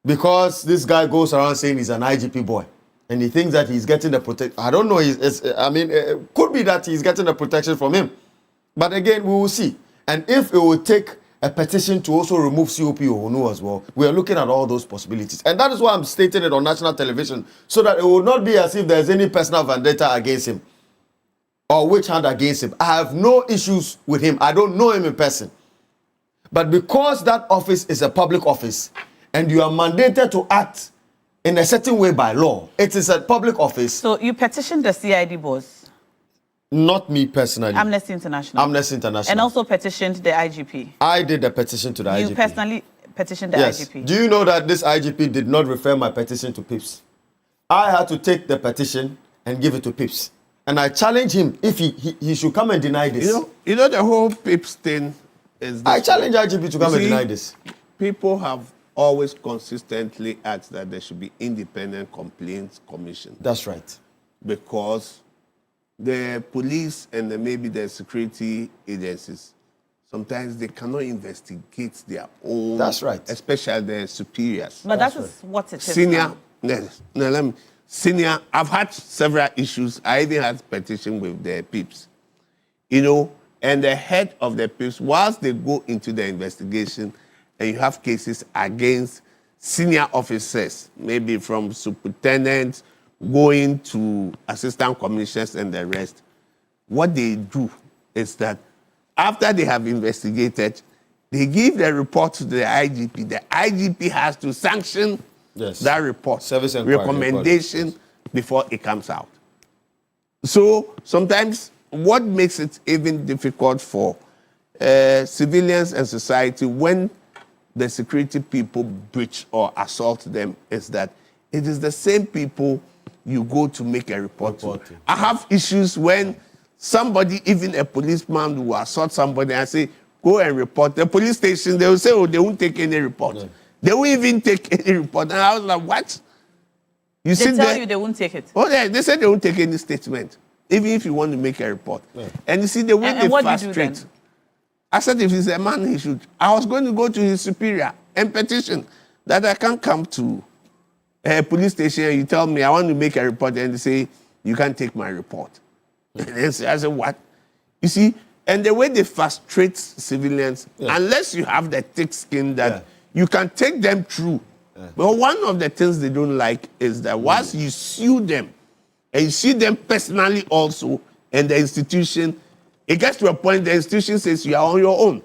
Because this guy goes around saying he's an IGP boy. And he thinks that he's getting the protection. I don't know. It could be that he's getting the protection from him. But again, we will see. And if it will take a petition to also remove COP Yohonu as well, we are looking at all those possibilities. And that is why I'm stating it on national television, so that it will not be as if there's any personal vendetta against him or witch hunt against him. I have no issues with him. I don't know him in person. But because that office is a public office and you are mandated to act in a certain way by law, it is a public office. So you petitioned the CID boss? Not me personally. Amnesty International? Amnesty International. And also petitioned the IGP? I did a petition to the IGP. You personally petitioned the IGP? Do you know that this IGP did not refer my petition to PIPS? I had to take the petition and give it to PIPS. And I challenged him if he should come and deny this. You know the whole PIPS thing is this. I challenge IGP to come and deny this. People have always consistently asked that there should be independent complaints commission. That's right. Because the police and maybe the security agencies, sometimes they cannot investigate their own. That's right. Especially their superiors. But that is what it is Senior, now. Senior, I've had several issues. I even had petition with the PIPS. And the head of the PIPS, whilst they go into the investigation, and you have cases against senior officers, maybe from superintendents going to assistant commissioners and the rest. What they do is that after they have investigated, they give the report to the IGP. The IGP has to sanction that report, service inquiry recommendation before it comes out. So sometimes what makes it even difficult for civilians and society when the security people breach or assault them is that it is the same people you go to make a report to. I have issues when somebody, even a policeman, will assault somebody and say, go and report. The police station, they will say, oh, they won't take any report. No. They won't even take any report. And I was like, what? You they tell you they won't take it. Oh, they said they won't take any statement, even if you want to make a report. Yeah. And you see, the way they frustrate. I said, if he's a man, he should. I was going to go to his superior and petition that I can't come to a police station and you tell me I want to make a report and they say, you can't take my report. And I said, what? You see, and the way they frustrate civilians, unless you have the thick skin that you can take them through. But one of the things they don't like is that once you sue them, and you sue them personally also, and the institution, it gets to a point the institution says you are on your own.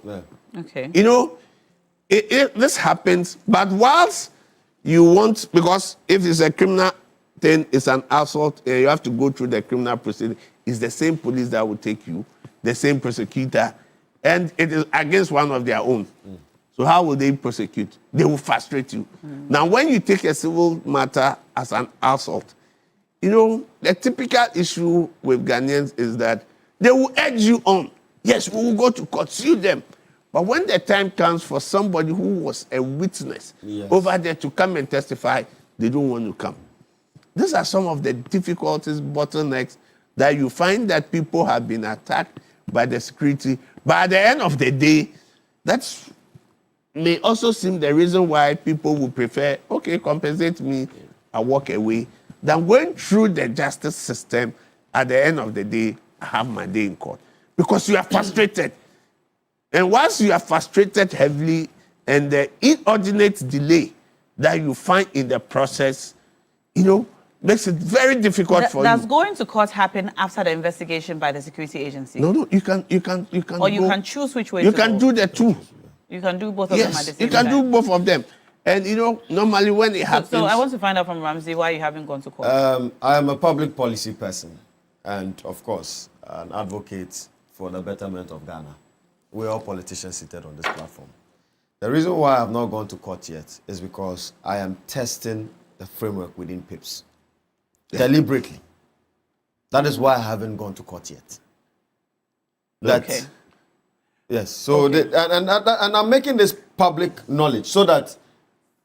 Okay. You know, this happens, but whilst you want, because if it's a criminal thing, it's an assault, you have to go through the criminal proceeding, it's the same police that will take you, the same prosecutor, and it is against one of their own. So how will they prosecute? They will frustrate you. Now, when you take a civil matter as an assault, you know, the typical issue with Ghanaians is that they will urge you on. Yes, we will go to court, sue them. But when the time comes for somebody who was a witness over there to come and testify, they don't want to come. These are some of the difficulties, bottlenecks, that you find that people have been attacked by the security. But at the end of the day, that's may also seem the reason why people would prefer, okay, compensate me, I walk away, than going through the justice system. At the end of the day, I have my day in court. Because you are frustrated. And once you are frustrated heavily, and the inordinate delay that you find in the process, you know, makes it very difficult for you. Does going to court happen after the investigation by the security agency? No, you can. Or you can choose which way you to can go. do the two. You can do both of them at the same time. Yes, you can do both of them. And you know, normally when it happens... So I want to find out from Ramsey why you haven't gone to court. I am a public policy person and, of course, an advocate for the betterment of Ghana. We're all politicians seated on this platform. The reason why I have not gone to court yet is because I am testing the framework within PIPS. Deliberately. That is why I haven't gone to court yet. Okay. Yes, so and I'm making this public knowledge so that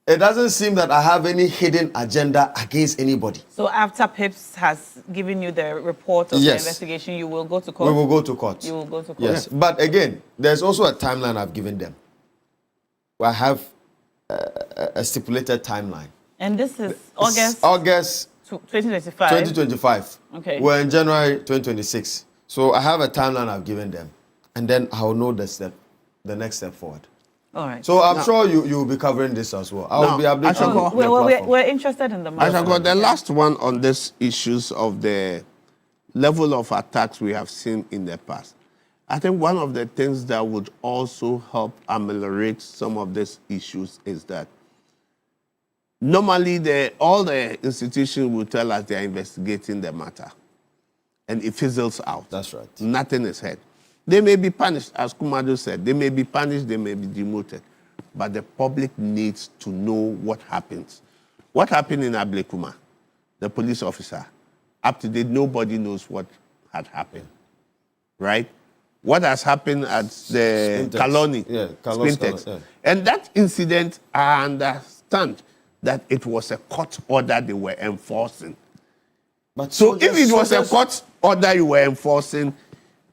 it doesn't seem that I have any hidden agenda against anybody. So after PIPS has given you the report of the investigation, you will go to court? We will go to court. You will go to court? Yes, but again, there's also a timeline I've given them. I have a stipulated timeline. And this is August? August 2025? 2025. Okay. We're in January 2026. So I have a timeline I've given them. And then I will know the next step forward. All right. So I'm sure you will be covering this as well. I will be updating. We're interested in the matter. The last one on these issues of the level of attacks we have seen in the past. I think one of the things that would also help ameliorate some of these issues is that normally all the institutions will tell us they are investigating the matter. And it fizzles out. That's right. Nothing is heard. They may be punished, as Kumado said. They may be punished, they may be demoted. But the public needs to know what happens. What happened in Ablekuma? The police officer. Up to date, nobody knows what had happened. Right? What has happened at the colony? Spintex. And that incident, I understand that it was a court order they were enforcing. But so if it was a court order you were enforcing,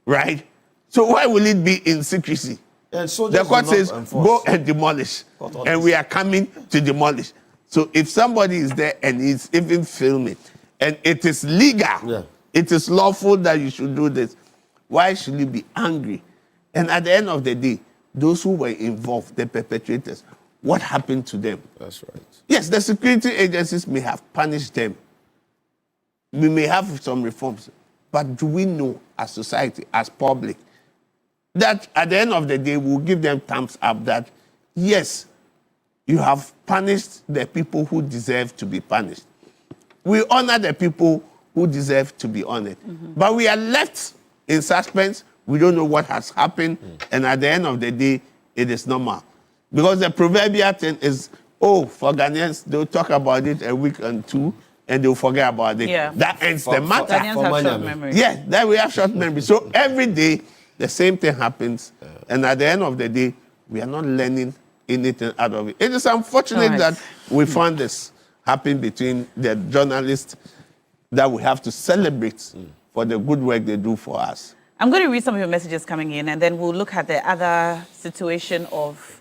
right? So why will it be in secrecy? The court says, go and demolish. And we are coming to demolish. So if somebody is there and is even filming, and it is legal, it is lawful that you should do this, why should you be angry? And at the end of the day, those who were involved, the perpetrators, what happened to them? That's right. Yes, the security agencies may have punished them. We may have some reforms. But do we know as society, as public, that at the end of the day, we'll give them thumbs up that, yes, you have punished the people who deserve to be punished. We honor the people who deserve to be honored. But we are left in suspense. We don't know what has happened. And at the end of the day, it is normal. Because the proverbial thing is, oh, for Ghanaians, they'll talk about it a week and two, and they'll forget about it. Yeah. That ends the matter. Ghanaians have short memory. Yeah, that we have short memory. So every day, the same thing happens. And at the end of the day, we are not learning anything out of it. It is unfortunate that we found this happen between the journalists that we have to celebrate for the good work they do for us. I'm going to read some of your messages coming in, and then we'll look at the other situation of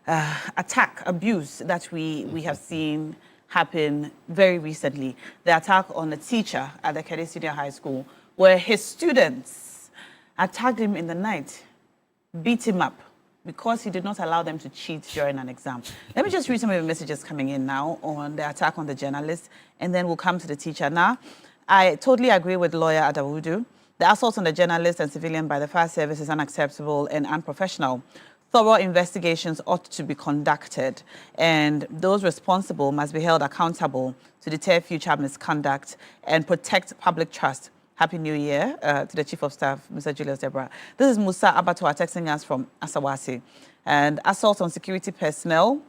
attack, abuse that we have seen happen very recently. The attack on a teacher at the Kede Senior High School, where his students attacked him in the night, beat him up, because he did not allow them to cheat during an exam. Let me just read some of your messages coming in now on the attack on the journalist, and then we'll come to the teacher. Now, I totally agree with lawyer Adawudu. The assault on the journalist and civilian by the fire service is unacceptable and unprofessional. Thorough investigations ought to be conducted, and those responsible must be held accountable to deter future misconduct and protect public trust. Happy New Year to the Chief of Staff, Mr. Julius Debra. This is Musa Abatwa texting us from Asawasi. And assault on security personnel.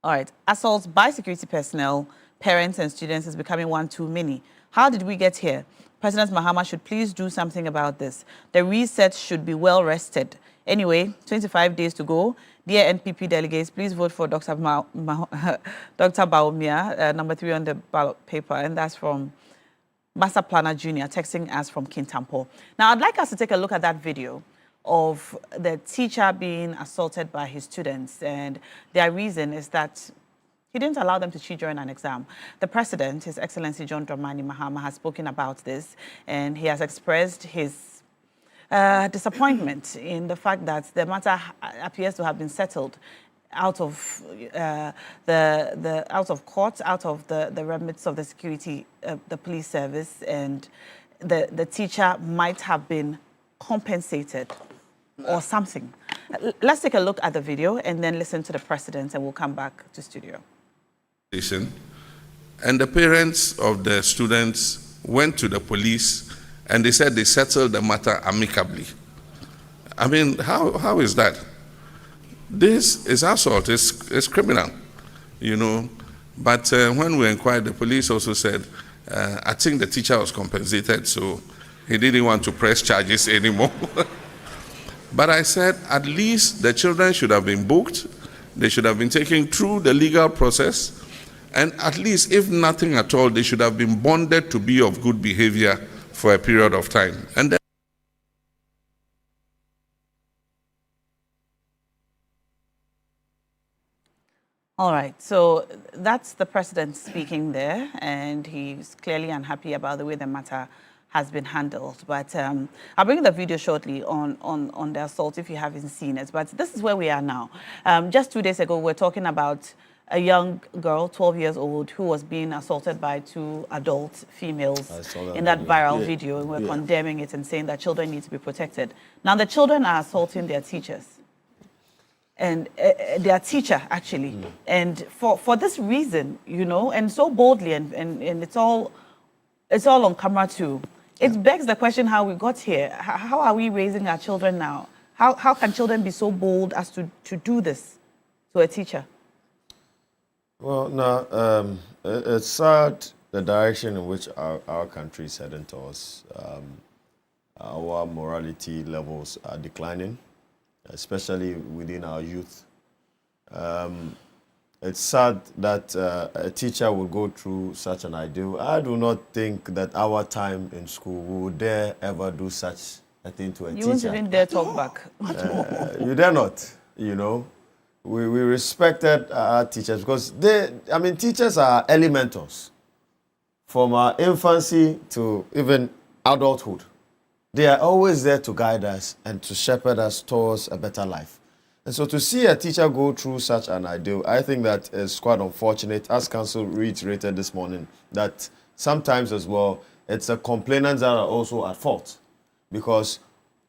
All right, assaults by security personnel, parents and students is becoming one too many. How did we get here? President Mahama should please do something about this. The reset should be well rested. Anyway, 25 days to go. Dear NPP delegates, please vote for Dr. Baumia, number 3 on the ballot paper. And that's from Master Planner Jr. texting us from Kintampo. Now, I'd like us to take a look at that video of the teacher being assaulted by his students. And their reason is that he didn't allow them to cheat during an exam. The President, His Excellency John Dramani Mahama, has spoken about this, and he has expressed his disappointment in the fact that the matter appears to have been settled out of out of court, out of the remits of the security, the police service, and the teacher might have been compensated or something. Let's take a look at the video and then listen to the President, and we'll come back to studio. And the parents of the students went to the police and they said they settled the matter amicably. I mean, how is that? This is assault, it's criminal, you know. But when we inquired, the police also said, I think the teacher was compensated, so he didn't want to press charges anymore. But I said, at least the children should have been booked, they should have been taken through the legal process, and at least, if nothing at all, they should have been bonded to be of good behavior for a period of time. And then all right, so that's the President speaking there, and he's clearly unhappy about the way the matter has been handled. But I'll bring the video shortly on the assault if you haven't seen it. But this is where we are now. Just 2 days ago, we were talking about a young girl, 12 years old, who was being assaulted by 2 adult females in that viral video. And we're condemning it and saying that children need to be protected. Now, the children are assaulting their teachers. And their teacher, actually. And for this reason, you know, and so boldly, and it's all on camera too. It begs the question how we got here. How are we raising our children now? How can children be so bold as to do this to a teacher? Well, no, it's sad the direction in which our country is heading towards. Our morality levels are declining, especially within our youth. It's sad that a teacher will go through such an ideal. I do not think that our time in school we would dare ever do such a thing to a teacher. You won't even dare talk back. You dare not, you know. We respected our teachers because teachers are early mentors. From our infancy to even adulthood. They are always there to guide us and to shepherd us towards a better life. And so to see a teacher go through such an ideal, I think that is quite unfortunate. As Council reiterated this morning, that sometimes as well, it's the complainants that are also at fault. Because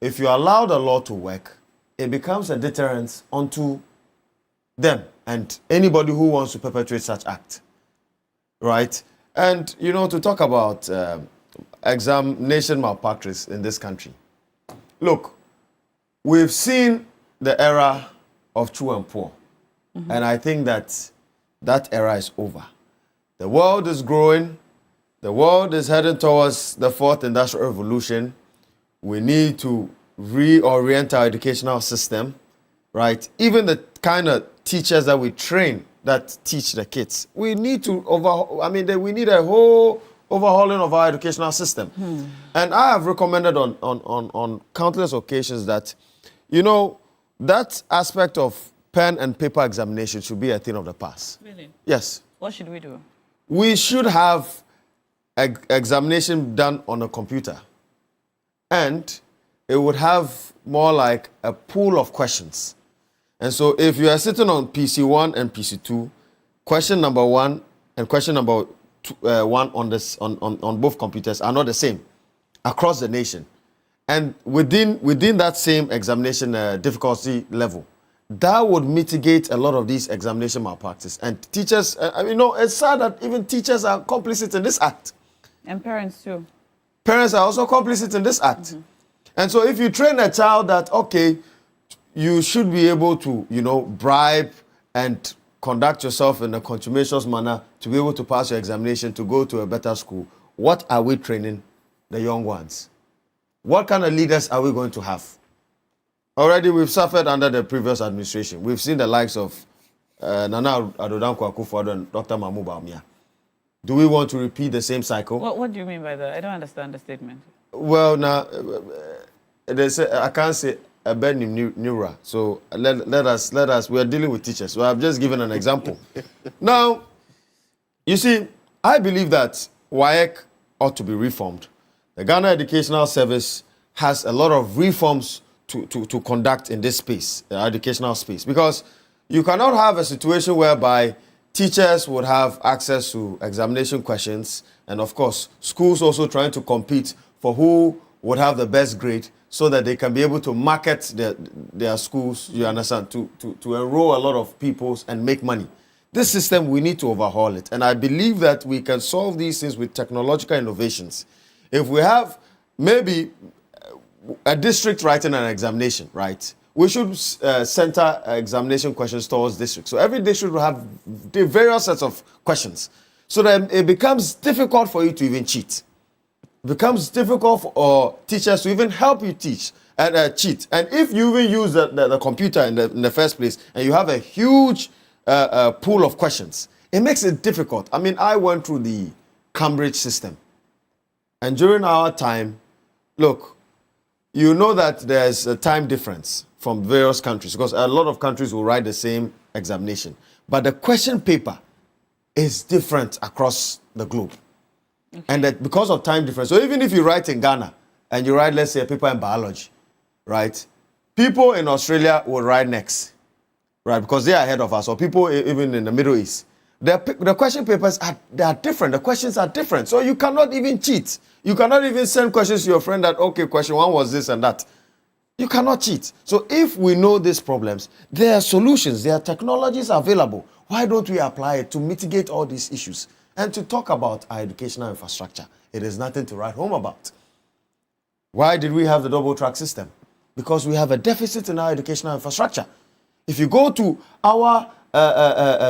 if you allow the law to work, it becomes a deterrent onto them and anybody who wants to perpetrate such act, right? And, you know, to talk about examination malpractice in this country. Look, we've seen the era of true and poor, and I think that that era is over. The world is growing. The world is heading towards the fourth industrial revolution. We need to reorient our educational system, right? Even the kind of teachers that we train that teach the kids, we need to we need a whole overhauling of our educational system. And I have recommended on countless occasions that, you know, that aspect of pen and paper examination should be a thing of the past. Really? Yes. What should we do? We should have examination done on a computer. And it would have more like a pool of questions. And so if you are sitting on PC1 and PC2, question number 1 and question number 1 on both computers are not the same across the nation. And within that same examination difficulty level, that would mitigate a lot of these examination malpractice. And teachers, it's sad that even teachers are complicit in this act. And parents too. Parents are also complicit in this act. And so if you train a child that, okay, you should be able to, you know, bribe and conduct yourself in a contumacious manner to be able to pass your examination, to go to a better school, what are we training the young ones? What kind of leaders are we going to have? Already we've suffered under the previous administration. We've seen the likes of Nana Addo Dankwa and Dr. Mahmoud Bawumia. Do we want to repeat the same cycle? What do you mean by that? I don't understand the statement. Well, now, I can't say a bad neura. So let us, we are dealing with teachers. So I've just given an example. Now, you see, I believe that WAEC ought to be reformed. The Ghana Educational Service has a lot of reforms to conduct in this space, the educational space, because you cannot have a situation whereby teachers would have access to examination questions, and of course, schools also trying to compete for who would have the best grade so that they can be able to market their schools, you understand, to enroll a lot of people and make money. This system, we need to overhaul it. And I believe that we can solve these things with technological innovations. If we have maybe a district writing an examination, right? We should center examination questions towards districts. So every district will have the various sets of questions so that it becomes difficult for you to even cheat. It becomes difficult for teachers to even help you teach and cheat. And if you even use the computer in the first place and you have a huge pool of questions, it makes it difficult. I mean, I went through the Cambridge system. And during our time, look, you know that there's a time difference from various countries because a lot of countries will write the same examination. But the question paper is different across the globe. Okay. And that because of time difference. So even if you write in Ghana and you write, let's say, a paper in biology, right? People in Australia will write next, right? Because they are ahead of us, or people even in the Middle East. The question papers are different. The questions are different. So you cannot even cheat. You cannot even send questions to your friend that, okay, question 1 was this and that. You cannot cheat. So if we know these problems, there are solutions, there are technologies available. Why don't we apply it to mitigate all these issues? And to talk about our educational infrastructure, it is nothing to write home about. Why did we have the double track system? Because we have a deficit in our educational infrastructure. If you go to our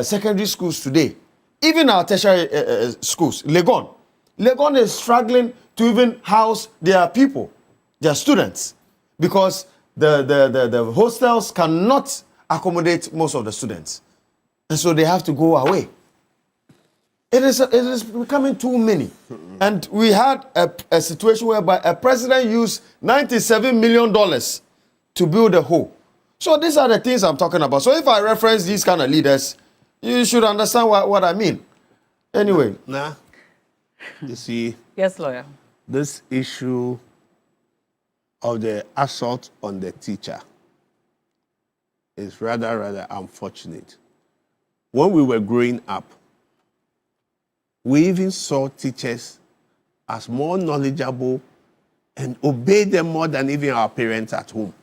secondary schools today, even our tertiary schools, Legon is struggling to even house their people, their students, because the hostels cannot accommodate most of the students. And so they have to go away. It is becoming too many. And we had a situation whereby a president used $97 million to build a hole. So these are the things I'm talking about. So if I reference these kind of leaders, you should understand what I mean. Anyway. Now, you see. Yes, lawyer. This issue of the assault on the teacher is rather unfortunate. When we were growing up, we even saw teachers as more knowledgeable and obey them more than even our parents at home.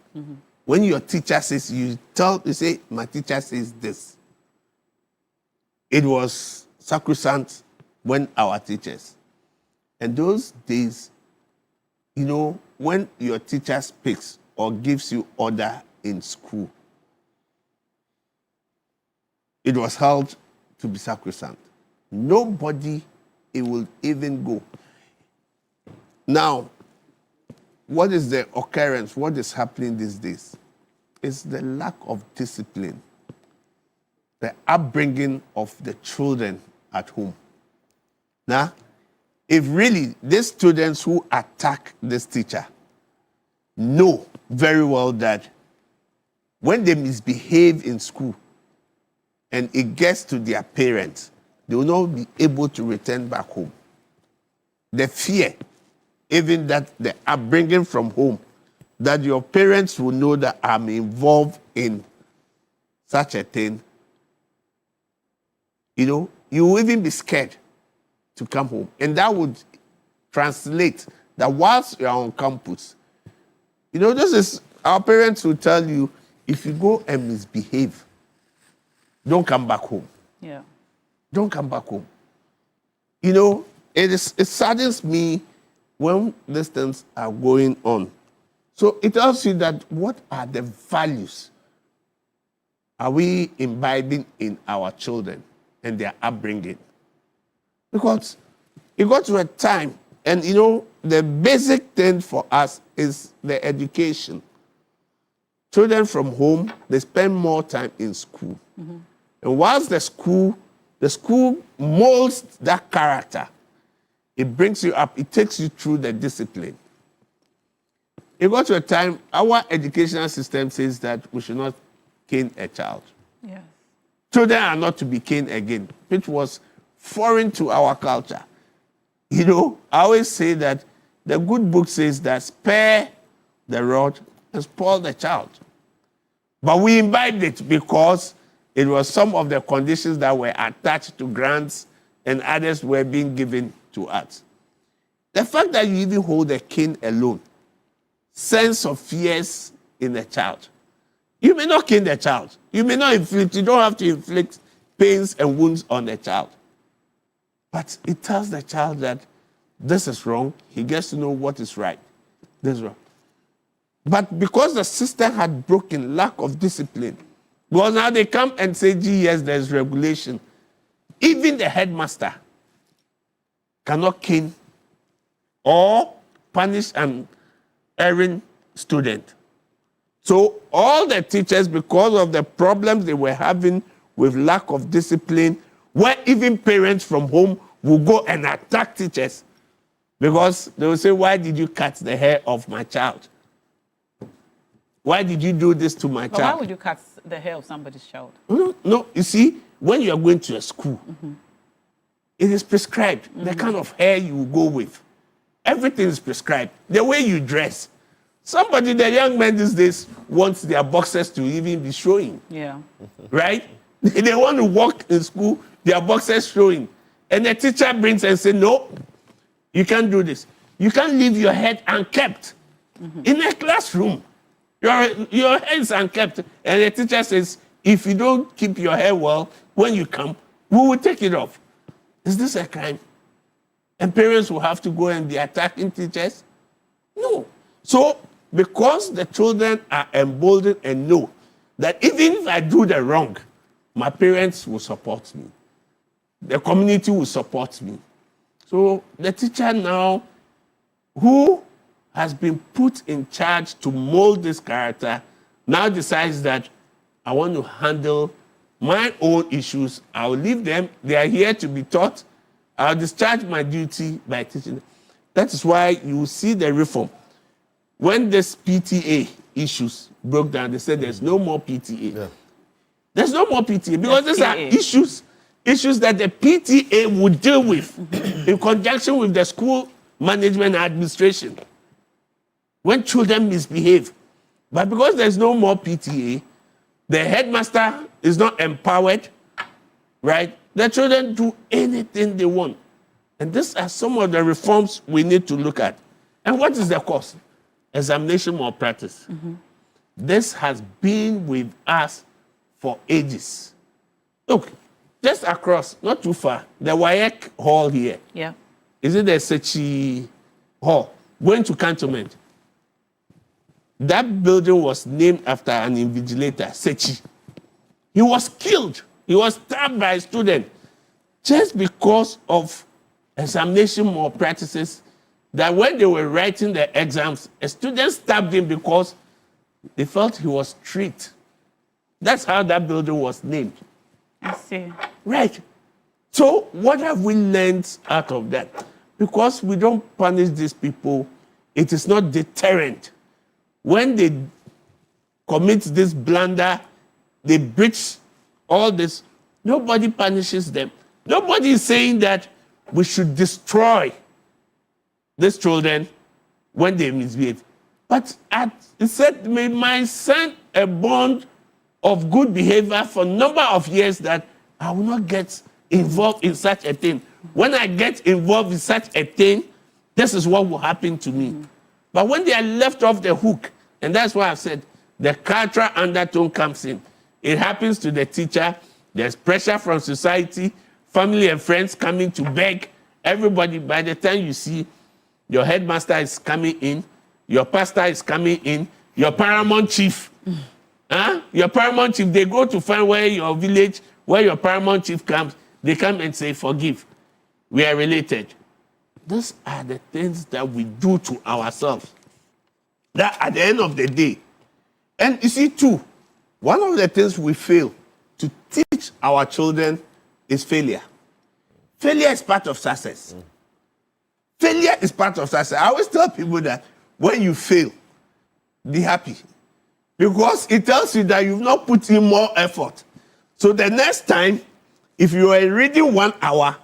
When your teacher says, you say, my teacher says this. It was sacrosanct when our teachers. And those days, you know, when your teacher speaks or gives you order in school, it was held to be sacrosanct. Nobody, it will even go. Now, what is the occurrence? What is happening these days? It's the lack of discipline, the upbringing of the children at home. Now, if really these students who attack this teacher know very well that when they misbehave in school and it gets to their parents, they will not be able to return back home. The fear, even that the upbringing from home, that your parents will know that I'm involved in such a thing, you know, you will even be scared to come home. And that would translate that whilst you're on campus, you know, this is, our parents will tell you, if you go and misbehave, don't come back home. Yeah. Don't come back home. You know, it saddens me when these things are going on. So it tells you that what are the values are we imbibing in our children and their upbringing? Because it got to a time, and you know, the basic thing for us is the education. Children from home, they spend more time in school. And whilst the school molds that character, it brings you up, it takes you through the discipline. It got to a time, our educational system says that we should not cane a child. Yeah. Children are not to be caned again, which was foreign to our culture. You know, I always say that the good book says that spare the rod and spoil the child. But we imbibed it because it was some of the conditions that were attached to grants and others were being given to us. The fact that you even hold a cane alone, sense of fears in a child. You may not cane the child. You may not inflict, you don't have to inflict pains and wounds on the child. But it tells the child that this is wrong. He gets to know what is right. This is wrong. But because the system had broken, lack of discipline, because now they come and say, gee, yes, there's regulation. Even the headmaster cannot cane or punish an erring student. So all the teachers, because of the problems they were having with lack of discipline, where even parents from home will go and attack teachers because they will say, why did you cut the hair of my child? Why did you do this to my But child? why would you cut the hair of somebody's child? No, you see, when you are going to a school, it is prescribed, the kind of hair you will go with. Everything is prescribed. The way you dress. Somebody, the young men these days, wants their boxers to even be showing. Yeah. Right? They want to walk in school, their boxers showing. And the teacher brings and says, no, you can't do this. You can't leave your head unkept. In a classroom. Your hair is unkept. And the teacher says, if you don't keep your hair well, when you come, we will take it off. Is this a crime? And parents will have to go and be attacking teachers? No. So, because the children are emboldened and know that even if I do the wrong, my parents will support me. The community will support me. So the teacher now, who has been put in charge to mold this character, now decides that I want to handle my own issues. I'll leave them. They are here to be taught. I'll discharge my duty by teaching them. That is why you see the reform. When this PTA issues broke down, they said there's no more PTA. Yeah. There's no more PTA because these are issues that the PTA would deal with in conjunction with the school management and administration when children misbehave. But because there's no more PTA, the headmaster is not empowered, right? The children do anything they want. And these are some of the reforms we need to look at. And what is the cause? Examination malpractice. This has been with us for ages. Look, just across, not too far, the WAEC hall here. Yeah. Is it the Sechi hall? Going to cantonment. That building was named after an invigilator, Sechi. He was killed. He was stabbed by a student just because of examination malpractices, that when they were writing the exams, a student stabbed him because they felt he was tricked. That's how that building was named. I see. Right. So what have we learned out of that? Because we don't punish these people, it is not deterrent. When they commit this blunder, they breach all this, nobody punishes them. Nobody is saying that we should destroy these children when they misbehave. But it said, may my son a bond of good behavior for a number of years that I will not get involved in such a thing. When I get involved in such a thing, this is what will happen to me. But when they are left off the hook, and that's why I've said the cultural undertone comes in. It happens to the teacher. There's pressure from society, family and friends coming to beg. Everybody, by the time you see your headmaster is coming in, your pastor is coming in, your paramount chief, your paramount chief, they go to find where your village, where your paramount chief comes, they come and say, forgive, we are related. These are the things that we do to ourselves. That at the end of the day, and you see too, one of the things we fail to teach our children is failure. Failure is part of success. Failure is part of success. I always tell people that when you fail, be happy. Because it tells you that you've not put in more effort. So the next time, if you are reading 1 hour,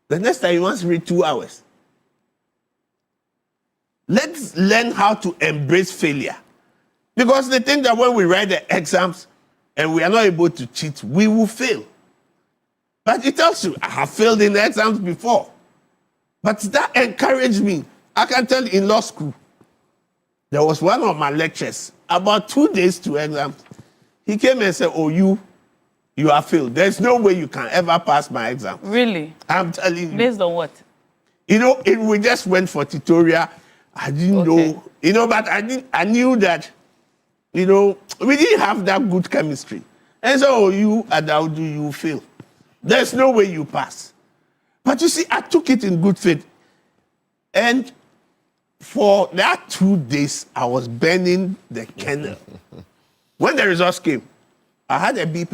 the next time you must read 2 hours. Let's learn how to embrace failure. Because they think that when we write the exams and we are not able to cheat, we will fail. But it tells you, I have failed in the exams before. But that encouraged me. I can tell you, in law school, there was one of my lectures, about 2 days to exams. He came and said, oh, you have failed. There's no way you can ever pass my exam. Really? I'm telling you. Based on what? You know, we just went for tutorial. I didn't know, but I knew that, we didn't have that good chemistry. And so, you fail. There's no way you pass. But you see, I took it in good faith. And for that 2 days, I was burning the candle. When the results came, I had a B+.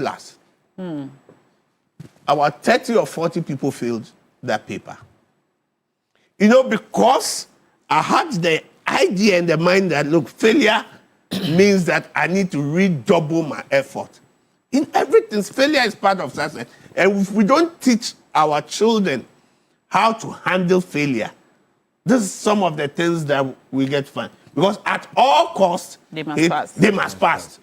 About 30 or 40 people failed that paper. Because I had the idea in the mind that, look, failure means that I need to redouble my effort. In everything, failure is part of success. And if we don't teach our children how to handle failure, this is some of the things that we get fun. Because at all costs, they must pass. They must pass.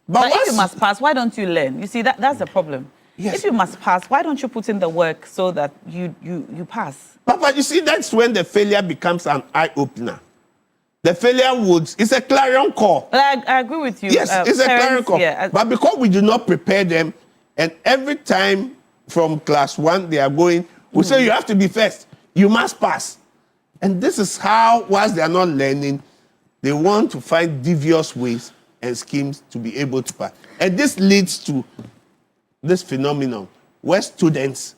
But if you must pass, why don't you learn? You see, that's the problem. Yes. If you must pass, why don't you put in the work so that you pass? Papa, you see, that's when the failure becomes an eye-opener. The failure it's a clarion call. I agree with you. Yes, it's a clarion call. Yeah. But because we do not prepare them, and every time from class 1 they are going, we say you have to be first. You must pass. And this is how, whilst they are not learning, they want to find devious ways and schemes to be able to pass. And this leads to this phenomenon where students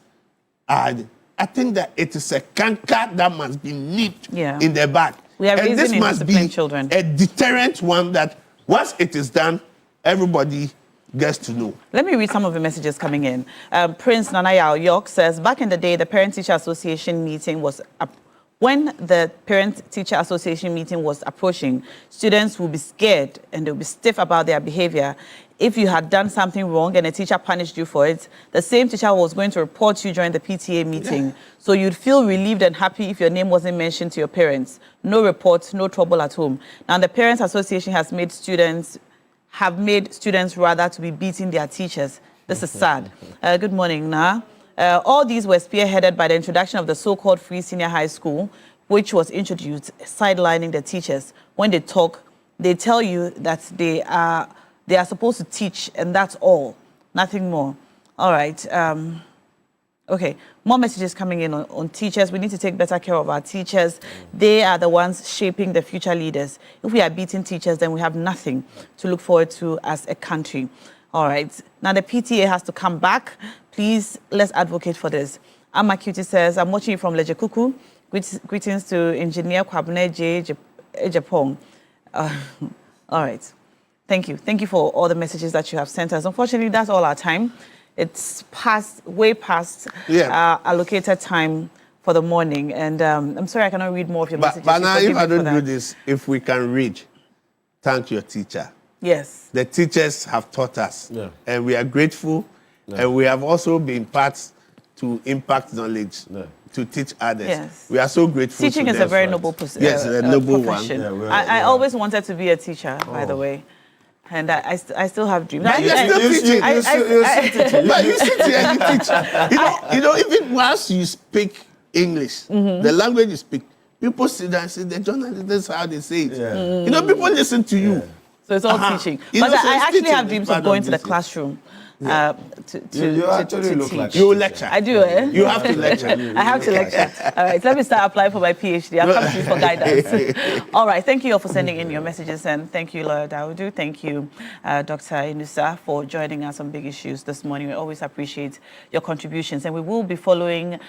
are, I think that it is a canker that must be nipped in the bud. We are and this raising must be children. A deterrent one that once it is done, everybody gets to know. Let me read some of the messages coming in. Prince Nanaya York says, back in the day, the Parent-Teacher Association meeting was when the Parent-Teacher Association meeting was approaching, students will be scared and they'll be stiff about their behavior. If you had done something wrong and a teacher punished you for it, the same teacher was going to report you during the PTA meeting. Yeah. So you'd feel relieved and happy if your name wasn't mentioned to your parents. No reports, no trouble at home. Now the Parents Association have made students rather to be beating their teachers. This is sad. Good morning, Na. All these were spearheaded by the introduction of the so-called free senior high school, which was introduced, sidelining the teachers. When they talk, they tell you that they are supposed to teach, and that's all, nothing more. All right. Okay, more messages coming in on teachers. We need to take better care of our teachers. They are the ones shaping the future leaders. If we are beating teachers, then we have nothing to look forward to as a country. All right, now the PTA has to come back. Please, let's advocate for this. Amma Cutie says, I'm watching you from Lejekuku. Greetings to Engineer Kwabne J. Japong. All right, thank you. Thank you for all the messages that you have sent us. Unfortunately, that's all our time. It's way past allocated time for the morning. And I'm sorry I cannot read more of your messages. But now, if I don't do this, if we can read, thank your teacher. Yes. The teachers have taught us. And we are grateful. And we have also been part to impact knowledge, to teach others. Yes. We are so grateful. Teaching is a very noble profession. Yes, a noble profession. one. I always wanted to be a teacher, by the way. And I still have dreams. But you're still teaching. But you sit here and you teach. You know, even once you speak English, the language you speak, people sit there and say, the journalist, this is how they say it. You know, people listen to you. So it's all teaching. But I actually have dreams of going to the classroom. You actually look teach. like you lecture. I do, eh? You have to lecture. I have to lecture. All right, let me start applying for my PhD. I'll come to you for guidance. All right, thank you all for sending in your messages, and thank you, Lawyer Daudu. Thank you, Dr. Inusa, for joining us on Big Issues this morning. We always appreciate your contributions, and we will be following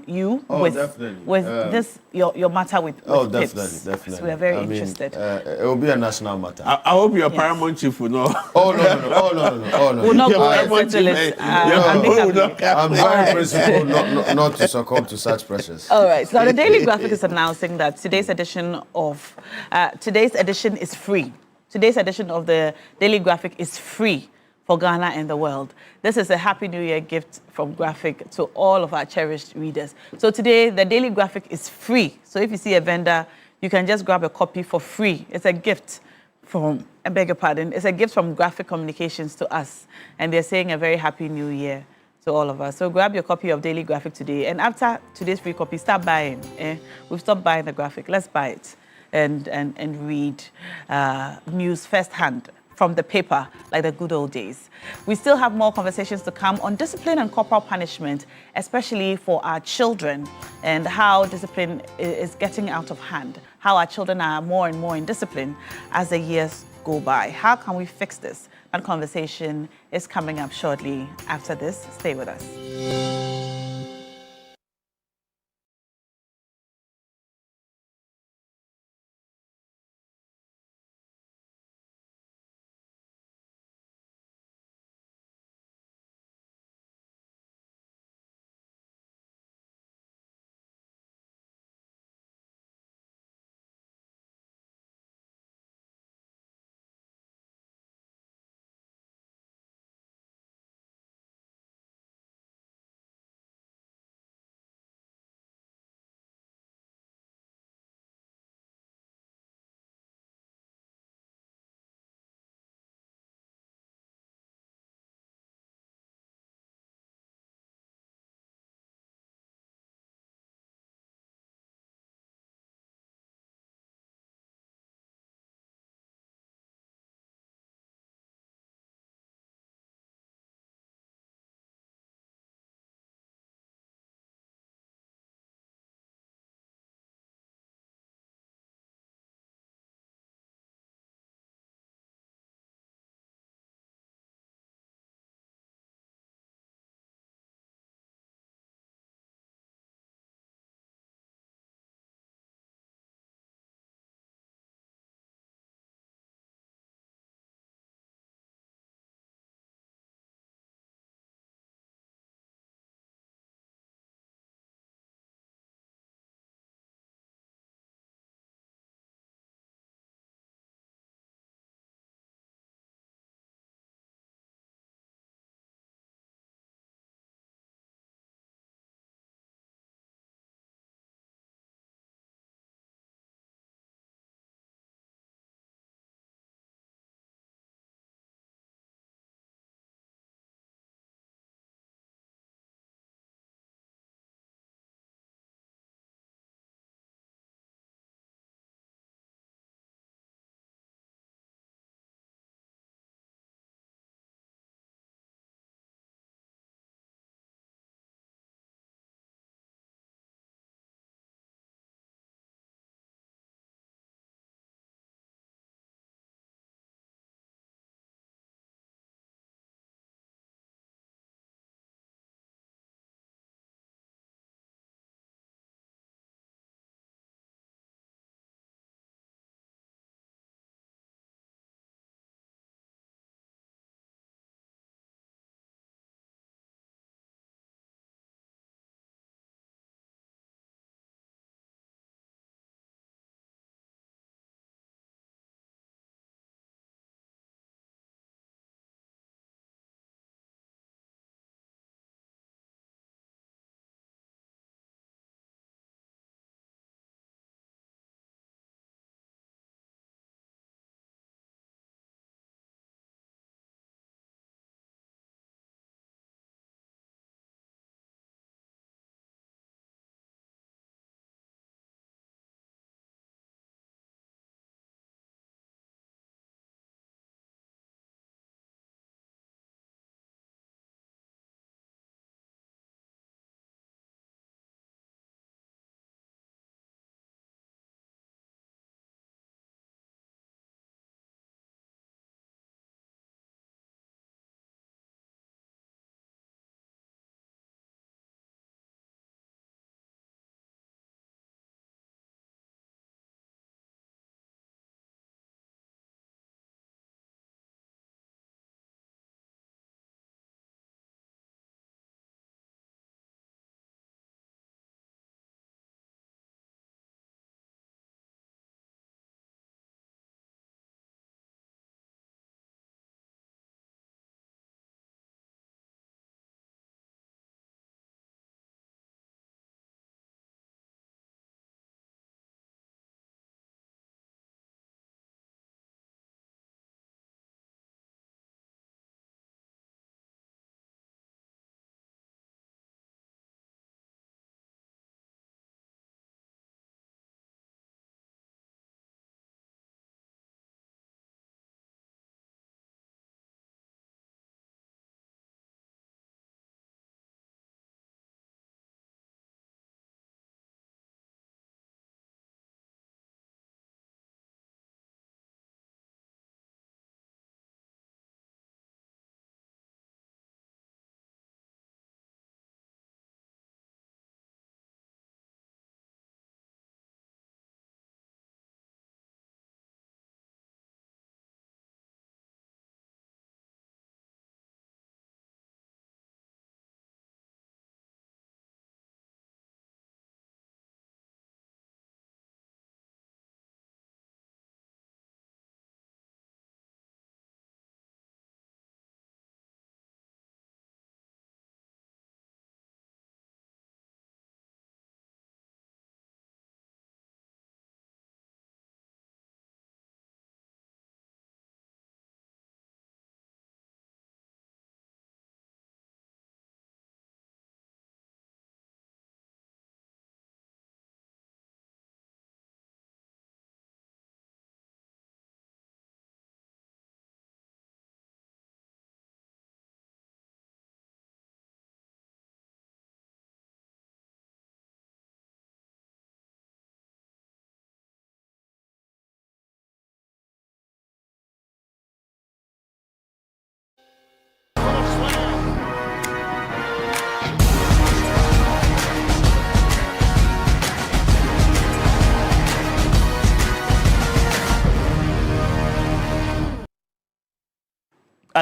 you with this your matter with definitely. So we are very interested. It will be a national matter. I hope your paramount chief will know. No. We'll not go I'm very principled not to succumb to such pressures. All right. So the Daily Graphic is announcing that today's edition is free. Today's edition of the Daily Graphic is free for Ghana and the world. This is a Happy New Year gift from Graphic to all of our cherished readers. So today, the Daily Graphic is free. So if you see a vendor, you can just grab a copy for free. It's a gift from, I beg your pardon, it's a gift from Graphic Communications to us. And they're saying a very Happy New Year to all of us. So grab your copy of Daily Graphic today. And after today's free copy, start buying. We've stopped buying the Graphic. Let's buy it and read news firsthand from the paper, like the good old days. We still have more conversations to come on discipline and corporal punishment, especially for our children, and how discipline is getting out of hand, how our children are more and more indisciplined as the years go by. How can we fix this? That conversation is coming up shortly after this. Stay with us.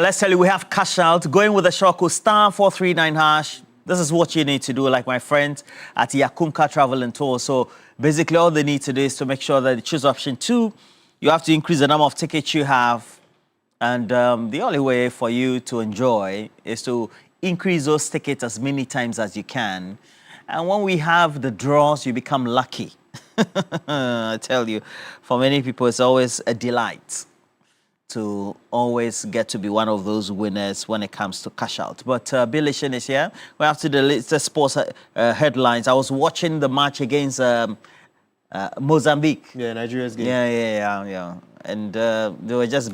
Let's tell you, we have cash out. Going with the Shortcode *439#. This is what you need to do, like my friend at Yakumka Travel and Tour. So basically all they need to do is to make sure that they choose option 2. You have to increase the number of tickets you have. And the only way for you to enjoy is to increase those tickets as many times as you can. And when we have the draws, you become lucky. I tell you, for many people, it's always a delight to always get to be one of those winners when it comes to cash out. But Billy Shin is here. We have to the latest sports headlines. I was watching the match against Mozambique. Yeah, Nigeria's game. Yeah. And they were just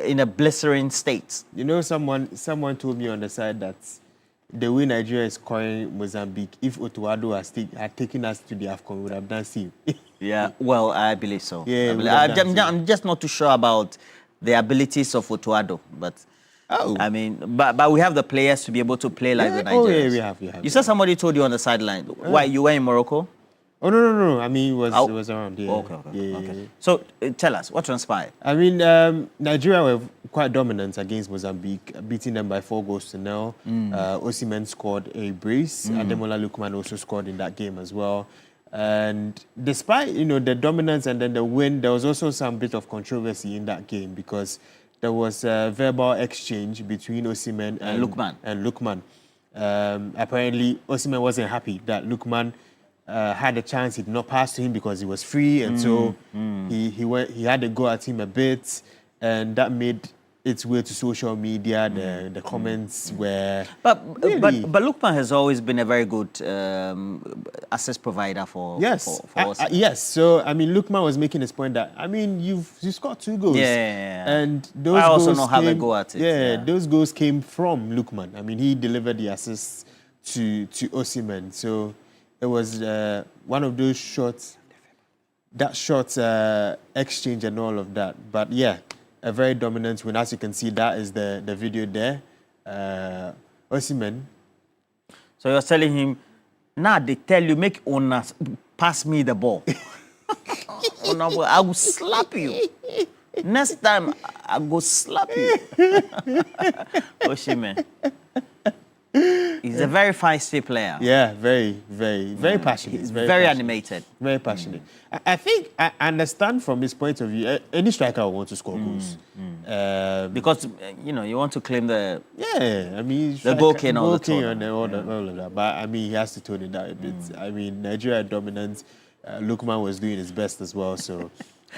in a blistering state. You know, someone told me on the side that the way Nigeria is scoring Mozambique, if Otuado had taken us to the AFCON, we would have done same. Yeah, well, I believe so. Yeah, I'm just not too sure about the abilities of Otuado, but I mean, but we have the players to be able to play like the Nigerians. Oh, yeah, we have. You said somebody told you on the sideline. Why, you were in Morocco? Oh, no. I mean, it was around. Yeah. Okay. So tell us, what transpired? I mean, Nigeria were quite dominant against Mozambique, beating them by 4-0. Osimhen scored a brace. Ademola Lookman also scored in that game as well. And despite, the dominance and then the win, there was also some bit of controversy in that game because there was a verbal exchange between Osimhen and Lookman. Apparently, Osimhen wasn't happy that Lookman had a chance. He did not pass to him because he was free, and so he had to go at him a bit, and that made its way to social media. The comments were but Lookman has always been a very good access provider for us. Yes. So I mean, Lookman was making his point that you scored 2 goals. And those I also goals know how to go at it. Those goals came from Lookman. I mean, he delivered the assists to Osimhen. So it was one of those short exchange and all of that. But yeah, a very dominant win. As you can see, that is the video there. Osimhen. So you're telling him, now they tell you, make owners pass me the ball. I will slap you. Next time, I will slap you. Osimhen. He's a very feisty player. Yeah, very passionate. He's very animated. Very passionate. I think I understand from his point of view, any striker will want to score goals. Because, you want to claim the... Yeah, I mean... The goal king all of that. But, I mean, he has to tone it down a bit. I mean, Nigeria dominant. Lookman was doing his best as well, so...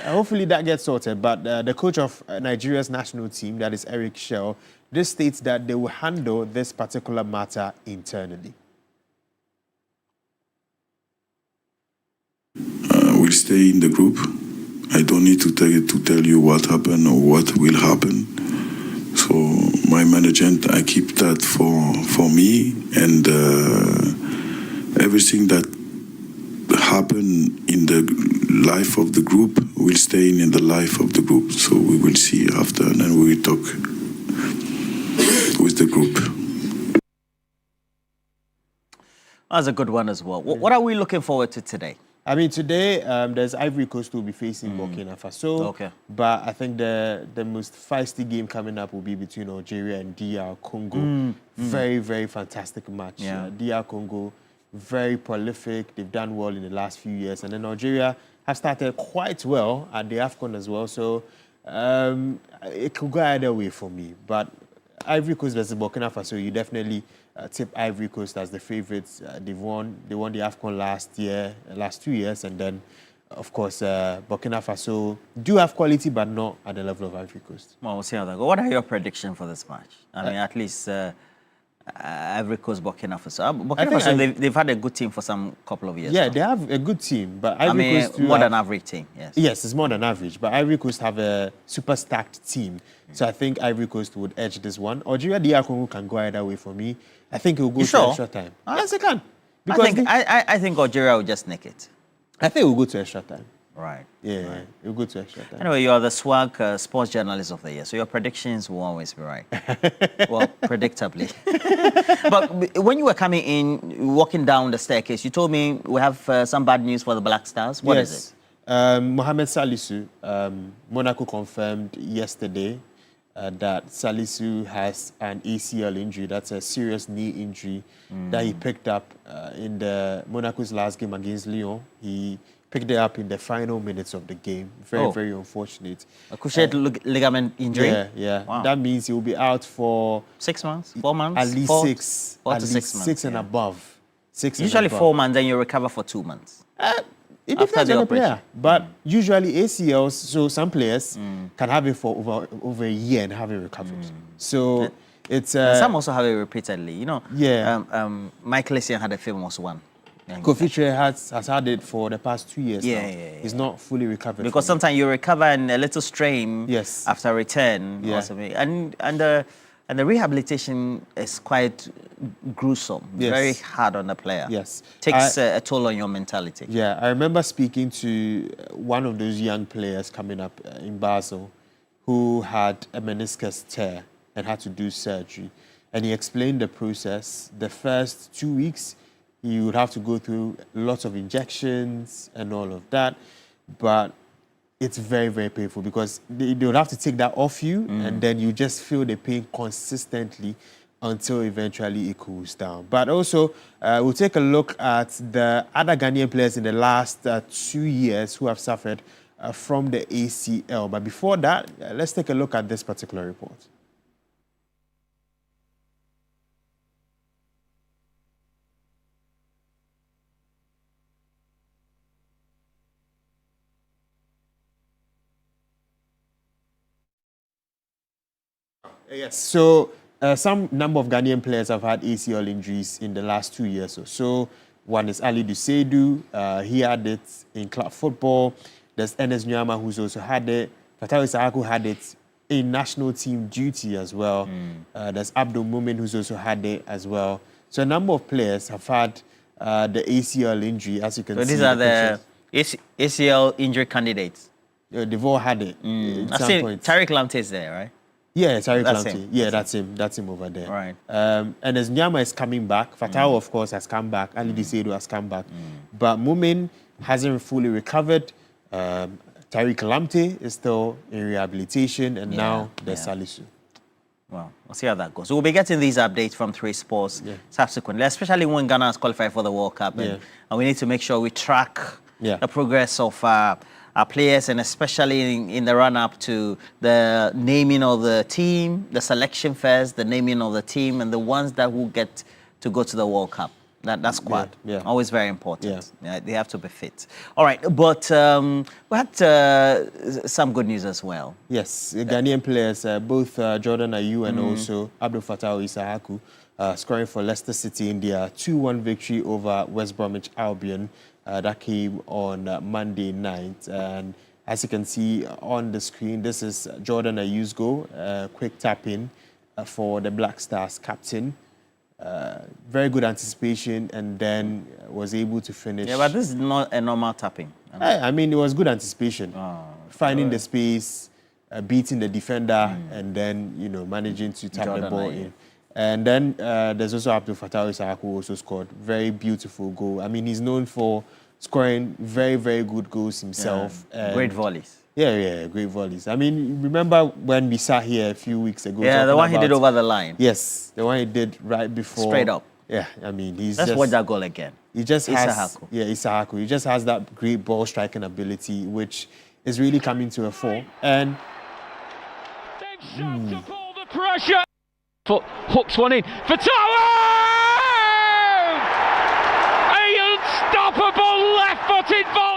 hopefully that gets sorted. But the coach of Nigeria's national team, that is Eric Shell, this states that they will handle this particular matter internally. We'll stay in the group. I don't need to tell you what happened or what will happen. So my management, I keep that for me, and everything that happened in the life of the group will stay in the life of the group. So we will see after, and then we will talk with the group. That's a good one as well. What are we looking forward to today? I mean, today there's Ivory Coast who will be facing Burkina Faso. Okay. But I think the most feisty game coming up will be between Algeria and DR Congo. Very, very fantastic match. Yeah. DR Congo, very prolific. They've done well in the last few years. And then Algeria have started quite well at the AFCON as well. So it could go either way for me. But Ivory Coast versus Burkina Faso, you definitely tip Ivory Coast as the favorites. They won the AFCON last 2 years, and then, of course, Burkina Faso do have quality, but not at the level of Ivory Coast. Well, we'll see how that goes. What are your predictions for this match? I mean, at least Ivory Coast, Burkina Faso. Burkina Faso, they've had a good team for some couple of years. Yeah, now. They have a good team, but Ivory Coast more than average team. Yes. Yes, it's more than average, but Ivory Coast have a super stacked team. So I think Ivory Coast would edge this one. Algeria, DR Congo can go either way for me. I think it will go to extra time. Yes, it can. Because I think Algeria will just nick it. I think it will go to extra time. Right. Yeah, it will go to extra time. Anyway, you are the swag sports journalist of the year, so your predictions will always be right. Well, predictably. But when you were coming in, walking down the staircase, you told me we have some bad news for the Black Stars. What is it? Mohamed Salisu, Monaco confirmed yesterday that Salisu has an ACL injury. That's a serious knee injury that he picked up in the Monaco's last game against Lyon. He picked it up in the final minutes of the game. Very, very unfortunate. A cruciate ligament injury? Yeah. Wow. That means he will be out for 6 months, 4 months? At least four, six. 4 at to least 6 months. Six and above. Usually and above. 4 months, then you recover for 2 months. It after depends the on the operation. player. But usually ACLs, so some players can have it for over a year and have it recovered. So it's... And some also have it repeatedly. You know, Michael Essien had a famous one. Kofi Tre has had it for the past 2 years now. He's not fully recovered. Because sometimes you recover and a little strain after return. And the rehabilitation is quite gruesome, very hard on the player. Takes a toll on your mentality. Yeah, I remember speaking to one of those young players coming up in Basel who had a meniscus tear and had to do surgery. And he explained the process. The first 2 weeks, you would have to go through lots of injections and all of that. But it's very, very painful because they would have to take that off you and then you just feel the pain consistently until eventually it cools down. But also, we'll take a look at the other Ghanaian players in the last 2 years who have suffered from the ACL. But before that, let's take a look at this particular report. Yes. So some number of Ghanaian players have had ACL injuries in the last 2 years or so. One is Ali Duseidu. He had it in club football. There's Enes Nyama, who's also had it. Fatawu Isahaku had it in national team duty as well. There's Abdul Mumin, who's also had it as well. So a number of players have had the ACL injury, as you can see. So these are the ACL injury candidates? They've all had it. I've seen Tariq Lamptey is there, right? Yeah, Tariq That's Lamptey. him. Yeah, that's him. That's him over there. Right. And as Nyama is coming back, Fatawu, of course, has come back. Ali Duseidu has come back. But Mumin hasn't fully recovered. Tariq Lamptey is still in rehabilitation. And now there's Salisu. Well, we'll see how that goes. So we'll be getting these updates from 3 Sports subsequently, especially when Ghana has qualified for the World Cup. And we need to make sure we track the progress of our players, and especially in the run-up to the naming of the team, the selection first, the naming of the team, and the ones that will get to go to the World Cup. That squad, always very important. They have to be fit. All right, but we had some good news as well. Yes, Ghanaian players, both Jordan Ayew and also Abdul Fatawu Isahaku, scoring for Leicester City in their 2-1 victory over West Bromwich Albion. That came on Monday night. And as you can see on the screen, this is Jordan Ayew's goal, quick tap in for the Black Stars captain. Very good anticipation, and then was able to finish. Yeah, but this is not a normal tapping. I mean, it was good anticipation. Finding the space, beating the defender, and then, managing to tap Jordan the ball Ayew. in. And then there's also Abdul Fatawu Isahaku, who also scored. Very beautiful goal. I mean, he's known for scoring very, very good goals himself. And great volleys. Yeah, great volleys. I mean, remember when we sat here a few weeks ago? Yeah, the one he did over the line. Yes, the one he did right before. Straight up. Yeah, I mean, Let's watch that goal again. He just has... Isahaku. Yeah, Isahaku. He just has that great ball striking ability, which is really coming to a fore. And... the pressure. Foot hooks one in. Fatawu! An unstoppable left-footed volley.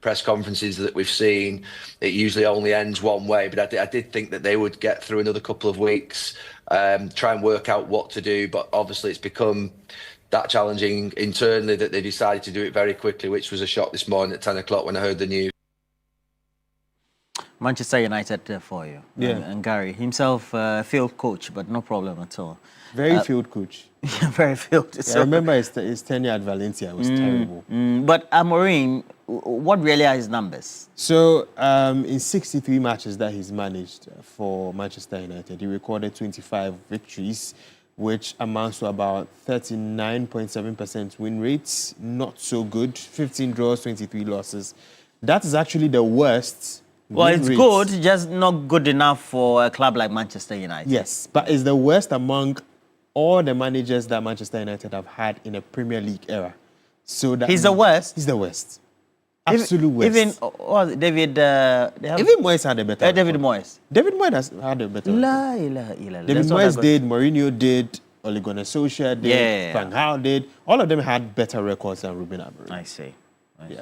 press conferences that we've seen, it usually only ends one way. But I did think that they would get through another couple of weeks, try and work out what to do. But obviously, it's become that challenging internally that they decided to do it very quickly, which was a shock this morning at 10 o'clock when I heard the news. Manchester United for you. Yeah. And Gary, himself field coach, but no problem at all. Very field coach. Yeah, very field. Yeah, I remember his tenure at Valencia was terrible. But Amorim, what really are his numbers? So in 63 matches that he's managed for Manchester United, he recorded 25 victories, which amounts to about 39.7% win rates. Not so good. 15 draws, 23 losses. That is actually the worst. Well, it's good, just not good enough for a club like Manchester United. Yes, but it's the worst among all the managers that Manchester United have had in a Premier League era. So that He's the worst? He's the worst. Absolute worst. Even David... even Moyes had a better David Moyes. David Moyes has had a better David Moyes did, Mourinho did, Ole Gunnar Solskjaer did, Van Gaal did. All of them had better records than Ruben Amorim. I see. I see.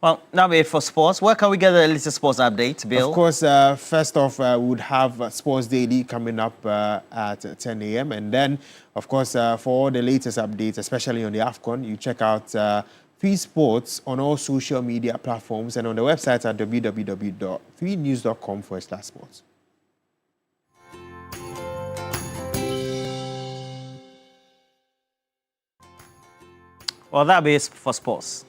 Well, now we're for sports. Where can we get the latest sports update, Bill? Of course, first off, we would have Sports Daily coming up at 10 a.m. And then, of course, for all the latest updates, especially on the AFCON, you check out 3 Sports on all social media platforms and on the website at www.3news.com/sports. Well, that be it for sports.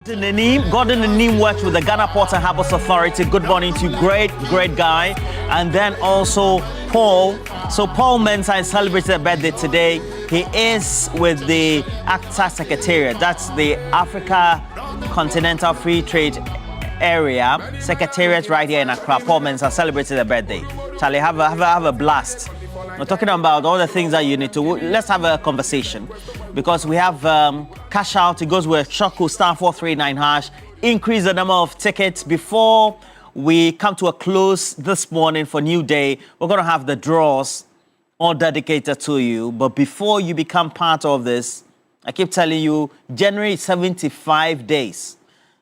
Gordon Nanim works with the Ghana Port and Harbours Authority. Good morning to you. Great guy. And then also Paul. So Paul Mensah is celebrating a birthday today. He is with the ACTA Secretariat. That's the Africa Continental Free Trade Area Secretariat right here in Accra. Paul Mensah celebrating a birthday. Charlie, have a blast. We're talking about all the things that you need to. Let's have a conversation because we have cash out. It goes with Shoko star 439#. Increase the number of tickets. Before we come to a close this morning for New Day, we're going to have the draws all dedicated to you. But before you become part of this, I keep telling you, January is 75 days.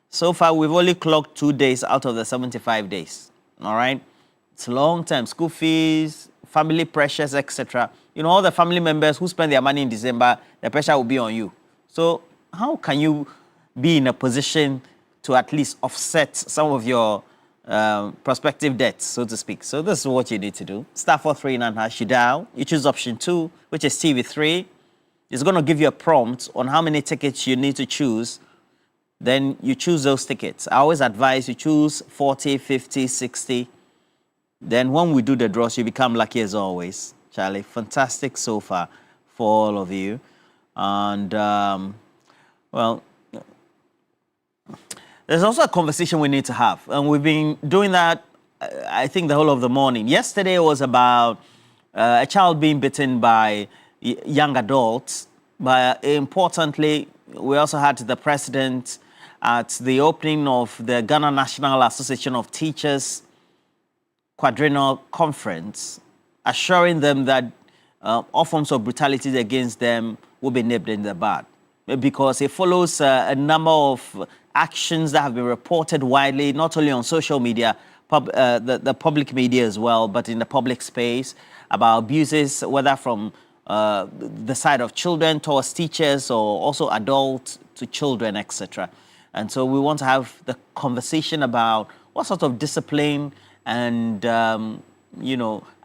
So far, we've only clocked 2 days out of the 75 days. All right? It's a long time. School fees, family pressures, etc. You know, all the family members who spend their money in December, the pressure will be on you. So how can you be in a position to at least offset some of your prospective debts, so to speak? So this is what you need to do. Star 439#, you dial. You choose option 2, which is TV3. It's going to give you a prompt on how many tickets you need to choose. Then you choose those tickets. I always advise you choose 40, 50, 60. Then when we do the draws, you become lucky as always. Charlie, fantastic so far for all of you. And, well, there's also a conversation we need to have. And we've been doing that, I think, the whole of the morning. Yesterday was about a child being bitten by young adults. But importantly, we also had the president at the opening of the Ghana National Association of Teachers quadrennial conference, assuring them that all forms of brutality against them will be nipped in the bud, because it follows a number of actions that have been reported widely, not only on social media, the public media as well, but in the public space, about abuses, whether from the side of children towards teachers or also adults to children, etc. And so we want to have the conversation about what sort of discipline and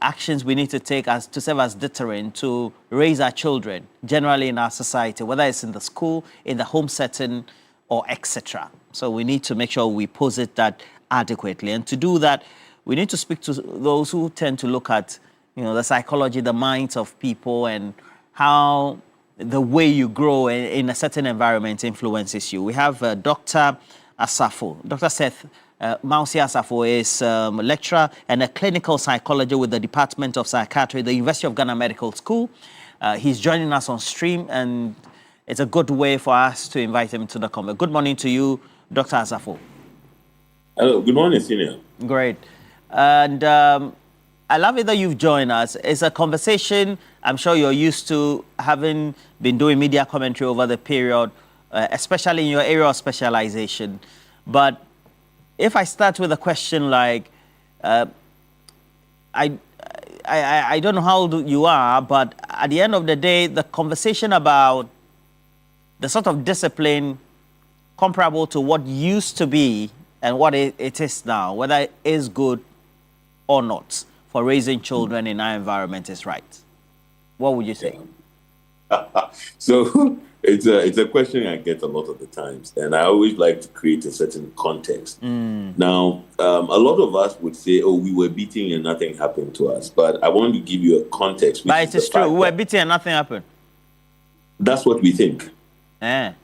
actions we need to take to serve as deterrent to raise our children generally in our society, whether it's in the school, in the home setting, or etc. So we need to make sure we posit that adequately. And to do that, we need to speak to those who tend to look at the psychology, the minds of people, and how the way you grow in a certain environment influences you. We have Dr. Asafo. Dr. Seth Mausi Asafo is a lecturer and a clinical psychologist with the Department of Psychiatry at the University of Ghana Medical School. He's joining us on stream, and it's a good way for us to invite him to the conference. Good morning to you, Dr. Asafo. Hello, good morning, Senior. Great. And I love it that you've joined us. It's a conversation I'm sure you're used to, having been doing media commentary over the period, especially in your area of specialization. But if I start with a question like, I don't know how old you are, but at the end of the day, the conversation about the sort of discipline comparable to what used to be and what it is now, whether it is good or not for raising children in our environment, is right. What would you say? So it's a question I get a lot of the times, and I always like to create a certain context. Now, a lot of us would say, oh, we were beating and nothing happened to us. But I want to give you a context. But it is true. We were beating and nothing happened. That's what we think. There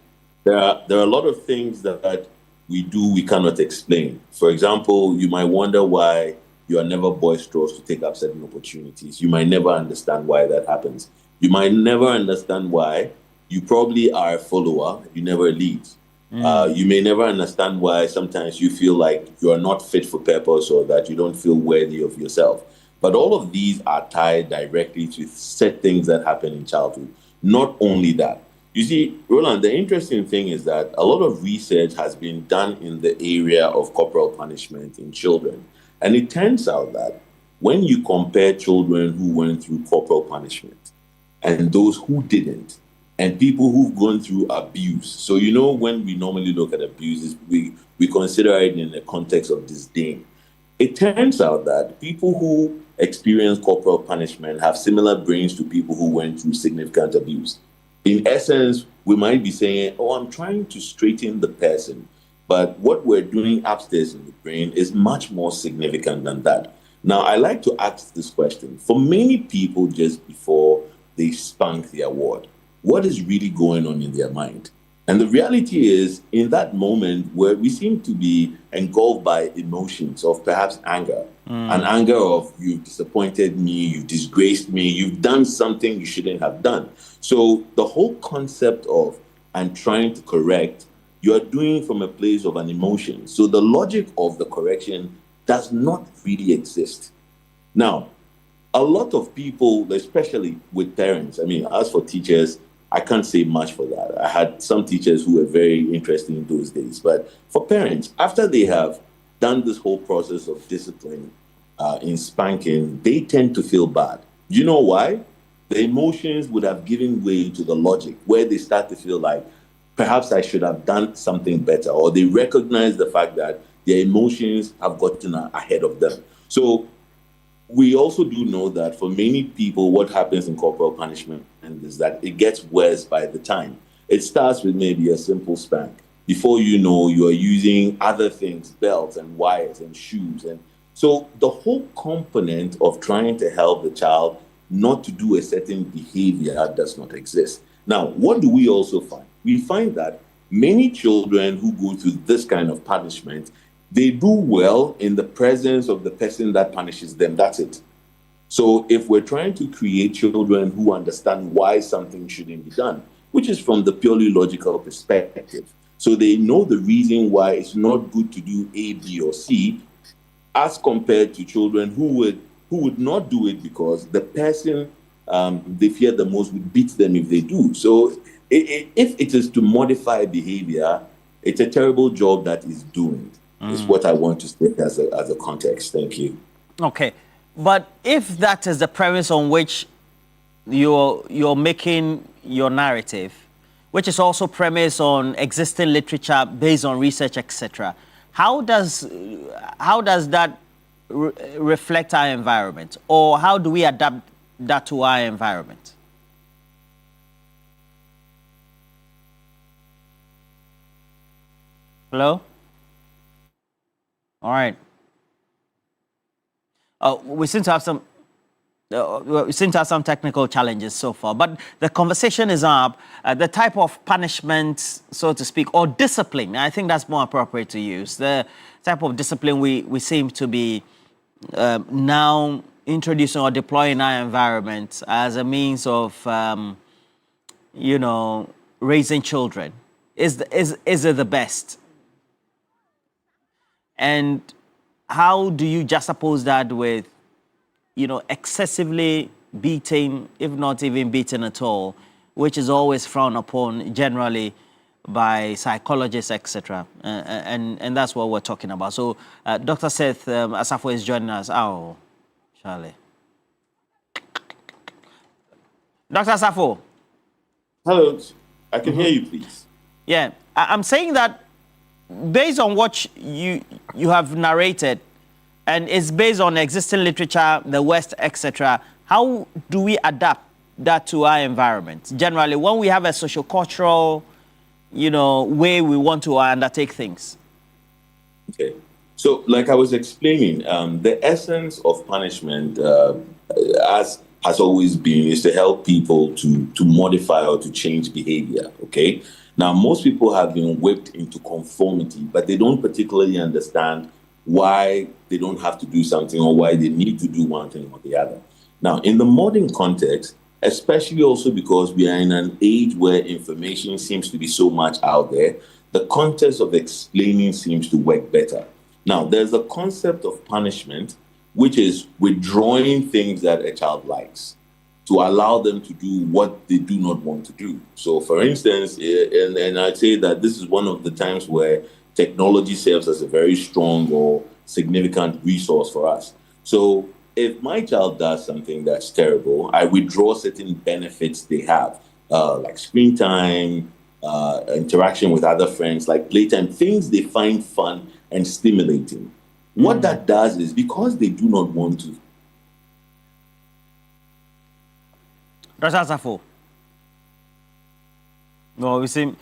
are a lot of things that we do we cannot explain. For example, you might wonder why you are never boisterous to take up certain opportunities. You might never understand why that happens. You might never understand why you probably are a follower, you never lead. You may never understand why sometimes you feel like you are not fit for purpose or that you don't feel worthy of yourself. But all of these are tied directly to set things that happen in childhood. Not only that. You see, Roland, the interesting thing is that a lot of research has been done in the area of corporal punishment in children. And it turns out that when you compare children who went through corporal punishment and those who didn't, and people who've gone through abuse. So, when we normally look at abuse, we consider it in the context of disdain. It turns out that people who experience corporal punishment have similar brains to people who went through significant abuse. In essence, we might be saying, oh, I'm trying to straighten the person. But what we're doing upstairs in the brain is much more significant than that. Now, I like to ask this question. For many people, just before they spank their ward, what is really going on in their mind? And the reality is, in that moment where we seem to be engulfed by emotions of perhaps anger, an anger of you've disappointed me, you've disgraced me, you've done something you shouldn't have done. So the whole concept of I'm trying to correct, you're doing from a place of an emotion. So the logic of the correction does not really exist. Now, a lot of people, especially with parents, I mean, as for teachers, I can't say much for that. I had some teachers who were very interesting in those days. But for parents, after they have done this whole process of discipline in spanking, they tend to feel bad. Do you know why? The emotions would have given way to the logic, where they start to feel like, perhaps I should have done something better, or they recognize the fact that their emotions have gotten ahead of them. So we also do know that for many people, what happens in corporal punishment is that it gets worse by the time. It starts with maybe a simple spank. Before you know, you are using other things, belts and wires and shoes. And so the whole component of trying to help the child not to do a certain behavior does not exist. Now, what do we also find? We find that many children who go through this kind of punishment, they do well in the presence of the person that punishes them. That's it. So if we're trying to create children who understand why something shouldn't be done, which is from the purely logical perspective, so they know the reason why it's not good to do A, B, or C, as compared to children who would not do it because the person they fear the most would beat them if they do. So if it is to modify behavior, it's a terrible job that is doomed. Is what I want to state as a context. Thank you. Okay, but if that is the premise on which you're making your narrative, which is also premised on existing literature based on research, etc., how does that reflect our environment, or how do we adapt that to our environment? Hello? All right. We seem to have some technical challenges so far, but the conversation is up. The type of punishment, so to speak, or discipline, I think that's more appropriate to use. The type of discipline we seem to be now introducing or deploying in our environment as a means of, raising children. Is it the best? And how do you juxtapose that with, excessively beating, if not even beating at all, which is always frowned upon generally by psychologists, etc. And that's what we're talking about. So Dr. Seth Asafo is joining us. Oh, Charlie. Dr. Asafo. Hello, I can hear you, please. Yeah, I'm saying that based on what you have narrated, and it's based on existing literature, the West, etc., how do we adapt that to our environment? Generally, when we have a sociocultural, way we want to undertake things. Okay. So, like I was explaining, the essence of punishment, as has always been, is to help people to modify or to change behavior, okay? Now, most people have been whipped into conformity, but they don't particularly understand why they don't have to do something or why they need to do one thing or the other. Now, in the modern context, especially also because we are in an age where information seems to be so much out there, the context of explaining seems to work better. Now, there's a concept of punishment, which is withdrawing things that a child likes to allow them to do what they do not want to do. So, for instance, and I'd say that this is one of the times where technology serves as a very strong or significant resource for us. So, if my child does something that's terrible, I withdraw certain benefits they have, like screen time, interaction with other friends, like playtime, things they find fun and stimulating. What that does is, because they do not want to. Dr. Asafo. No, we see.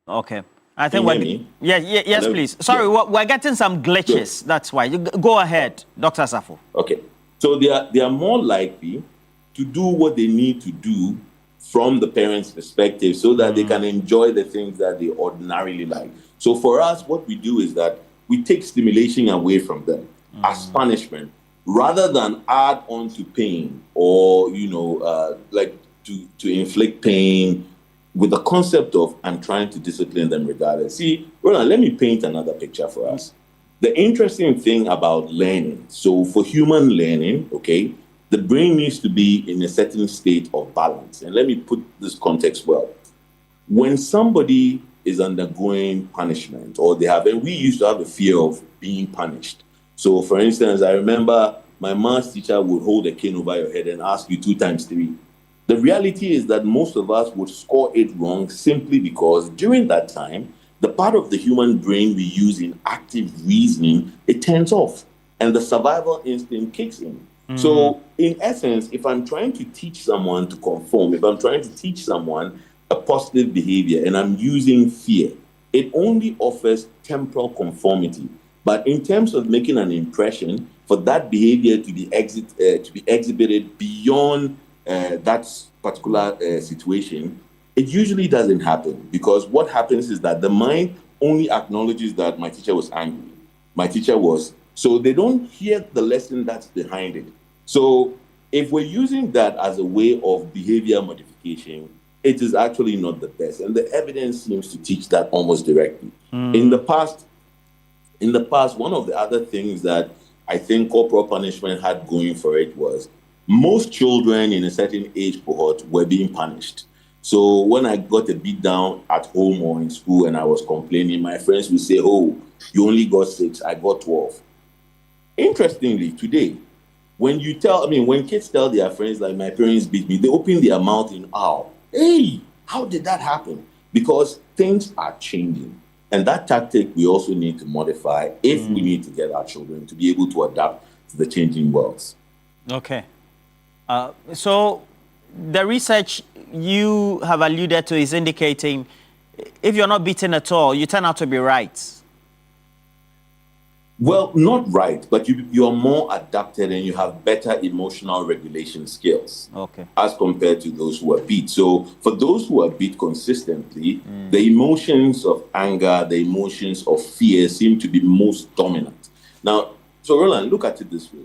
Okay. I Can think you hear me? yes, Hello? please. Sorry, Yeah. we're getting some glitches. That's why. Go ahead, Dr. Safo. Okay. So they are more likely to do what they need to do from the parents' perspective so that they can enjoy the things that they ordinarily like. So for us, what we do is that we take stimulation away from them as punishment rather than add on to pain or, like to inflict pain with the concept of I'm trying to discipline them regardless. See, Roland, let me paint another picture for us. The interesting thing about learning, so for human learning, okay, the brain needs to be in a certain state of balance. And let me put this context well. When somebody is undergoing punishment or and we used to have a fear of being punished. So for instance, I remember my maths teacher would hold a cane over your head and ask you 2 times 3. The reality is that most of us would score it wrong simply because during that time, the part of the human brain we use in active reasoning, it turns off and the survival instinct kicks in. So in essence, if I'm trying to teach someone to conform, if I'm trying to teach someone a positive behavior and I'm using fear, it only offers temporal conformity. But in terms of making an impression for that behavior to be exhibited beyond that particular situation, it usually doesn't happen because what happens is that the mind only acknowledges that my teacher was angry. So they don't hear the lesson that's behind it. So if we're using that as a way of behavior modification, it is actually not the best. And the evidence seems to teach that almost directly. In the past, one of the other things that I think corporal punishment had going for it was most children in a certain age cohort were being punished. So when I got a beat down at home or in school and I was complaining, my friends would say, oh, you only got 6, I got 12. Interestingly, today, when kids tell their friends, like, my parents beat me, they open their mouth in awe. Hey, how did that happen? Because things are changing. And that tactic we also need to modify if we need to get our children to be able to adapt to the changing worlds. Okay. So the research you have alluded to is indicating if you're not beaten at all, you turn out to be right. Well, not right, but you are more adapted and you have better emotional regulation skills as compared to those who are beat. So for those who are beat consistently, the emotions of anger, the emotions of fear seem to be most dominant. Now, so Roland, look at it this way.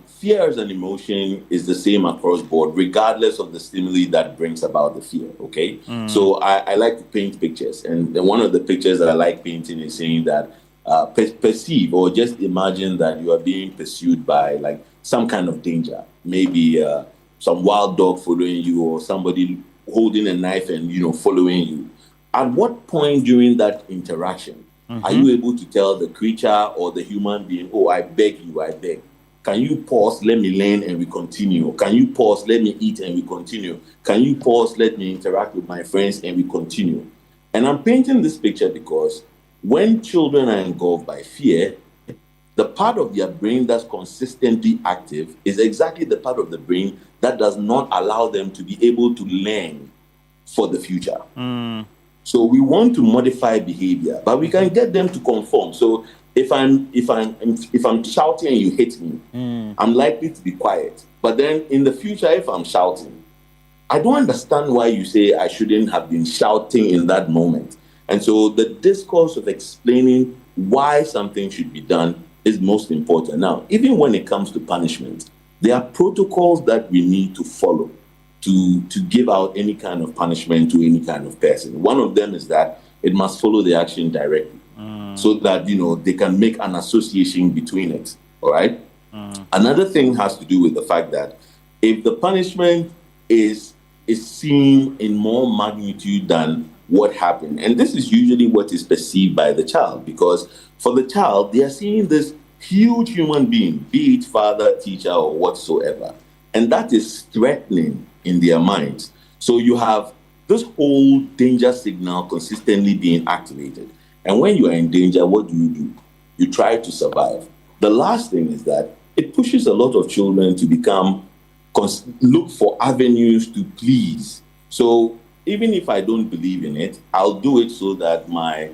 Fear as an emotion is the same across board, regardless of the stimuli that brings about the fear, okay? So I like to paint pictures. And one of the pictures that I like painting is saying that perceive or just imagine that you are being pursued by like some kind of danger, maybe some wild dog following you or somebody holding a knife and following you. At what point during that interaction are you able to tell the creature or the human being, oh, I beg you, I beg? Can you pause, let me learn and we continue? Can you pause, let me eat and we continue? Can you pause, let me interact with my friends and we continue? And I'm painting this picture because when children are engulfed by fear, the part of their brain that's consistently active is exactly the part of the brain that does not allow them to be able to learn for the future. So we want to modify behavior, but we can get them to conform. So if I'm shouting and you hit me, I'm likely to be quiet. But then in the future, if I'm shouting, I don't understand why you say I shouldn't have been shouting in that moment. And so the discourse of explaining why something should be done is most important. Now, even when it comes to punishment, there are protocols that we need to follow to give out any kind of punishment to any kind of person. One of them is that it must follow the action directly so that, they can make an association between it, all right? Another thing has to do with the fact that if the punishment is seen in more magnitude than what happened. And this is usually what is perceived by the child, because for the child, they are seeing this huge human being, be it father, teacher, or whatsoever. And that is threatening in their minds. So you have this whole danger signal consistently being activated. And when you are in danger, what do? You try to survive. The last thing is that it pushes a lot of children to look for avenues to please. So even if I don't believe in it, I'll do it so that my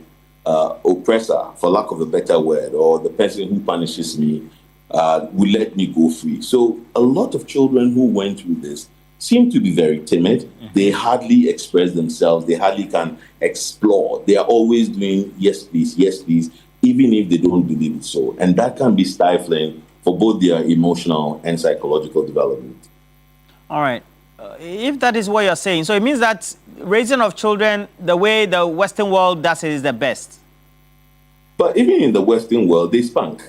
oppressor, for lack of a better word, or the person who punishes me, will let me go free. So a lot of children who went through this seem to be very timid. They hardly express themselves. They hardly can explore. They are always doing yes, please, even if they don't believe it so. And that can be stifling for both their emotional and psychological development. All right. If that is what you're saying, so it means that raising of children, the way the Western world does it, is the best. But even in the Western world, they spank.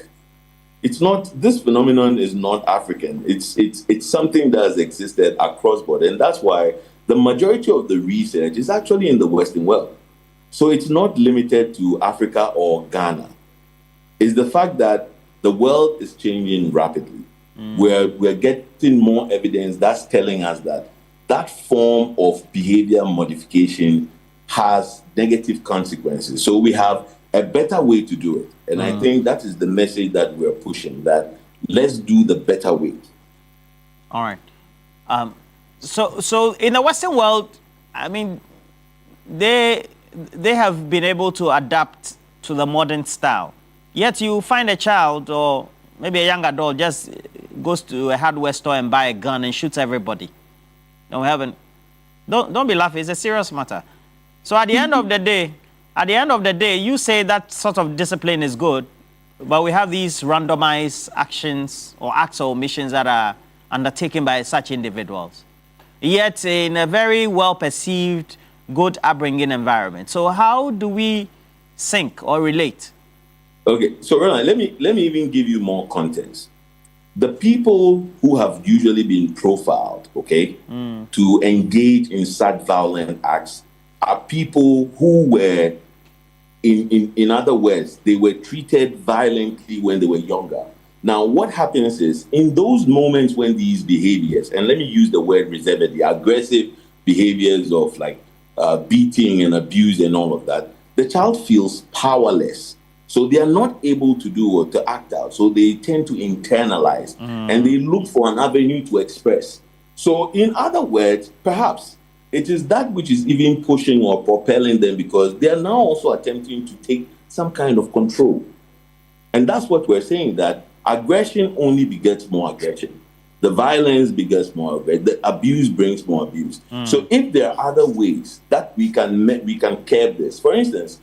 It's not, this phenomenon is not African. It's something that has existed across border. And that's why the majority of the research is actually in the Western world. So it's not limited to Africa or Ghana. It's the fact that the world is changing rapidly. We're getting more evidence that's telling us that that form of behavior modification has negative consequences. So we have a better way to do it. And I think that is the message that we're pushing, that let's do the better way. All right. So in the Western world, I mean, they have been able to adapt to the modern style. Yet you find a child or maybe a young adult just goes to a hardware store and buy a gun and shoots everybody. No, we haven't. Don't be laughing. It's a serious matter. So at the end of the day, you say that sort of discipline is good, but we have these randomized actions or acts or omissions that are undertaken by such individuals. Yet in a very well-perceived, good upbringing environment. So how do we sync or relate? Okay, so Roland, let me even give you more context. The people who have usually been profiled, okay, to engage in such violent acts are people who were, in other words, they were treated violently when they were younger. Now, what happens is, in those moments when these behaviors, and let me use the word reservedly, aggressive behaviors of like beating and abuse and all of that, the child feels powerless. So they are not able to do or to act out. So they tend to internalize and they look for an avenue to express. So in other words, perhaps it is that which is even pushing or propelling them, because they are now also attempting to take some kind of control. And that's what we're saying, that aggression only begets more aggression. The violence begets more aggression. The abuse brings more abuse. So if there are other ways that we can curb this, for instance,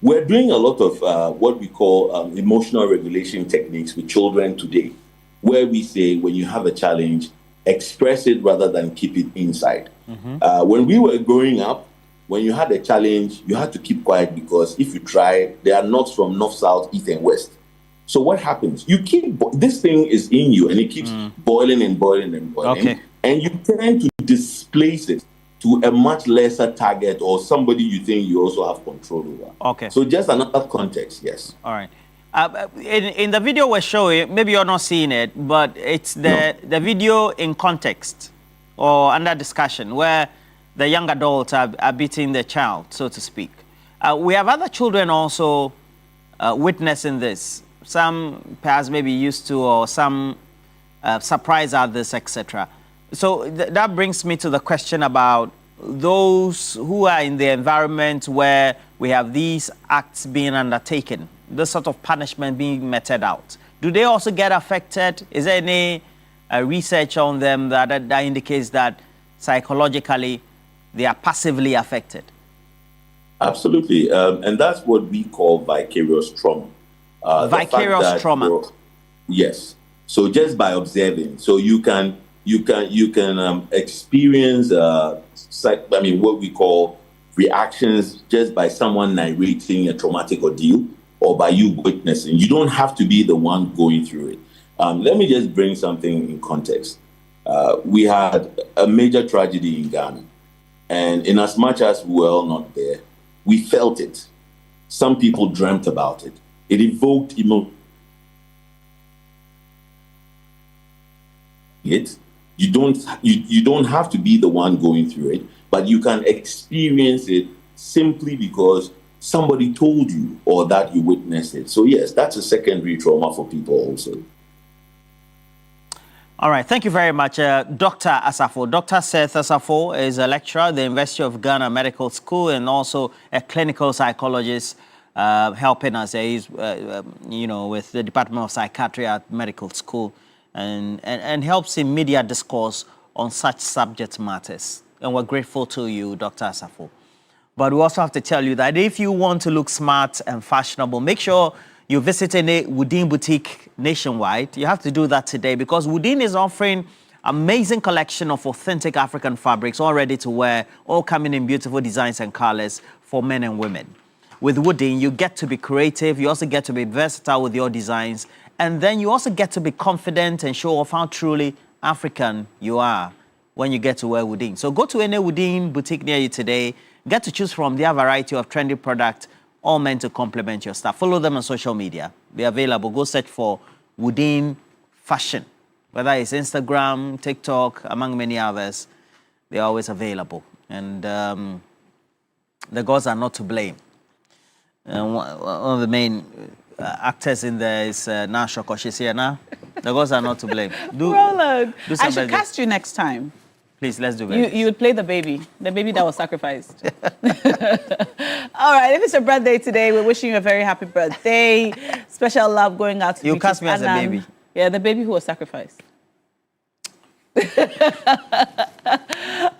we're doing a lot of what we call emotional regulation techniques with children today, where we say when you have a challenge, express it rather than keep it inside. When we were growing up, when you had a challenge, you had to keep quiet, because if you try, there are knocks from north, south, east, and west. So what happens? You keep, this thing is in you, and it keeps boiling and boiling and boiling, and you tend to displace it to a much lesser target or somebody you think you also have control over. Okay. So just another context, yes. All right. In the video we're showing, maybe you're not seeing it, but it's the video in context or under discussion where the young adults are beating the child, so to speak. We have other children also witnessing this. Some perhaps maybe used to, or some surprised at this, etc. So that brings me to the question about those who are in the environment where we have these acts being undertaken, this sort of punishment being meted out. Do they also get affected? Is there any research on them that indicates that psychologically they are passively affected? Absolutely. And that's what we call vicarious trauma. Vicarious trauma? Yes. So just by observing, so you can experience what we call reactions just by someone narrating a traumatic ordeal or by you witnessing. You don't have to be the one going through it. Let me just bring something in context. We had a major tragedy in Ghana, and in as much as we were all not there, we felt it. Some people dreamt about it. It evoked emotion. You don't have to be the one going through it, but you can experience it simply because somebody told you or that you witnessed it. So yes, that's a secondary trauma for people also. All right, thank you very much, Dr. Asafo. Dr. Seth Asafo is a lecturer at the University of Ghana Medical School and also a clinical psychologist helping us. He's, with the Department of Psychiatry at Medical School and helps in media discourse on such subject matters. And we're grateful to you, Dr. Asafo. But we also have to tell you that if you want to look smart and fashionable, make sure you visit a Woodin boutique nationwide. You have to do that today because Woodin is offering amazing collection of authentic African fabrics, all ready to wear, all coming in beautiful designs and colors for men and women. With Woodin, you get to be creative. You also get to be versatile with your designs. And then you also get to be confident and show off how truly African you are when you get to wear Woodin. So go to any Woodin boutique near you today. Get to choose from their variety of trendy products, all meant to complement your stuff. Follow them on social media. They're available. Go search for Woodin Fashion. Whether it's Instagram, TikTok, among many others, they're always available. And the gods are not to blame. One of the main actors in there is Nasha. She's here now. The gods are not to blame. Roland, I should cast you next time. Please, let's do it. You would play the baby that was sacrificed. All right, if it's your birthday today, we're wishing you a very happy birthday. Special love going out to you. You cast me as a baby. Yeah, the baby who was sacrificed.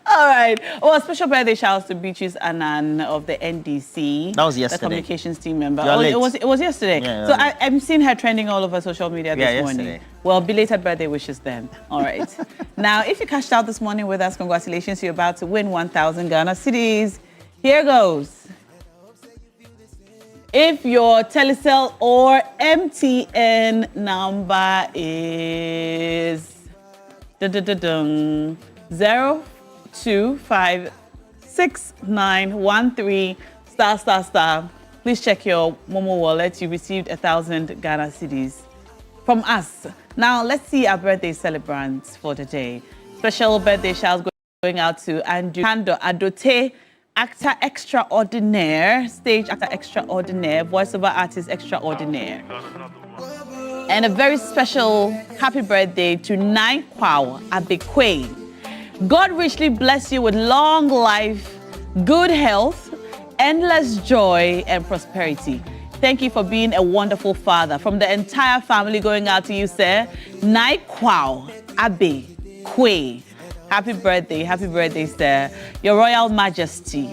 All right. Well, special birthday shouts to Beatrice Annan of the NDC. That was yesterday. The communications team member. It was yesterday. Yeah, so I'm seeing her trending all over social media this morning. Yesterday. Well, belated birthday wishes then. All right. Now, if you cashed out this morning with us, congratulations. You're about to win 1,000 Ghana cedis. Here goes. If your Telecel or MTN number is 02569113 ****. Please check your Momo wallet. You received 1,000 Ghana cedis from us. Now let's see our birthday celebrants for today. Special birthday shouts going out to Andrew Kando Adote, actor extraordinaire, stage actor extraordinaire, voiceover artist extraordinaire. And a very special happy birthday to Naikwao Abekwe. God richly bless you with long life, good health, endless joy, and prosperity. Thank you for being a wonderful father. From the entire family going out to you, sir. Naikwao Abekwe. Happy birthday, sir. Your Royal Majesty,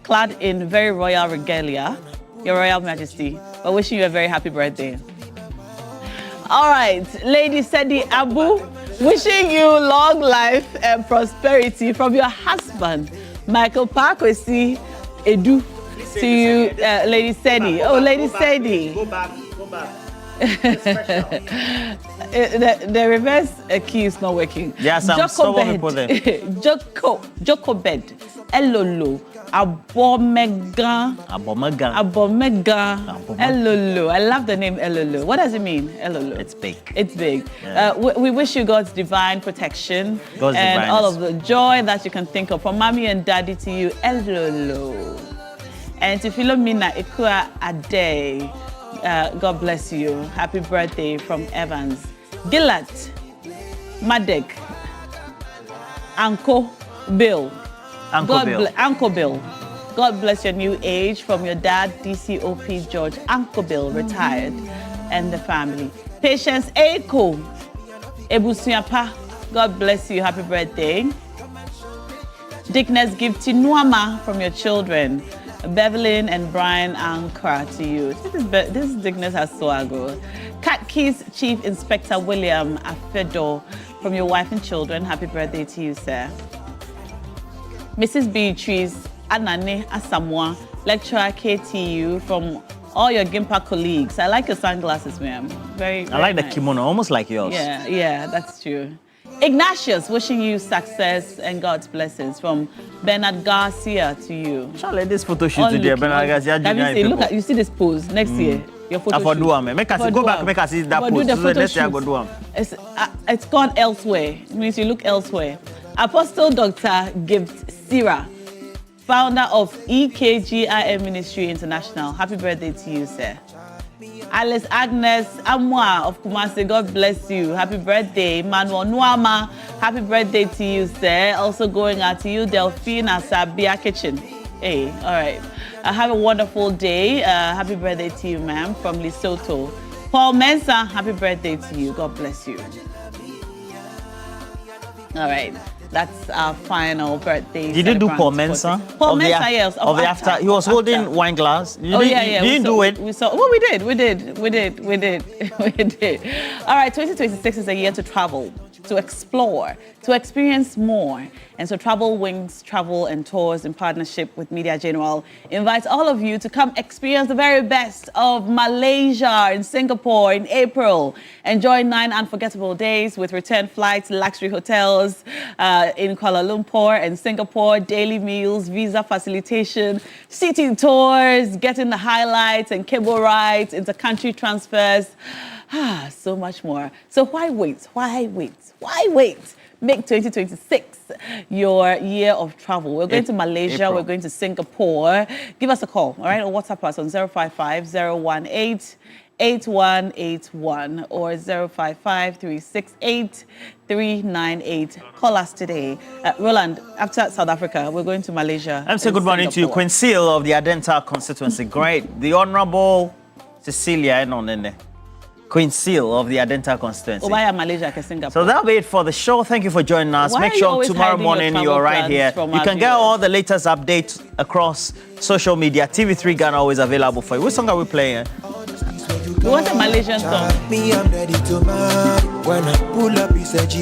clad in very royal regalia. Your Royal Majesty, we're wishing you a very happy birthday. All right, Lady Sedi Abu, wishing you long life and prosperity from your husband, Michael Parkwesi Edu, to you, Lady Sedi. Oh, Lady Sedi. Go back. The reverse key is not working. There are some stubborn people there. Jokobed, Elolo, Abomegan, Elolo. I love the name Elolo. What does it mean, Elolo? It's big. It's big. Yeah. We wish you God's divine protection and all of the joy that you can think of. From mommy and daddy to you, Elolo. And to Philomena Ikua Ade, God bless you. Happy birthday from Evans. Gillat, Madek, Uncle Bill. Uncle Bill. God bless your new age from your dad, DCOP George. Uncle Bill, retired, and the family. Patience Eko, Ebusuapa. God bless you. Happy birthday. Dickness gift to Nuama from your children. Bevelyn and Brian Ankara to you. This Dickness has swagger. Cat Keys Chief Inspector William Afedo from your wife and children. Happy birthday to you, sir. Mrs. Beatrice Anane Asamoah, lecturer KTU from all your Gimpa colleagues. I like your sunglasses, ma'am. Very I like nice. The kimono, almost like yours. Yeah, that's true. Ignatius, wishing you success and God's blessings from Bernard Garcia to you. Charlie, this photo shoot today, Bernard Garcia. You see this pose next year. Your photo shoot. Go back, make us see that pose. So next year I go do them. It's gone elsewhere. It means you look elsewhere. Apostle Dr. Gift Sira, founder of EKGIM Ministry International. Happy birthday to you, sir. Alice Agnes Amwa of Kumasi, God bless you. Happy birthday. Manuel Nuama, happy birthday to you, sir. Also going out to you, Delphine Asabia Kitchen. Hey, all right. Have a wonderful day. Happy birthday to you, ma'am, from Lesotho. Paul Mensah, happy birthday to you. God bless you. All right. That's our final birthday. Did you do Paul Mensah? Paul Mensah, yes. Of the after. He was holding wine glass. You didn't do it. We saw. Well, we did. We did. All right. 2026 is a year to travel, to explore, to experience more. And so Travel Wings Travel and Tours, in partnership with Media General, invites all of you to come experience the very best of Malaysia and Singapore in April. Enjoy 9 unforgettable days with return flights, luxury hotels in Kuala Lumpur and Singapore, daily meals, visa facilitation, city tours, getting the highlights and cable rides, inter-country transfers, so much more. So why wait? Why wait? Why wait? Make 2026 your year of travel. We're going to Malaysia. We're going to Singapore. Give us a call, all right? Or WhatsApp us on 055-018-8181 or 055-368-398. Call us today. Roland, after South Africa, we're going to Malaysia. I'm saying good morning to you, Queen Seal of the Adenta constituency. Great. The Honorable Cecilia Enonene. Queen Seal of the Adenta constituency. Malaysia, Singapore. So that'll be it for the show. Thank you for joining us. Why Make sure tomorrow morning you're right here. You can get all the latest updates across social media. TV3 Ghana always available for you. Which song are we playing? We want a Malaysian song. Me, I'm ready to marry. When I pull up, he said,